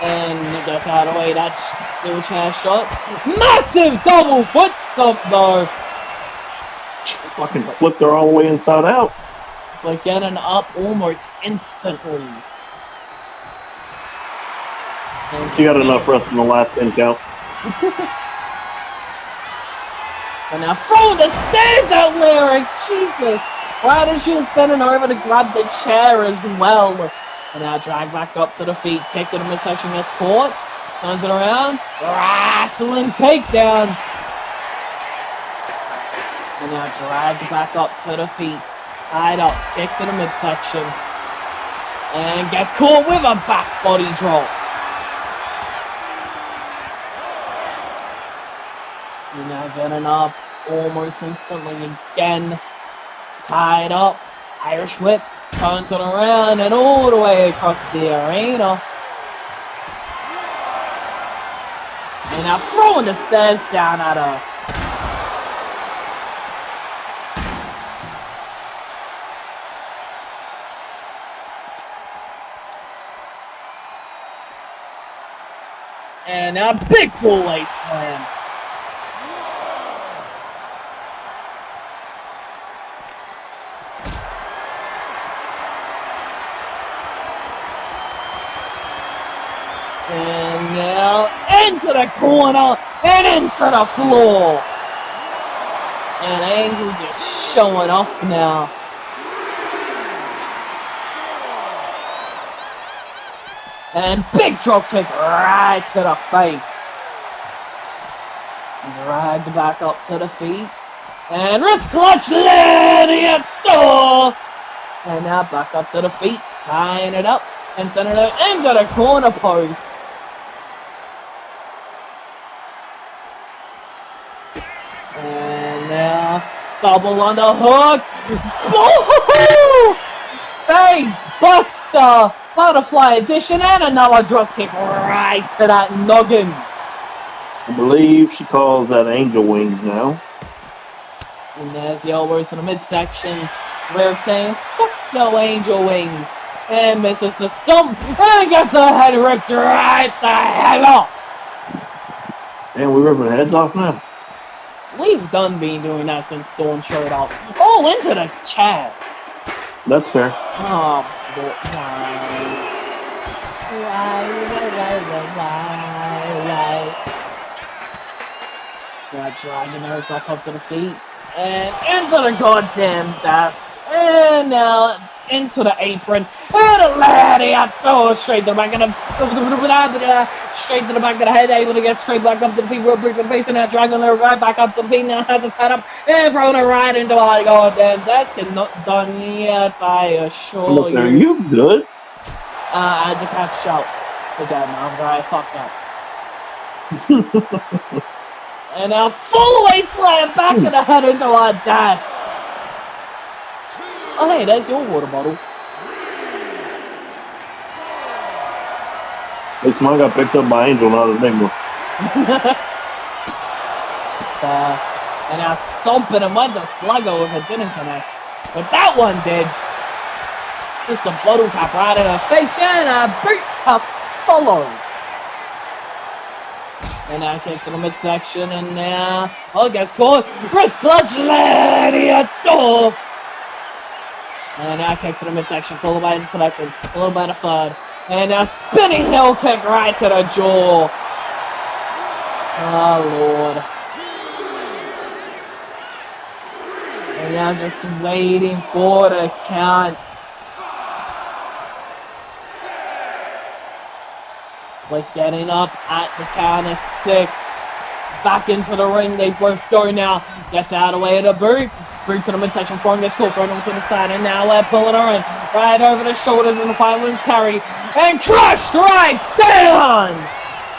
B: And gets out of the way, that steel chair shot. Massive double foot stomp though.
A: Fucking flipped her all the way inside out.
B: But getting up almost instantly.
A: She got enough rest in the last 10 count.
B: And now throwing the stairs out, Lyric! Jesus! Right as she was bending over to grab the chair as well. And now drag back up to the feet, kick to the midsection, gets caught. Turns it around. Wrestling takedown. And now dragged back up to the feet. Tied up, kick to the midsection. And gets caught with a back body drop. And now getting up almost instantly again. Tied up. Irish whip. Turns it around and all the way across the arena. And now throwing the stairs down at her. And now big full lace slam. And now into the corner and into the floor. And Angel just showing off now. And big drop kick right to the face. Dragged back up to the feet. And wrist clutch, lariat door. And now back up to the feet, tying it up and sending it into the corner post. And now double on the hook. Face buster, butterfly edition, and another drop kick right to that noggin.
A: I believe she calls that angel wings now.
B: And there's the elbows in the midsection. We're saying, fuck no angel wings. And misses the stump. And gets her head ripped right the hell off.
A: And we're ripping heads off now.
B: We've been doing that since Storm showed up. Oh, into the chest.
A: That's fair.
B: Oh, boy. Why? Dragging her back up to the feet. And into the goddamn desk. And now into the apron. And a lariat. Oh, straight to the back of the straight to the back of the head. Able to get straight back up to the feet. Real briefly facing that, dragging her right back up to the feet. Now has it tied up. And throwing her right into the goddamn desk. And not done yet, I assure
A: Look,
B: you.
A: are you good?
B: I had to catch shout. Again, after I fucked up. And a full away slam back to the head into our desk. Oh, hey, there's your water bottle.
A: This mine got picked up by Angel, not Enigma.
B: And now stomping and went to Sluggo if it didn't connect. But that one did. Just a bottle cap right in her face and a boot to follow. And now kick to the midsection, and now gets caught. Wrist clutch, lariat door. And now kick to the midsection, followed by the second, followed by the third. And now spinning heel kick right to the jaw. Oh Lord. And now just waiting for the count. Like getting up at the count of 6. Back into the ring, they both go now. Gets out of the way of the boot. Boot to the midsection, forearm gets caught, thrown over to the side, and now they're pulling her in. Right over the shoulders in the fireman's carry. And crushed right down!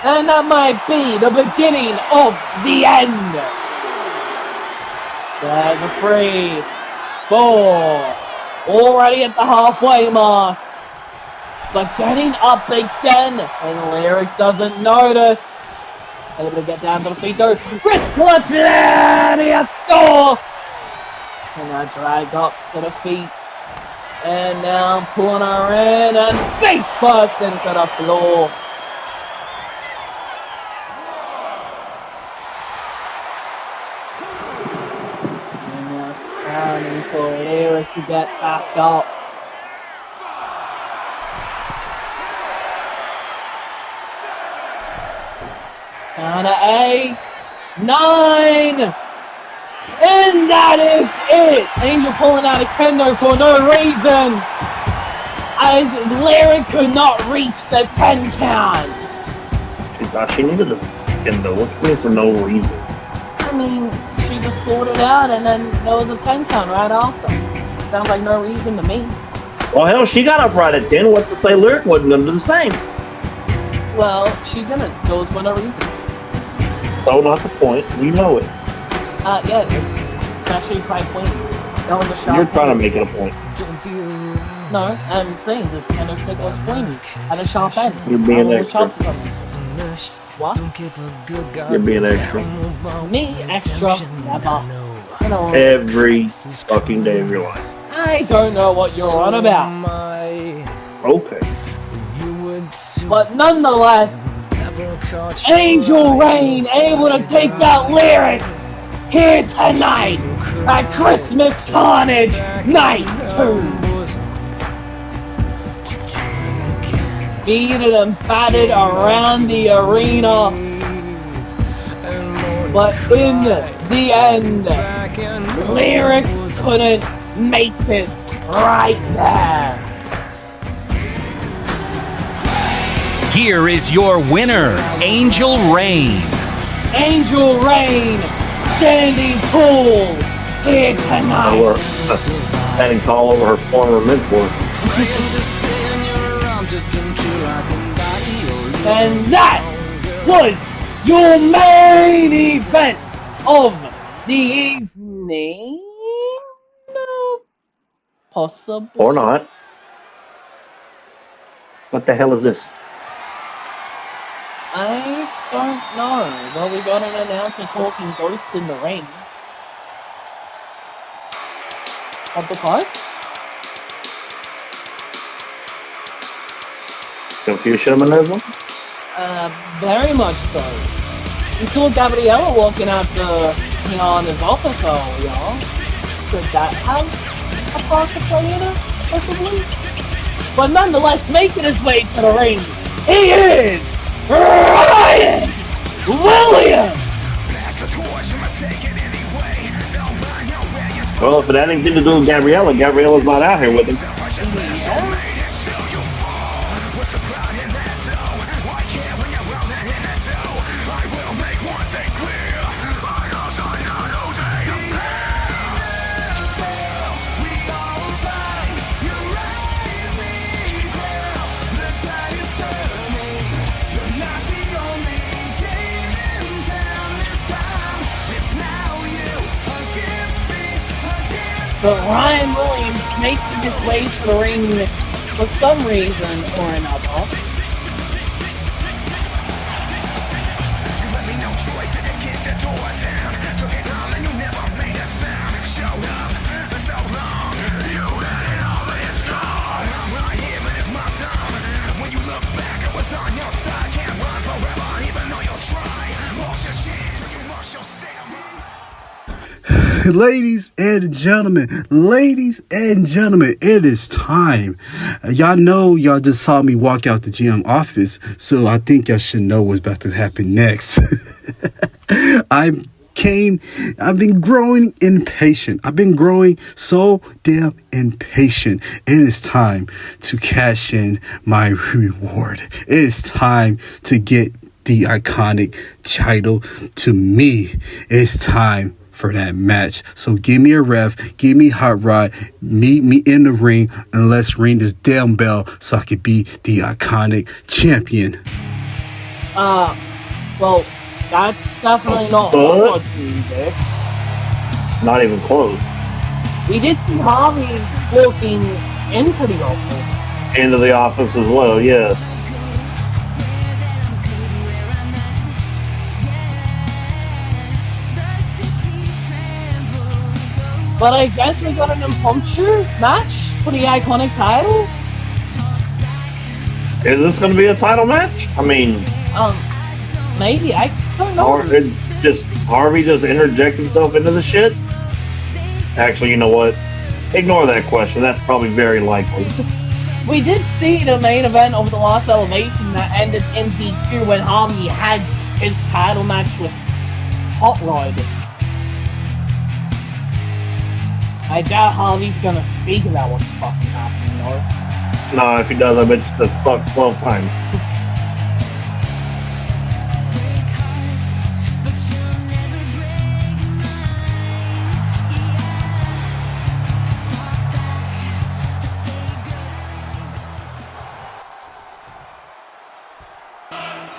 B: And that might be the beginning of the end. There's a 3, 4. Already at the halfway mark. But getting up again, and Lyric doesn't notice. Able to get down to the feet though. Wrist clutch, lariat door. And now drag up to the feet. And now pulling her in and face first into the floor. And now trying for Lyric to get back up. Down to 8, 9, and that is it. Angel pulling out a kendo for no reason, as Lyric could not reach the 10 count.
A: She thought she needed a kendo. What do you mean for no reason?
B: I mean, she just pulled it out, and then there was a 10 count right after. Sounds like no reason to me.
A: Well, hell, she got up right at 10. What's to say Lyric wasn't going to do the same?
B: Well, she didn't, so it was for no reason.
A: So not the point. You know it.
B: Yeah, it's actually quite pointy. That was a sharp.
A: You're trying to make it a point.
B: No, I'm saying the kendo stick was pointy at a sharp end.
A: You're being extra.
B: For some reason. What?
A: You're being extra.
B: Me extra? Never.
A: Every fucking day of your life.
B: I don't know what you're on about.
A: Okay.
B: But nonetheless, Angel Rain able to take out Lyric here tonight at Christmas Carnage Night 2. beaten and battered around the arena. But in the end, Lyric couldn't make it right there.
F: Here is your winner, Angel Rain.
B: Angel Rain standing tall here tonight.
A: Standing tall over her former mentor.
B: And that was your main event of the evening. No, possible.
A: Or not. What the hell is this?
B: I don't know, but we got an announcer talking ghost in the ring. Of the fight?
A: Confucianism?
B: Very much so. We saw Gabriella walking out the Tiana's office earlier. Could that have a part to play in it, possibly? But nonetheless, making his way to the ring, he is Ryan Williams!
A: Well, if it had anything to do with Gabriella, Gabriella's not out here with him.
B: But Ryan Williams making his way to the ring for some reason or another.
L: Ladies and gentlemen, it is time. Y'all know y'all just saw me walk out the GM office, so I think y'all should know what's about to happen next. I've been growing impatient. I've been growing so damn impatient. It is time to cash in my reward. It is time to get the iconic title to me. It's time for that match. So give me a ref, give me Hot Rod, meet me in the ring, and let's ring this damn bell so I can be the iconic champion.
B: Well, that's definitely not Howard's music.
A: Not even close.
B: We did see Harvey walking into the office.
A: Into the office as well, yes.
B: But I guess we got an impromptu match for the iconic title.
A: Is this going to be a title match? I mean,
B: maybe, I don't know.
A: Or just Harvey just interject himself into the shit? Actually, you know what? Ignore that question. That's probably very likely.
B: We did see the main event of the last Elevation that ended in D2 when Harvey had his title match with Hot Rod. I doubt Harvey's gonna speak about what's fucking happening, though.
A: Nah, if he does, I bet you that's fucked 12 times.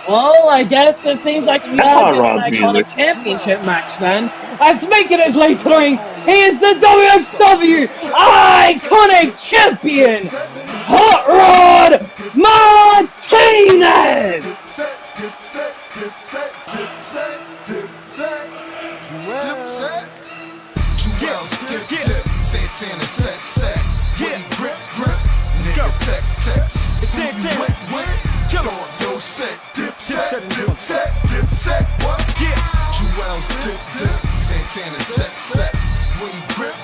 B: Well, I guess it seems like we are getting an iconic championship match then. As making his way to the ring, he is the WXW Iconic Champion, Hot Rod Martinez!
G: Santana set, when you grip,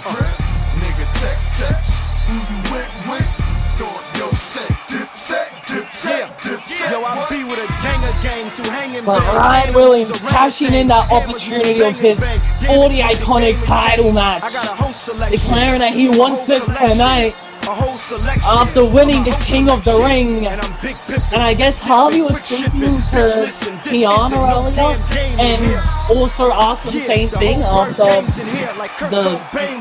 G: nigga tech, who you went with, throw your set, dip set,
B: But Ryan Williams cashing in that opportunity of his 40 iconic title match, declaring that he wants it tonight after winning the King of the Ring. And I guess Harvey was speaking to Tiana earlier and also asked for the same thing after the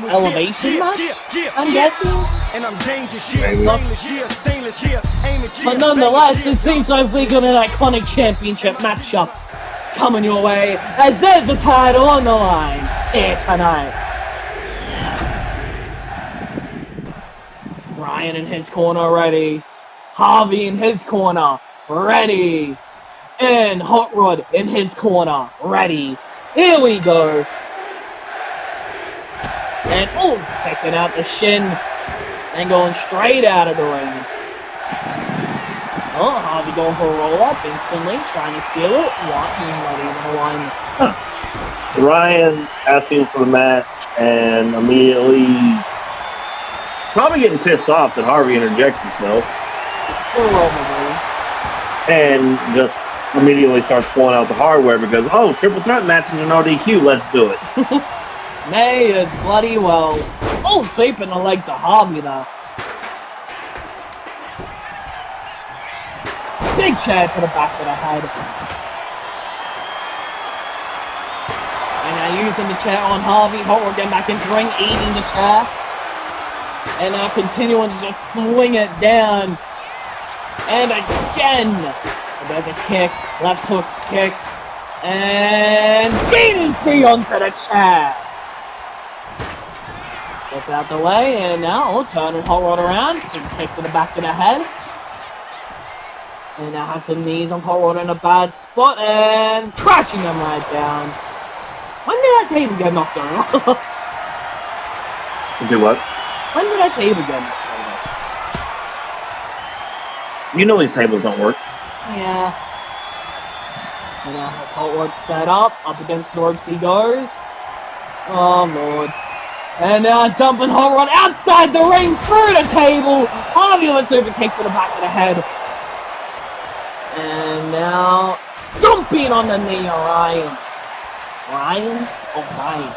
B: elevation match, I'm guessing. But nonetheless, it seems like we got an iconic championship matchup coming your way, as there's a title on the line here tonight. Ryan in his corner ready. Harvey in his corner ready. And Hot Rod in his corner ready. Here we go. And taking out the shin and going straight out of the ring. Harvey going for a roll up instantly, trying to steal it. Not even one.
A: Ryan asking for the match and immediately probably getting pissed off that Harvey interjects himself. And just immediately starts pulling out the hardware because, triple threat matches are no DQ, let's do it.
B: May as bloody well. Sweeping the legs of Harvey though. Big chair to the back of the head. And now using the chair on Harvey. Hot Rod getting back into the ring, eating the chair. And now continuing to just swing it down. And again. There's a kick. Left hook kick. And DDT onto the chair. Gets out the way. And now turning Hot Rod around. Super kick to the back of the head. And now has the knees of Hot Rod in a bad spot. And crashing them right down. When did that table get knocked over?
A: Do what?
B: When did that table get knocked over?
A: You know these tables don't work.
B: Yeah. And now has Hot Rod set up against the ropes he goes. Oh lord. And now dumping Hot Rod outside the ring through the table. Harvey with a super kick to the back of the head. And now stomping on the knee of Ryan's. Ryan's? Oh, Ryan.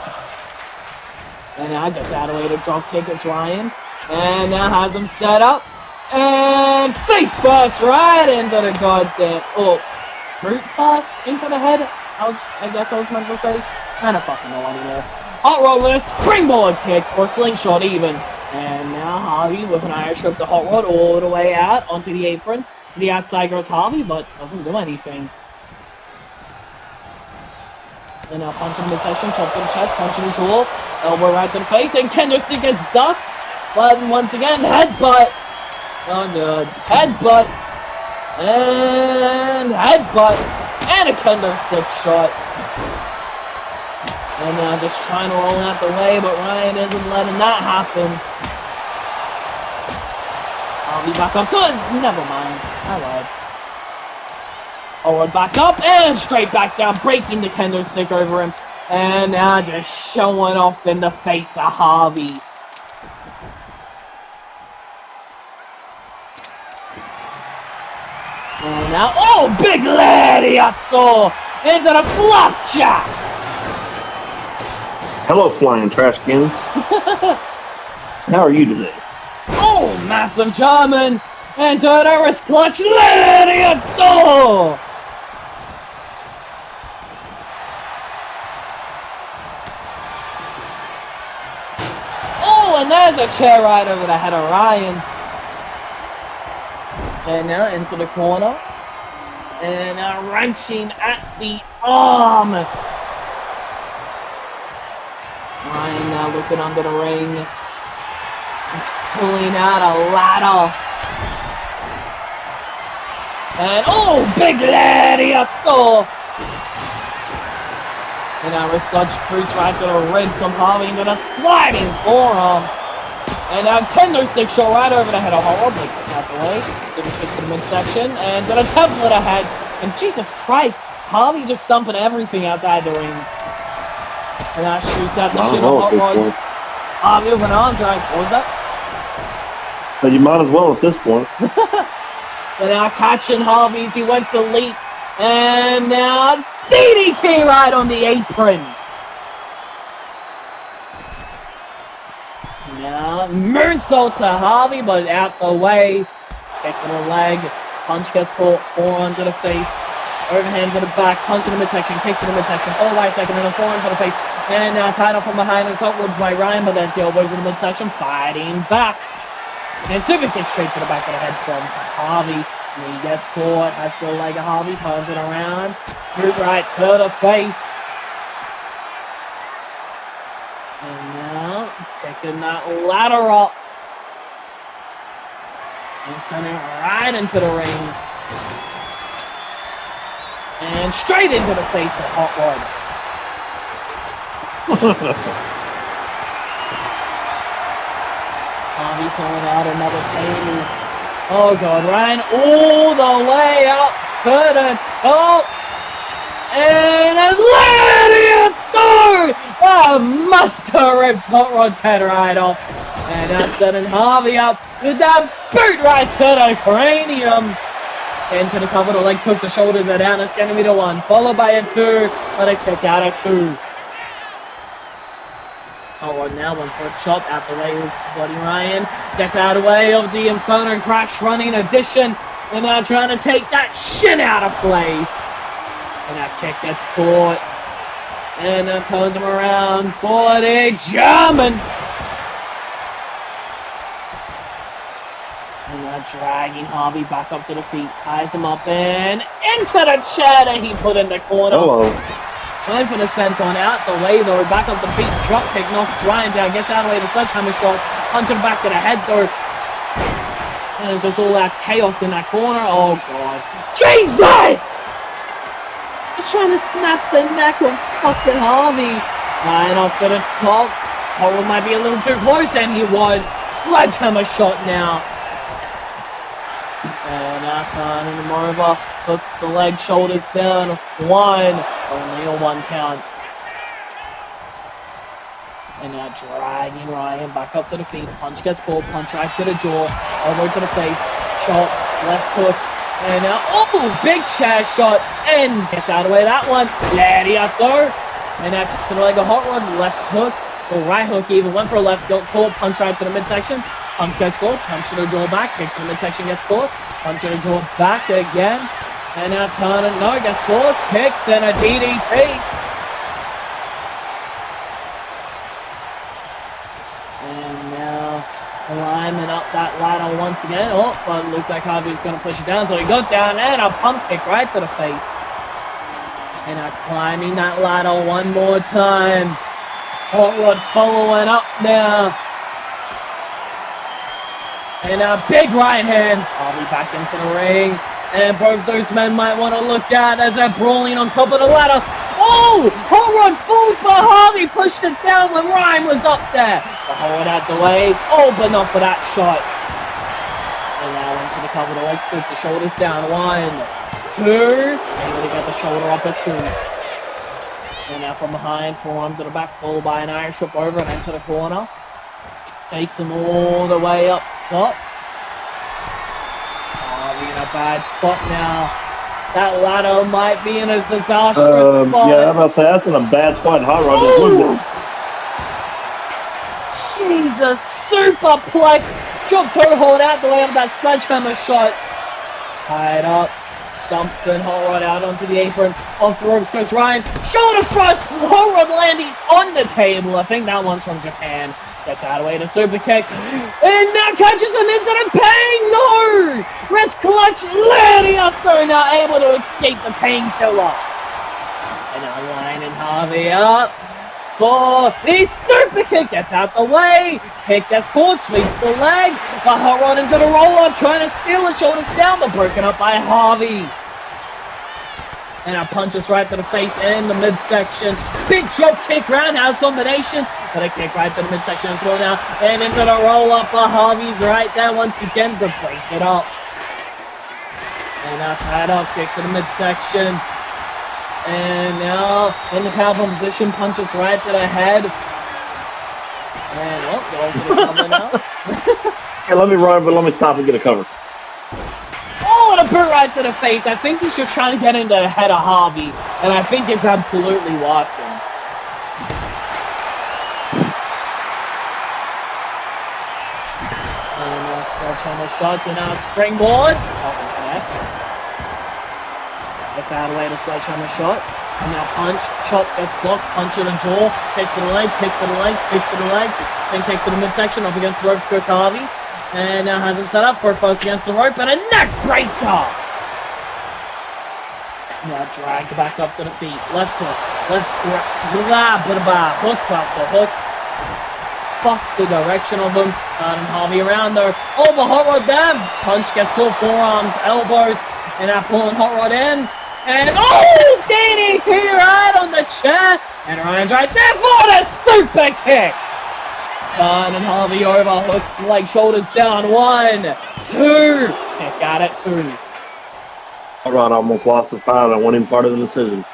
B: And now gets out of the way to drop kick as Ryan. And now has him set up. And face first right into the goddamn... brute first into the head? I guess I was meant to say. I don't fucking know anymore. Hot Rod with a springboard kick, or slingshot even. And now Harvey with an Irish whip to Hot Rod all the way out onto the apron. To the outside goes Harvey, but doesn't do anything. And now punch in the midsection, chop to the chest, punch in the jaw, elbow right to the face, and Candlestick gets ducked. But once again, headbutt. Oh good. Headbutt. And headbutt. And a Candlestick shot. And now just trying to roll out the way, but Ryan isn't letting that happen. I'll be back up to it. Never mind. I lied. Forward back up and straight back down, breaking the kendo stick over him. And now just showing off in the face of Harvey. And now, big lariato into the flapjack.
A: Hello, flying trash cans. How are you today?
B: Massive German into the wrist clutch lariato. And there's a chair right over the head of Ryan. And now into the corner. And now wrenching at the arm. Ryan now looking under the ring. Pulling out a ladder. And big lariato. And now wrist clutch boots right to the ribs of Harvey into the sliding forearm. And now kendo stick shot right over the head of Hot Rod. Like out the way. So we kick to the midsection and to the template ahead. And Jesus Christ, Harvey just stumping everything outside the ring. And now shoots out the shit of Hot Rod. Harvey with an arm drag. What was that?
A: But you might as well at this point.
B: And now catching Harvey as he went to leap And now DDT right on the apron. Now moonsault to Harvey, but out the way. Kick to the leg. Punch gets caught. Forearm to the face. Overhand to the back. Punch to the midsection. Kick to the midsection. Oh, right second. And a forearm to the face. And now tied off from behind. It's upwards by Ryan, but that's the elbows in the midsection. Fighting back. And super kick straight to the back of the head from Harvey. And he gets caught. Has the leg of Harvey. Turns it around. Root right to the face. And now kicking that ladder up. And sending it right into the ring. And straight into the face of Hot Rod. Harvey pulling out another table. Oh god, Ryan all the way up to the top. And a lariat through! Oh, must have ripped Hot Rod's head right off. And now setting Harvey up with that boot right to the cranium. Into the cover, the legs hook, the shoulders are down. It's going to be the 1, followed by a 2. Let it kick out of 2. Hot Rod now went for a chop. Out the way is Bloody Ryan. Gets out of the way of the Inferno and Crash running addition. And now trying to take that shin out of play. And that kick gets caught. And then turns him around for the German. And now dragging Harvey back up to the feet. Ties him up and into the chair that he put in the corner.
A: Hello.
B: Going for the senton out the way though. Back up the feet. Drop kick knocks Ryan down. Gets out of the way. The sledgehammer shot. Punch him back to the head though. And there's just all that chaos in that corner. Oh god. Jesus! Just trying to snap the neck of fucking Harvey. Ryan up to the top. Howard might be a little too close, and he was. Sledgehammer shot now. And Antona and him over. Hooks the leg, shoulders down. 1. Only a 1 count. And now dragging Ryan back up to the feet. Punch gets caught. Punch right to the jaw. Elbow to the face. Shot. Left hook. And now, oh, big chair shot. And gets out of the way that one. Gladiator. And now to the leg of Hot Rod. Left hook. Or right hook even. Went for a left. Got caught. Punch right to the midsection. Punch gets caught. Punch to the jaw back. Kick to the midsection gets caught. Punch to the jaw back again. And now Antona, no, gets caught. Kicks and a DDT. Climbing up that ladder once again. Oh, but it looks like Harvey's going to push it down. So he got down and a pump kick right to the face. And climbing that ladder one more time. Hot Rod following up now. And a big right hand. Harvey back into the ring. And both those men might want to look out as they're brawling on top of the ladder. Oh! Hot Rod falls, but Harvey pushed it down when Ryan was up there. But Hot Rod out the way. Oh, but not for that shot. And now into the cover of the leg sweep. The shoulders down. 1, 2. Able to get the shoulder up at 2. And now from behind, forearm to the back, followed by an Irish whip over and into the corner. Takes him all the way up top. Harvey in a bad spot now. That ladder might be in a disastrous spot.
A: Yeah, I'm about to say, that's in a bad spot. Hot Rod just looked at.
B: Jesus, superplex. Drop toe hold out the way of that sledgehammer shot. Tied up. Dumping Hot Rod out onto the apron. Off the ropes goes Ryan. Shoulder thrust. Hot Rod landing on the table. I think that one's from Japan. Gets out of the way to super kick. And now catches him into the pain. No! Wrist clutch. Landing up there. Now able to escape the painkiller. And now lining Harvey up for the super kick. Gets out the way. Kick gets caught. Sweeps the leg. But Hot Rod into the roll up. Trying to steal the shoulders down. But broken up by Harvey. And a punches right to the face and the midsection. Big drop kick, roundhouse combination. But a kick right to the midsection as well now. And into the roll up for Harvey's right there once again to break it up. And now tied up, kick to the midsection. And now in the powerbomb position, punches right to the head. And going to the cover now.
A: Hey, let me run, but let me stop and get a cover.
B: Oh, and a boot right to the face. I think he's just trying to get into the head of Harvey, and I think it's absolutely working. And sledgehammer shots, and now springboard. Doesn't connect. Gets out of the way the sledgehammer shot. And now punch, chop, gets blocked, punch to the jaw, kick to the leg, kick to the leg, kick to the leg, spin kick to the midsection, up against the ropes goes Harvey. And now has him set up for a first against the rope, and a neck breaker! Now dragged back up to the feet, left hook, left grab, hook off the hook. Fuck the direction of him, turning Harvey around there, over hot rod down, punch gets caught, forearms, elbows, and now pulling hot rod in. And oh, DDT right on the chair, and Ryan's right there for the super kick. And Harvey over, hooks leg, shoulders down, 1, 2, kick out at 2.
A: Alright, almost lost his power. I want him part of the decision.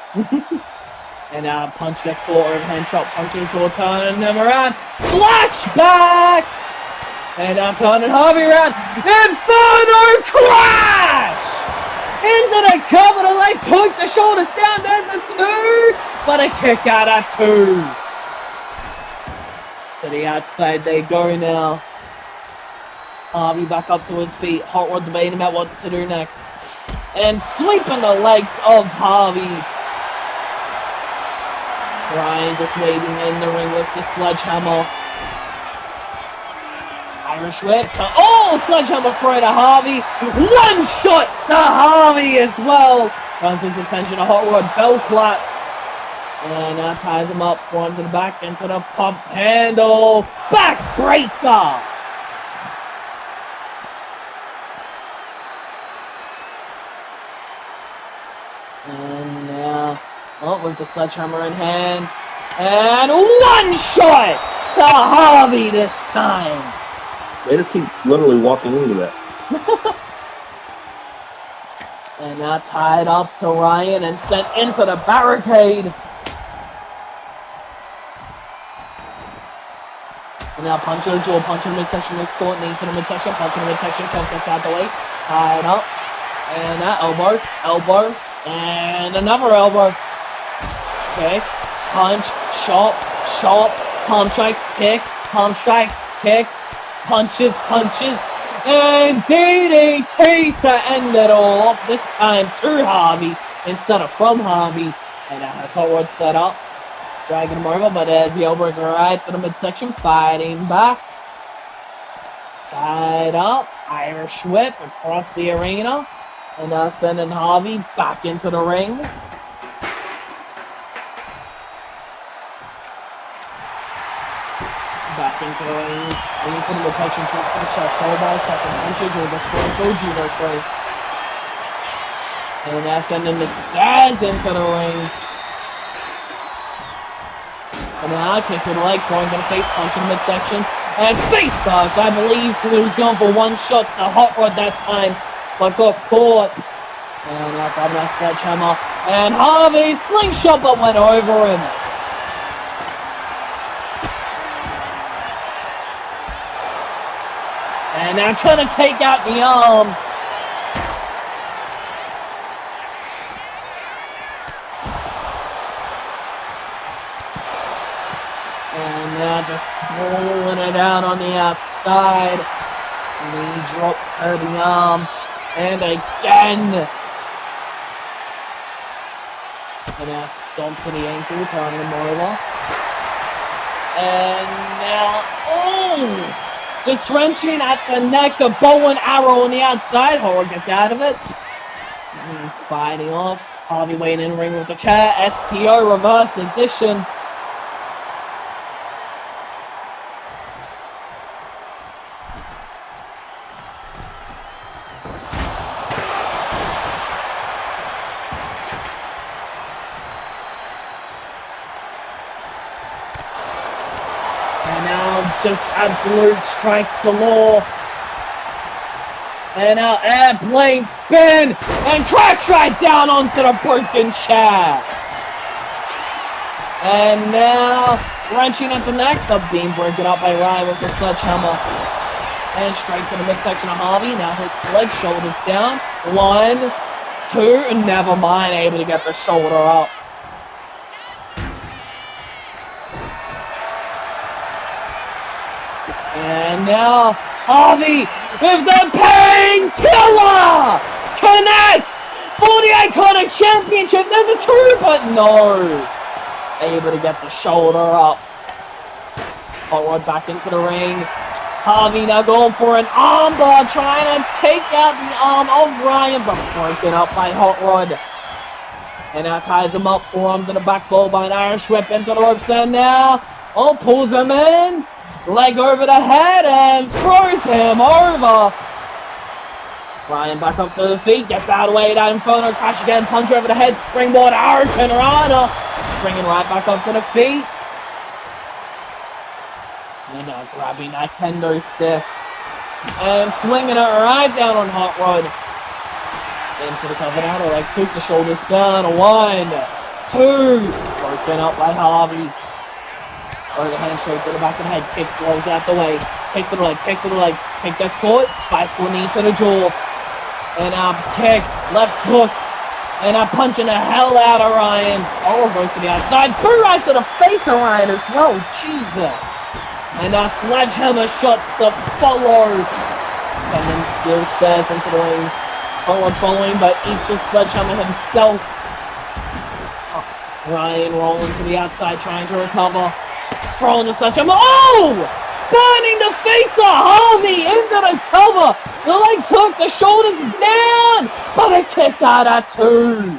B: And now punch gets caught, overhand chop, punch to the jaw, turning him around, flashback. And now turning Harvey around, Inferno crash. Into the cover, the legs hook, the shoulders down, there's a 2, but a kick out at 2. To the outside they go now. Harvey back up to his feet, Hot Rod debating about what to do next. And sweeping the legs of Harvey. Ryan just waiting in the ring with the sledgehammer. Irish whip. Oh, sledgehammer throw to Harvey. 1 shot to Harvey as well. Turns his attention to Hot Rod. Bell clap. And now ties him up front to the back into the pump handle. Backbreaker. And now, with the sledgehammer in hand. And 1 shot to Harvey this time.
A: They just keep literally walking into that.
B: And now tied up to Ryan and sent into the barricade. And now punch to the jaw, punch to the midsection, is caught, knee to the midsection, punch to the midsection, chop gets out the way. Tied up. And that elbow, and another elbow. Okay. Punch, chop, palm strikes, kick, punches, and DDT to end it all off, this time to Harvey instead of from Harvey. And now has Hot Rod set up, dragging him over, but as the elbows are right to the midsection, fighting back. Tied up, Irish whip across the arena, and now sending Harvey back into the ring. Back into the ring, into the midsection, chop to the chest, hold by a second, punches, or just going for a judo throw. And now sending the stairs into the ring. And now kick to the leg, throwing to the face, punch in the midsection. And face first, I believe he was going for 1 shot to Hot Rod that time, but got caught. And now grabbing that sledgehammer. And Harvey slingshot, but went over him. And now trying to take out the arm. And now just pulling it out on the outside. Knee drop to the arm. And again. And now stomp to the ankle, turning him over. And now, oh! Just wrenching at the neck, a bow and arrow on the outside. Howard gets out of it. Fighting off. Harvey waiting in the ring with the chair. STO reverse edition. Just absolute strikes galore. And now airplane spin and crash right down onto the broken chair. And now wrenching at the neck, the beam broken up by Ryan with the sledgehammer. And straight to the midsection of Harvey. Now hits the leg, shoulders down. 1, 2, and never mind, able to get the shoulder up. And now Harvey with the painkiller connects for the Iconic Championship. There's a 2, but no. Able to get the shoulder up. Hot Rod back into the ring. Harvey now going for an armbar, trying to take out the arm of Ryan, but broken up by Hot Rod. And now ties him up, forearm to the back, followed by an Irish whip into the ropes, and now, pulls him in, leg over the head, and throws him over. Ryan back up to the feet, gets out of the way, that Inferno crash again, punch over the head, springboard, Hurricane Rana, springing right back up to the feet. And now grabbing that kendo stick and swinging it right down on Hot Rod. Into the cover now, like sweep the shoulders down. 1, 2, broken up by Harvey. Overhand straight to the back of the head, kick blows out the way. Kick to the leg, kick to the leg, kick that's caught, bicycle knee to the jaw. And now kick, left hook, and I'm punching the hell out of Ryan. Goes to the outside, boot right to the face of Ryan as well, Jesus. And now sledgehammer shots to follow. Someone still stares into the ring. Following, but eats the sledgehammer himself. Ryan rolling to the outside, trying to recover. Throwing the sledgehammer. Burning the face of Harvey into the cover. The legs hook, the shoulders down. But it kicked out at 2.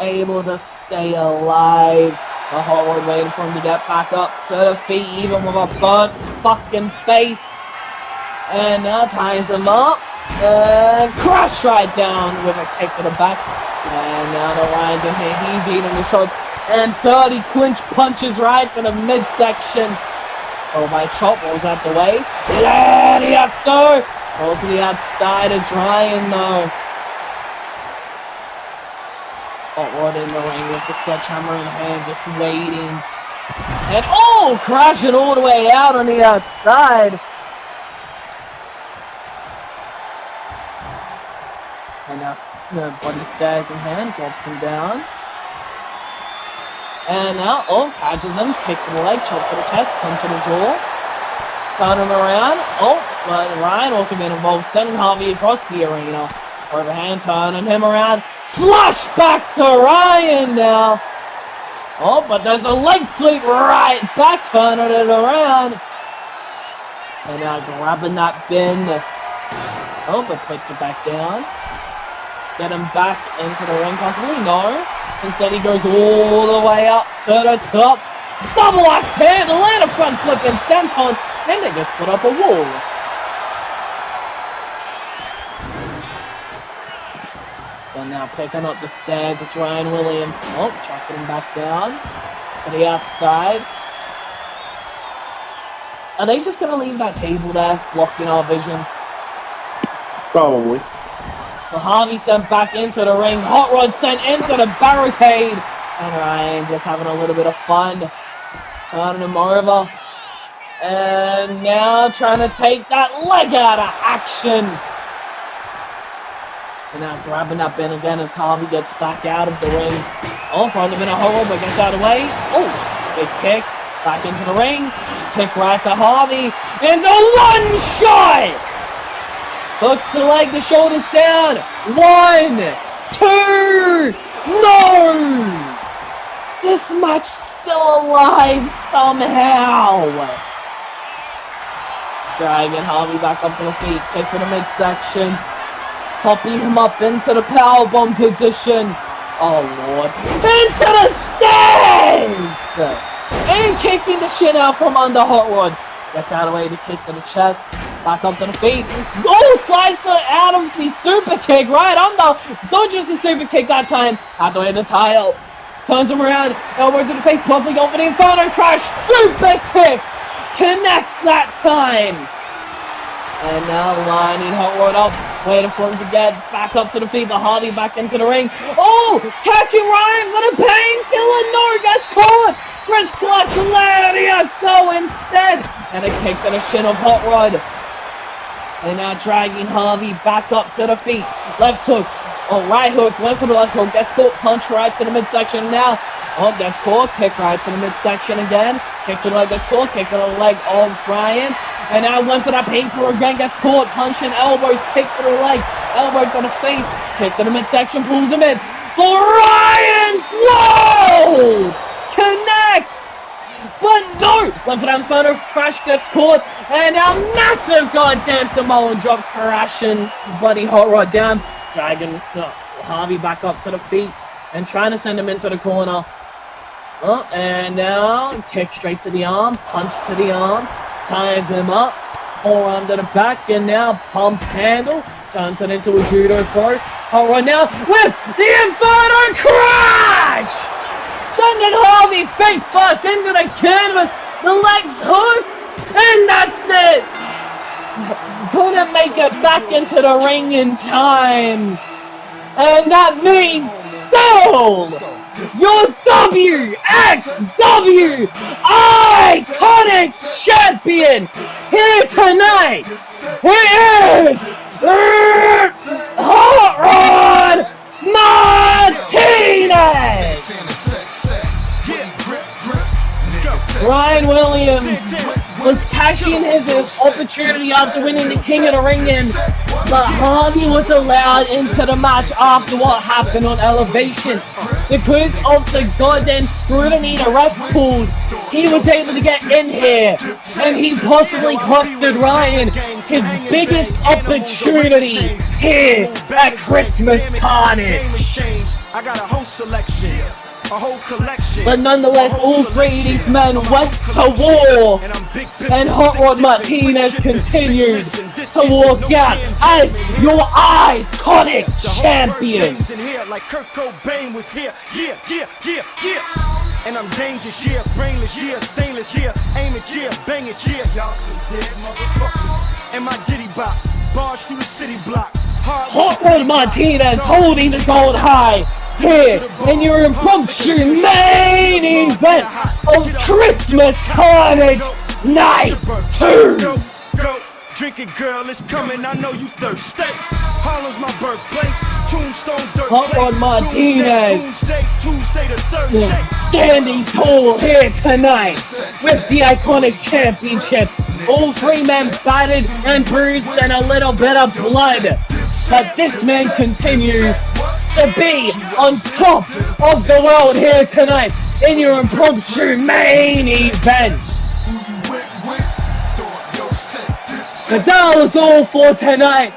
B: Able to stay alive. The Hot Rod waiting for him to get back up to the feet, even with a burnt fucking face. And now ties him up. And crash right down with a kick to the back. And now the Ryan's in here. He's eating the shots. And dirty clinch punches right to the midsection. By chop, rolls out the way. Gladiator! Rolls to the outside as Ryan though. Hot Rod in the ring with the sledgehammer in hand, just waiting. And crashing all the way out on the outside. And now the body stays in hand, drops him down. And now, catches him, kick to the leg, chop to the chest, punch to the jaw. Turn him around. But Ryan also getting involved, sending Harvey across the arena. Overhand, turning him around. Flush back to Ryan now. But there's a leg sweep right back, turning it around. And now grabbing that bin. But puts it back down. Get him back into the ring, possibly? No. Instead, he goes all the way up to the top. Double axe hand, land a front flip and senton, and they just put up a wall. And now picking up the stairs, it's Ryan Williams. Chucking him back down to the outside. Are they just going to leave that table there, blocking our vision?
A: Probably.
B: So Harvey sent back into the ring. Hot Rod sent into the barricade. And Ryan just having a little bit of fun. Turning him over. And now trying to take that leg out of action. And now grabbing that bin again as Harvey gets back out of the ring. Throwing him in a hole, but gets out of the way. Big kick. Back into the ring. Kick right to Harvey. And the one shot! Hooks the leg, the shoulders down. 1, 2, no! This match still alive somehow. Dragging Harvey back up to the feet, kick to the midsection. Popping him up into the powerbomb position. Oh Lord. Into the stairs! And kicking the shit out from under Hot Rod. Gets out of the way to kick to the chest. Back up to the feet. Slides out of the super kick right under. Dodges the super kick that time. Out the way to the title. Turns him around. Elbow to the face. Buffalo going for the Inferno crash. Super kick. Connects that time. And now lining Hot Rod up. Waiting for him to get back up to the feet. But Harvey back into the ring. Catching Ryan for the painkiller. No, gets caught. Wrist clutch, Lariat, so instead, and a kick to the shin of Hot Rod. And now dragging Harvey back up to the feet. Left hook. Oh, right hook. Went for the left hook. Gets caught. Punch right to the midsection now. Oh, gets caught. Kick right to the midsection again. Kick to the leg. Gets caught. Kick to the leg of Ryan. And now went for that paper again. Gets caught. Punch and elbows. Kick to the leg. Elbow to the face. Kick to the midsection. Pulls him in. For Ryan! Whoa! Connects! But no! Went for that inferno crash, gets caught, and now massive goddamn Samoan drop, crashing Buddy Hot Rod down, dragging Harvey back up to the feet, and trying to send him into the corner. Oh, and now kick straight to the arm, punch to the arm, ties him up, forearm to the back, and now pump handle, turns it into a judo throw. Hot Rod now with the inferno crash! Sending Harvey face first into the canvas, the legs hooked, and that's it! Couldn't make it back into the ring in time. And that means still your WXW Iconic Champion here tonight. He is Hot Rod Martinez! Ryan Williams was cashing his opportunity after winning the King of the Ring in, but Harvey was allowed into the match after what happened on Elevation. Because of the goddamn scrutiny the ref pulled, he was able to get in here, and he possibly costed Ryan his biggest opportunity here at Christmas Carnage.
C: I got a whole selection. A whole collection.
B: But nonetheless, all three of these men went to war, and Hot Rod Martinez continues to walk out as your iconic champion.
C: Like Kurt Cobain was here, and I'm dangerous, brainless, stainless, aiming, banging, y'all some dead motherfuckers. And my ditty bop, barge through the city block.
B: Hot Rod Martinez holding the gold high. Here in your impromptu main event of Christmas Carnage Night 2.
C: Go, drink it, girl, it's coming. I know you thirsty. Harlem's my birthplace. Tombstone, dirt.
B: Hot Rod Martinez.
C: Tuesday to Thursday.
B: Standing tall here tonight with the Iconic Championship. All three men battered and bruised and a little bit of blood. But this man continues to be on top of the world here tonight in your impromptu main event. But that was all for tonight.